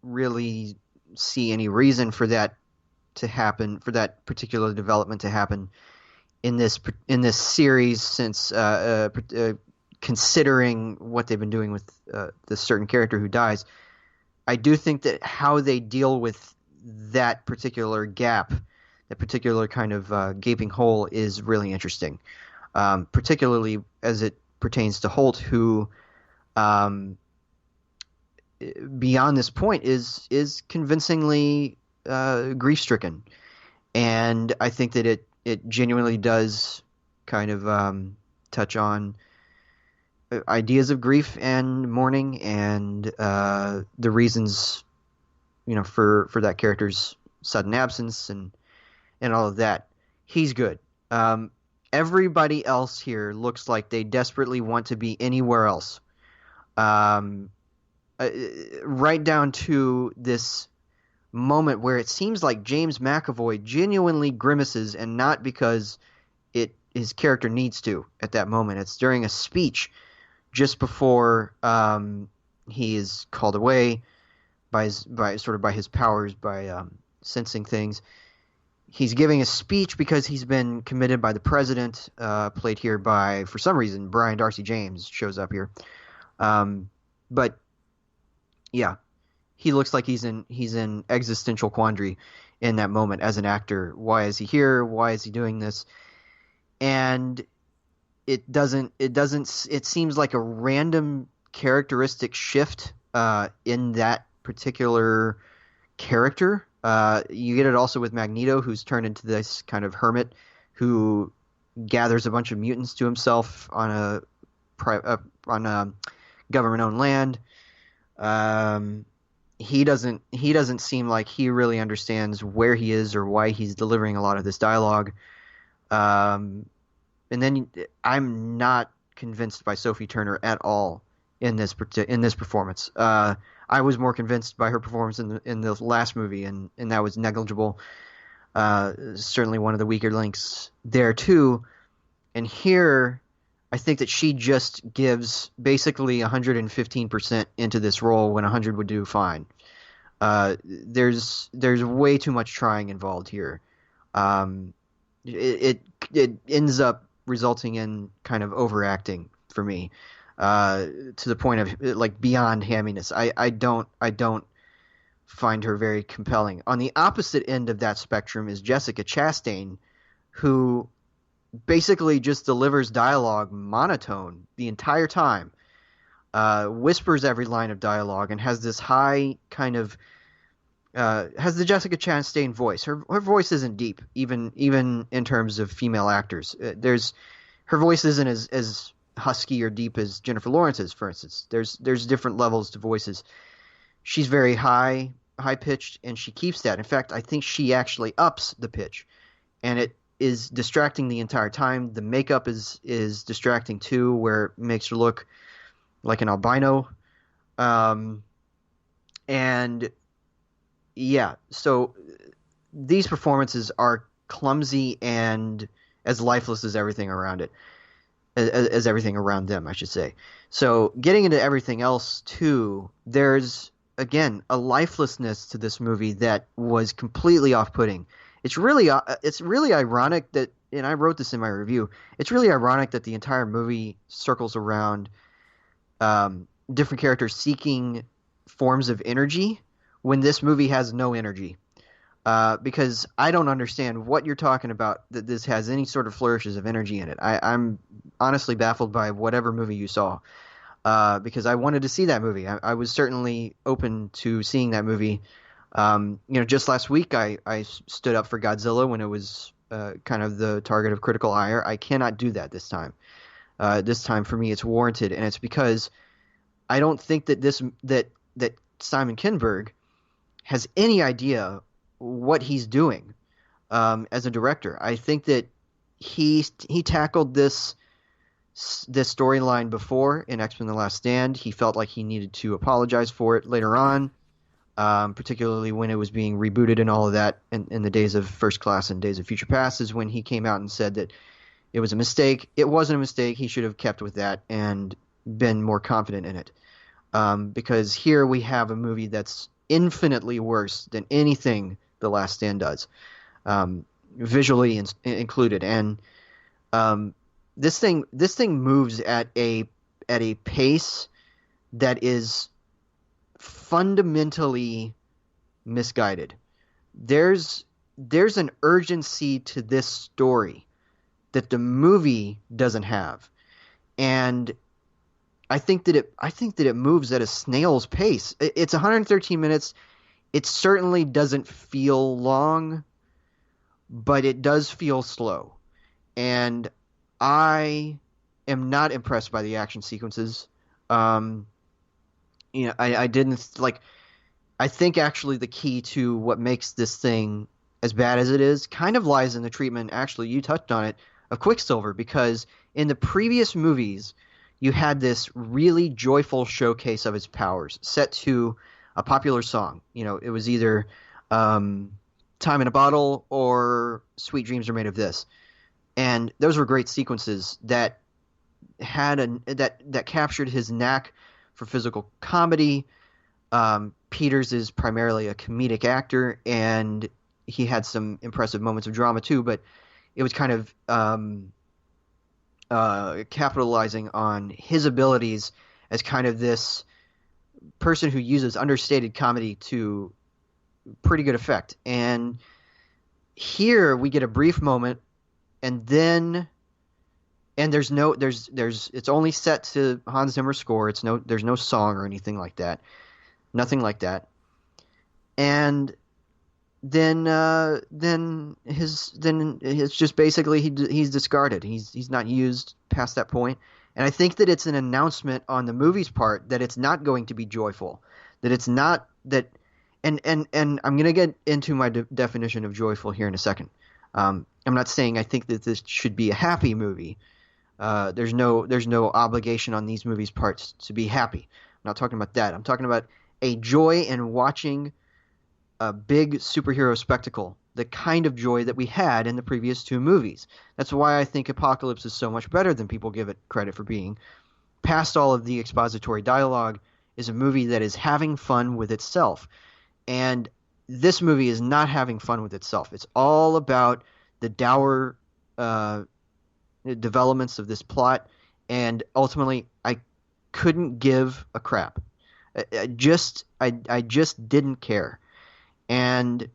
really see any reason for that to happen, for that particular development to happen in this series, since considering what they've been doing with this certain character who dies, I do think that how they deal with that particular gap, that particular kind of gaping hole, is really interesting, particularly as it pertains to Holt, who beyond this point is convincingly grief-stricken, and I think that it genuinely does kind of touch on ideas of grief and mourning and the reasons, for that character's sudden absence and all of that. He's good. Everybody else here looks like they desperately want to be anywhere else. Right down to this moment where it seems like James McAvoy genuinely grimaces, and not because his character needs to at that moment. It's during a speech just before he is called away by his powers, by sensing things. He's giving a speech because he's been committed by the president, played here by, for some reason, Brian Darcy James shows up here. But yeah, he looks like he's in existential quandary in that moment as an actor. Why is he here? Why is he doing this? And it seems like a random characteristic shift in that particular character. You get it also with Magneto, who's turned into this kind of hermit who gathers a bunch of mutants to himself on a government-owned land. He doesn't seem like he really understands where he is or why he's delivering a lot of this dialogue. And then I'm not convinced by Sophie Turner at all in this performance. I was more convinced by her performance in the last movie, and that was negligible. Certainly one of the weaker links there too. And here, I think that she just gives basically 115% into this role when 100 would do fine. There's way too much trying involved here. It ends up resulting in kind of overacting for me, to the point of like beyond hamminess. I don't find her very compelling. On the opposite end of that spectrum is Jessica Chastain, who basically just delivers dialogue monotone the entire time, whispers every line of dialogue, and has this high kind of has the Jessica Chastain voice. Her voice isn't deep, even in terms of female actors. Her voice isn't as husky or deep as Jennifer Lawrence's, for instance. There's different levels to voices. She's very high pitched, and she keeps that. In fact, I think she actually ups the pitch, and it is distracting the entire time. The makeup is distracting too, where it makes her look like an albino. And yeah, so these performances are clumsy and as lifeless as everything around it, as everything around them, I should say. So getting into everything else too, there's again a lifelessness to this movie that was completely off-putting. It's really ironic that, and I wrote this in my review, it's really ironic that the entire movie circles around different characters seeking forms of energy when this movie has no energy. Because I don't understand what you're talking about that this has any sort of flourishes of energy in it. I'm honestly baffled by whatever movie you saw, because I wanted to see that movie. I was certainly open to seeing that movie. Just last week I stood up for Godzilla when it was kind of the target of critical ire. I cannot do that this time. This time for me it's warranted, and it's because I don't think that that Simon Kinberg has any idea what he's doing as a director. I think that he tackled this storyline before in X-Men: The Last Stand. He felt like he needed to apologize for it later on, particularly when it was being rebooted and all of that in the days of First Class and Days of Future Past, is when he came out and said that it was a mistake. It wasn't a mistake. He should have kept with that and been more confident in it. Because here we have a movie that's infinitely worse than anything The Last Stand does, visually included. And this thing moves at a pace that is fundamentally misguided. There's an urgency to this story that the movie doesn't have, and I think that it moves at a snail's pace. It's 113 minutes. It certainly doesn't feel long, but it does feel slow. And I am not impressed by the action sequences. I didn't like. I think actually the key to what makes this thing as bad as it is kind of lies in the treatment. Actually, you touched on it, of Quicksilver, because in the previous movies, you had this really joyful showcase of his powers set to a popular song. It was either Time in a Bottle or Sweet Dreams Are Made of This. And those were great sequences that had that captured his knack for physical comedy. Peters is primarily a comedic actor, and he had some impressive moments of drama too, but it was kind of capitalizing on his abilities as kind of this person who uses understated comedy to pretty good effect. And here we get a brief moment, and then it's only set to Hans Zimmer score. There's no song or anything like that, nothing like that. And then it's just basically he's discarded. He's not used past that point. And I think that it's an announcement on the movie's part that it's not going to be joyful, that it's not that. And I'm going to get into my definition of joyful here in a second. I'm not saying I think that this should be a happy movie. There's no obligation on these movies' parts to be happy. I'm not talking about that. I'm talking about a joy in watching a big superhero spectacle, the kind of joy that we had in the previous two movies. That's why I think Apocalypse is so much better than people give it credit for being. Past all of the expository dialogue is a movie that is having fun with itself. And this movie is not having fun with itself. It's all about the dour developments of this plot, and ultimately I couldn't give a crap. I just didn't care. And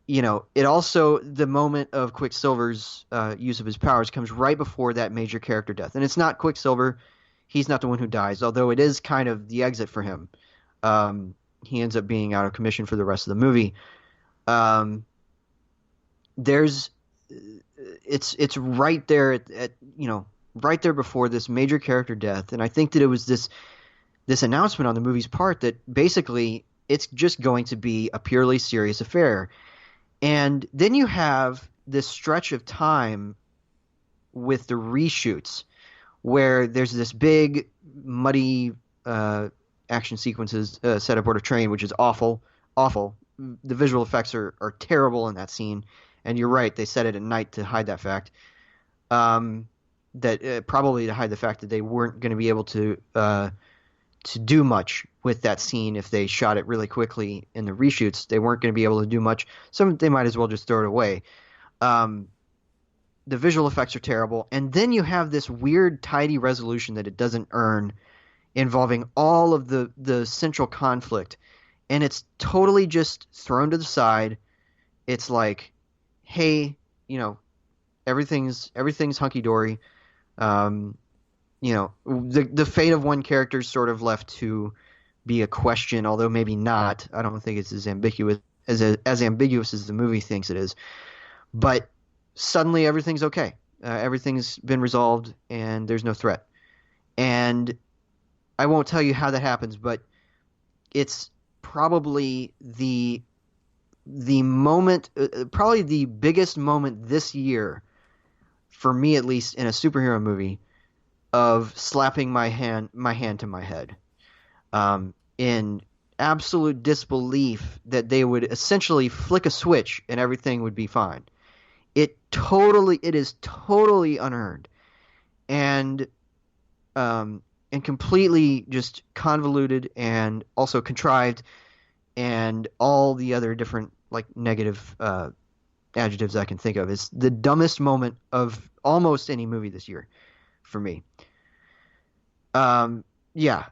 it also, the moment of Quicksilver's use of his powers comes right before that major character death. And it's not Quicksilver. He's not the one who dies, although it is kind of the exit for him. He ends up being out of commission for the rest of the movie. It's right there at right there before this major character death. And I think that it was this announcement on the movie's part that basically it's just going to be a purely serious affair. And then you have this stretch of time with the reshoots where there's this big, muddy action sequences set aboard a train, which is awful. The visual effects are terrible in that scene. And you're right, they set it at night to hide that fact. Probably to hide the fact that they weren't going to be able to do much with that scene if they shot it really quickly in the reshoots. They weren't going to be able to do much. They might as well just throw it away. The visual effects are terrible. And then you have this weird, tidy resolution that it doesn't earn involving all of the central conflict. And it's totally just thrown to the side. It's like, hey, everything's hunky-dory. The fate of one character is sort of left to be a question, although maybe not. I don't think it's as ambiguous as the movie thinks it is. But suddenly everything's okay. Everything's been resolved, and there's no threat. And I won't tell you how that happens, but it's probably the moment, probably the biggest moment this year, for me at least, in a superhero movie, of slapping my hand to my head, in absolute disbelief that they would essentially flick a switch and everything would be fine. It is totally unearned, and completely just convoluted and also contrived, and all the other different negative adjectives I can think of. It's the dumbest moment of almost any movie this year for me. Like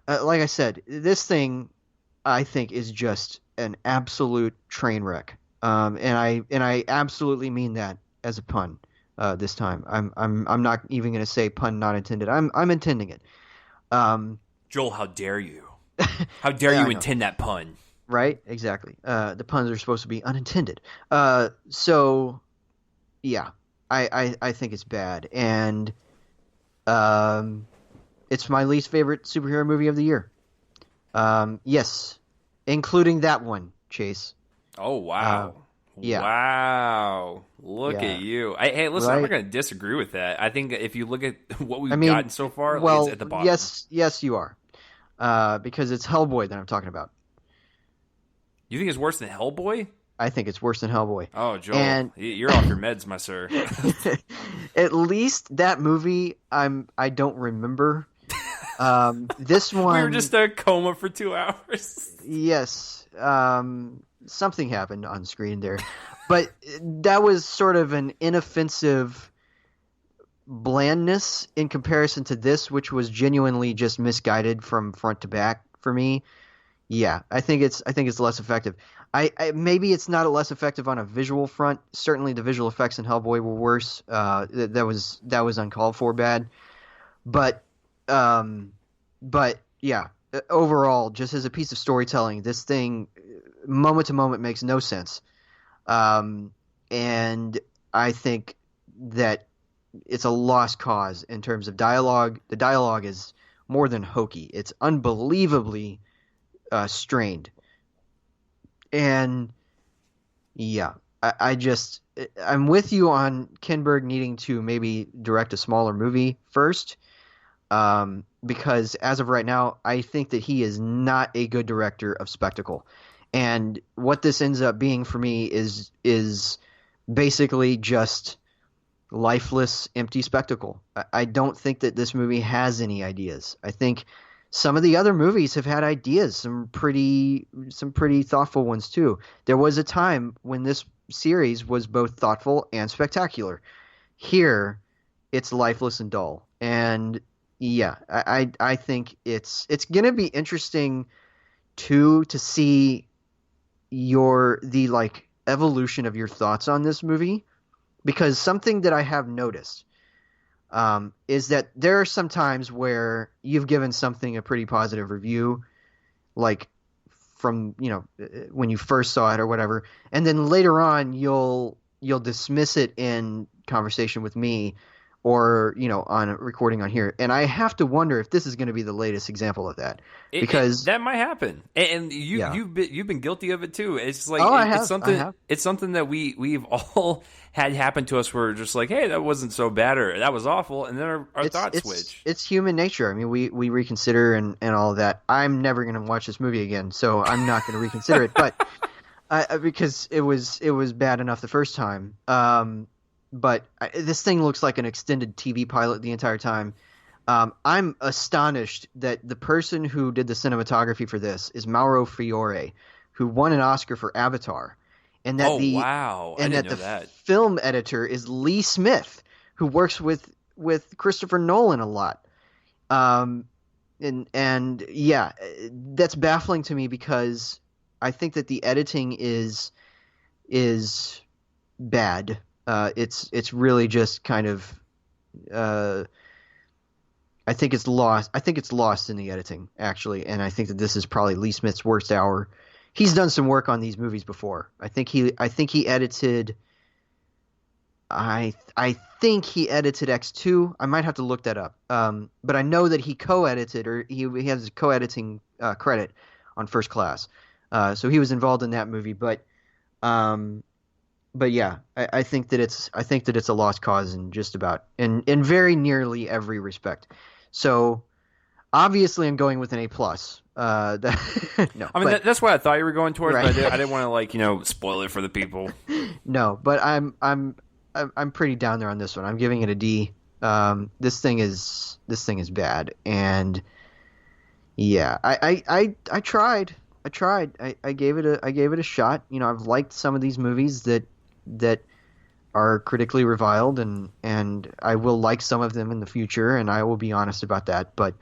I said, this thing I think is just an absolute train wreck. And I absolutely mean that as a pun this time. I'm not even going to say pun not intended. I'm intending it. Joel, how dare you? How dare you intend that pun? Right? Exactly. The puns are supposed to be unintended. So, yeah, I think it's bad. And it's my least favorite superhero movie of the year. Yes, including that one, Chase. Oh, wow. Yeah. Wow. Look at you. Hey, listen, I'm not going to disagree with that. I think if you look at what we've gotten so far, it's at the bottom. Yes, you are. Because it's Hellboy that I'm talking about. You think it's worse than Hellboy? I think it's worse than Hellboy. Oh, Joel, you're off your meds, my sir. At least that movie, I don't remember. This one, we were just in a coma for 2 hours. Yes, something happened on screen there, but that was sort of an inoffensive blandness in comparison to this, which was genuinely just misguided from front to back for me. Yeah, I think it's less effective. I maybe it's not less effective on a visual front. Certainly, the visual effects in Hellboy were worse. That was uncalled for bad. But um, but yeah, overall, just as a piece of storytelling, this thing moment to moment makes no sense. Um, and I think that it's a lost cause in terms of dialogue. The dialogue is more than hokey. It's unbelievably strained. And yeah, I'm with you on Kinberg needing to maybe direct a smaller movie first, because as of right now, I think that he is not a good director of spectacle. And what this ends up being for me is basically just lifeless, empty spectacle. I don't think that this movie has any ideas. I think some of the other movies have had ideas, some pretty thoughtful ones too. There was a time when this series was both thoughtful and spectacular. Here, it's lifeless and dull. And yeah, I think it's gonna be interesting too to see the like evolution of your thoughts on this movie, because something that I have noticed is that there are some times where you've given something a pretty positive review, like from when you first saw it or whatever, and then later on you'll dismiss it in conversation with me, or on a recording on here, and I have to wonder if this is going to be the latest example of that, because That might happen, and yeah. you've been guilty of it too. It's like Oh, I it's have. I something have. it's something that we've all had happen to us. Where we're just like, hey, that wasn't so bad, or that was awful, and then our It's thoughts it's switch. it's human nature. I mean, we reconsider and all of that. I'm never going to watch this movie again, so I'm not going to reconsider it. But because it was bad enough the first time. But this thing looks like an extended TV pilot the entire time. I'm astonished that the person who did the cinematography for this is Mauro Fiore, who won an Oscar for Avatar, and that Oh the wow, I and didn't that know the that. film editor is Lee Smith, who works with Christopher Nolan a lot. Um, and yeah, that's baffling to me, because I think that the editing is bad. It's really just kind of uh, I think it's lost. I think it's lost in the editing, actually, and I think that this is probably Lee Smith's worst hour. He's done some work on these movies before. I think he edited. I think he edited X2. I might have to look that up. But I know that he co-edited, or he has a co-editing credit on First Class. So he was involved in that movie. Um, but yeah, I think that it's a lost cause in just about in very nearly every respect. So obviously, I'm going with an A+. No, I mean, but that's what I thought you were going towards, but right. I didn't want to spoil it for the people. No, but I'm pretty down there on this one. I'm giving it a D. This thing is bad, and yeah, I tried. I gave it a shot. I've liked some of these movies that are critically reviled, and I will like some of them in the future, and I will be honest about that. But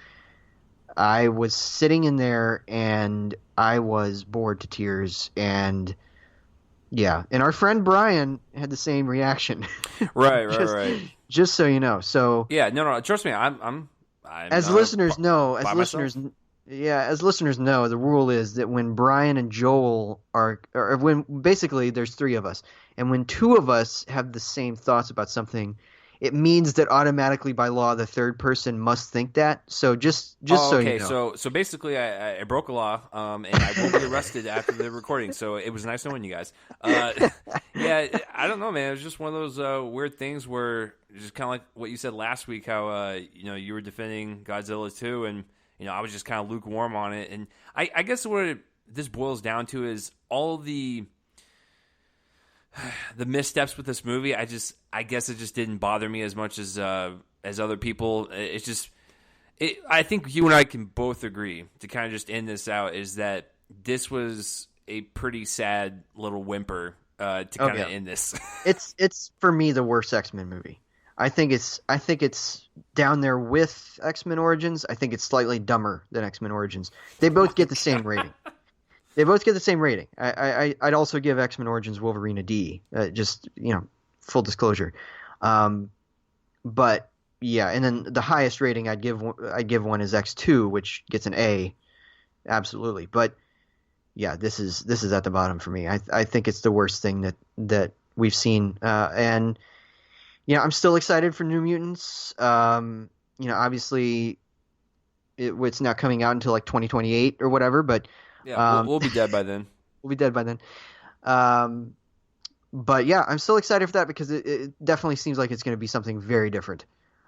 I was sitting in there, and I was bored to tears, and yeah, and our friend Brian had the same reaction. Right, right, just, right. just so you know. So Yeah, no, trust me, I'm as listeners know, by myself. as listeners know, the rule is that when Brian and Joel or when basically there's three of us, and when two of us have the same thoughts about something, it means that automatically by law the third person must think that. So just Oh, so you okay. know. So basically, I broke a law, and I will be arrested after the recording. So it was nice knowing you guys. Yeah, I don't know, man. It was just one of those weird things where just kind of like what you said last week, how you were defending Godzilla 2, and I was just kind of lukewarm on it. And I guess what this boils down to is all the missteps with this movie. I guess it just didn't bother me as much as other people. It's just. I think you and I can both agree, to kind of just end this out, is that this was a pretty sad little whimper to kind of end this. It's for me the worst X-Men movie. I think it's down there with X-Men Origins. I think it's slightly dumber than X-Men Origins. They both get the same rating. They both get the same rating. I'd also give X-Men Origins Wolverine a D. Just full disclosure. Um, but yeah, and then the highest rating I'd give one is X2, which gets an A. Absolutely. But yeah, this is at the bottom for me. I think it's the worst thing that we've seen. And I'm still excited for New Mutants. Obviously it's not coming out until like 2028 or whatever, but Yeah, we'll, um, we'll be dead by then. we'll be dead by then. Um, but yeah, I'm still excited for that because it definitely seems like it's going to be something very different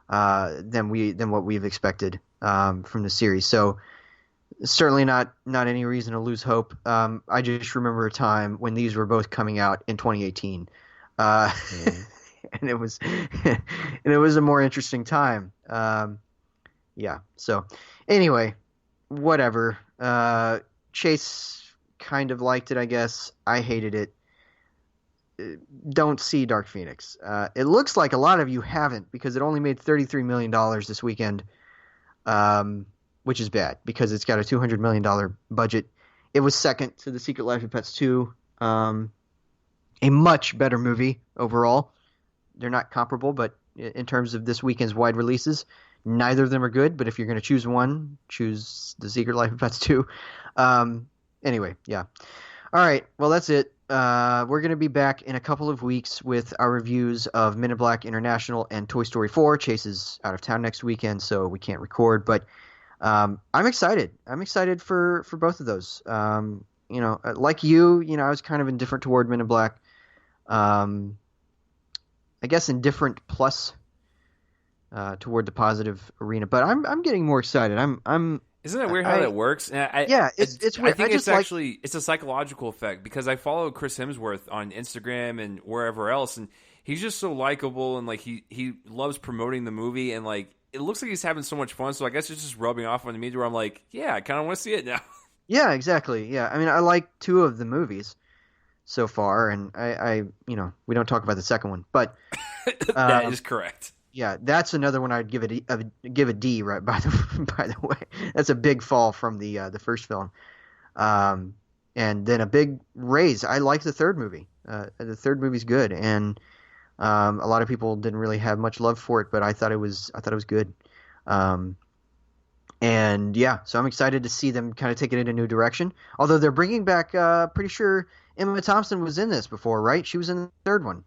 than what we've expected from the series. So certainly not any reason to lose hope. I just remember a time when these were both coming out in 2018, uh, Mhm. and it was a more interesting time. Yeah. So anyway, whatever. Chase kind of liked it, I guess. I hated it. Don't see Dark Phoenix. It looks like a lot of you haven't because it only made $33 million this weekend, which is bad because it's got a $200 million budget. It was second to The Secret Life of Pets 2, a much better movie overall. They're not comparable, but in terms of this weekend's wide releases, neither of them are good. But if you're going to choose one, choose The Secret Life of Pets 2. Anyway, yeah. All right, well, that's it. We're going to be back in a couple of weeks with our reviews of Men in Black International and Toy Story 4. Chase is out of town next weekend, so we can't record. But I'm excited. I'm excited for both of those. Like you, I was kind of indifferent toward Men in Black. I guess indifferent plus toward the positive arena, but I'm getting more excited. Isn't that weird how that works? And Yeah, it's I weird. think I it's just like actually it's a psychological effect because I follow Chris Hemsworth on Instagram and wherever else, and he's just so likable and like he loves promoting the movie and like it looks like he's having so much fun. So I guess it's just rubbing off on me to where I'm like, yeah, I kind of want to see it now. yeah, exactly. Yeah, I mean, I like two of the movies so far, and I we don't talk about the second one, but That um, is correct. yeah, that's another one I'd give a D. Right by the by the way, that's a big fall from the first film, um, and then a big raise. I like the third movie. The third movie's good, and a lot of people didn't really have much love for it, but I thought it was good. Um, and yeah, so I'm excited to see them kind of take it in a new direction. Although they're bringing back, pretty sure Emma Thompson was in this before, right? She was in the third one.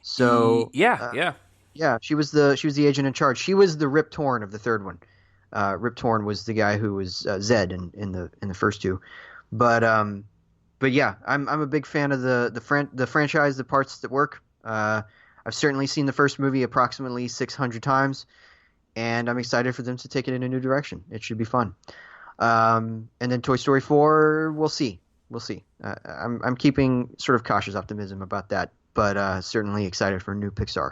So Yeah, yeah. yeah, she was the agent in charge. She was the Rip Torn of the third one. Rip Torn was the guy who was Zed in the first two. But but yeah, I'm a big fan of the franchise, the parts that work. I've certainly seen the first movie approximately 600 times, and I'm excited for them to take it in a new direction. It should be fun. And then Toy Story 4, we'll see. We'll see. I'm keeping sort of cautious optimism about that, but certainly excited for new Pixar.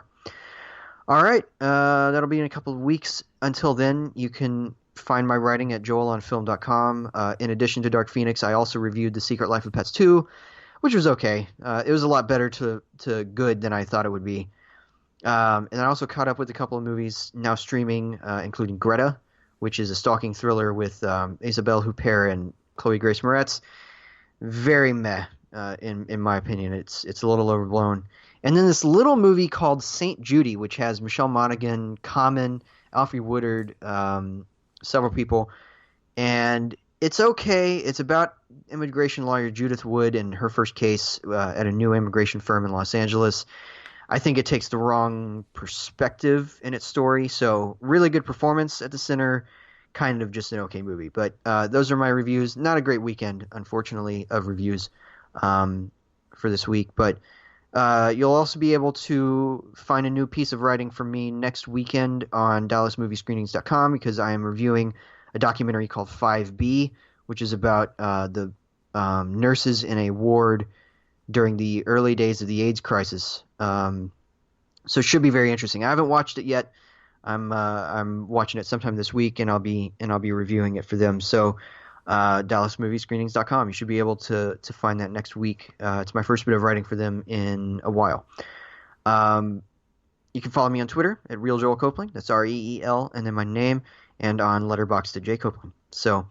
All right, that'll be in a couple of weeks. Until then, you can find my writing at joelonfilm.com. In addition to Dark Phoenix, I also reviewed The Secret Life of Pets 2, which was okay. It was a lot better to good than I thought it would be. And I also caught up with a couple of movies now streaming, including Greta, which is a stalking thriller with Isabelle Huppert and Chloe Grace Moretz. Very meh, in my opinion. It's a little overblown. And then this little movie called Saint Judy, which has Michelle Monaghan, Common, Alfre Woodard, several people, and it's okay. It's about immigration lawyer Judith Wood and her first case at a new immigration firm in Los Angeles. I think it takes the wrong perspective in its story. So really good performance at the center, kind of just an okay movie. But those are my reviews. Not a great weekend, unfortunately, of reviews for this week. But you'll also be able to find a new piece of writing from me next weekend on DallasMovieScreenings.com because I am reviewing a documentary called 5B, which is about the nurses in a ward during the early days of the AIDS crisis. So it should be very interesting. I haven't watched it yet. I'm watching it sometime this week, and I'll be reviewing it for them. So DallasMovieScreenings.com. You should be able to find that next week. It's my first bit of writing for them in a while. You can follow me on Twitter at RealJoelCopling. That's REEL, and then my name, and on Letterboxd at J Copling. So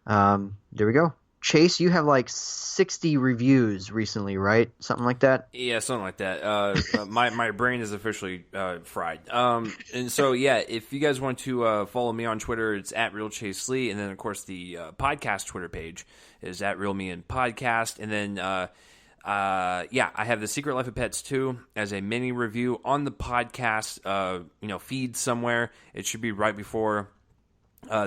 there we go. Chase, you have like 60 reviews recently, right? Something like that. Yeah, something like that. My brain is officially fried. And so yeah, if you guys want to follow me on Twitter, it's at Real Chase Lee, and then of course the podcast Twitter page is at Real Me and Podcast, and then yeah, I have the Secret Life of Pets 2 as a mini review on the podcast feed somewhere. It should be right before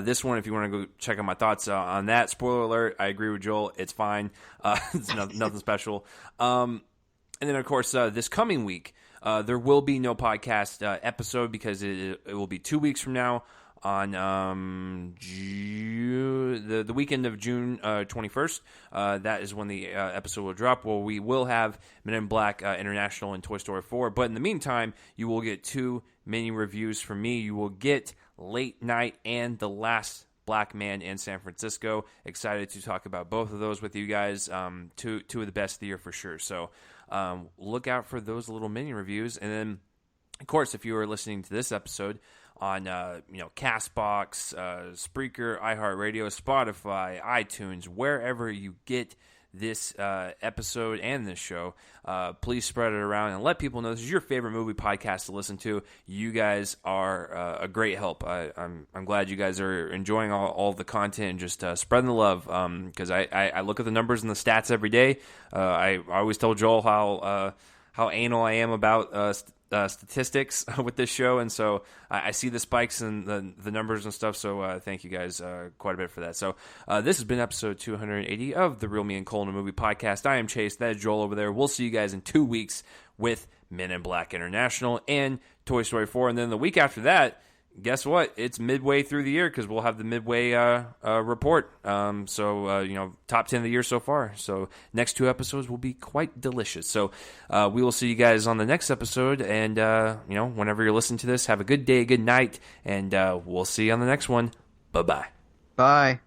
this one, if you want to go check out my thoughts on that. Spoiler alert, I agree with Joel. It's fine. It's nothing special. And then, of course, this coming week, there will be no podcast episode because it will be 2 weeks from now on the weekend of June 21st. That is when the episode will drop. Well, we will have Men in Black International and Toy Story 4. But in the meantime, you will get 2 mini reviews from me. You will get Late Night and The Last Black Man in San Francisco. Excited to talk about both of those with you guys. Two of the best of the year for sure. So look out for those little mini reviews. And then, of course, if you are listening to this episode on Castbox, Spreaker, iHeartRadio, Spotify, iTunes, wherever you get this episode and this show, please spread it around and let people know this is your favorite movie podcast to listen to. You guys are a great help. I'm glad you guys are enjoying all the content and just spreading the love, because I look at the numbers and the stats every day. I always tell Joel how anal I am about statistics with this show, and so I see the spikes and the numbers and stuff, so thank you guys quite a bit for that. So this has been episode 280 of the Real Me and Cole in a Movie podcast. I am Chase, that is Joel over there. We'll see you guys in 2 weeks with Men in Black International and Toy Story 4, and then the week after that, guess what? It's midway through the year because we'll have the midway report. So top 10 of the year so far. So next 2 episodes will be quite delicious. So we will see you guys on the next episode. And, whenever you're listening to this, have a good day, good night. And we'll see you on the next one. Bye-bye. Bye.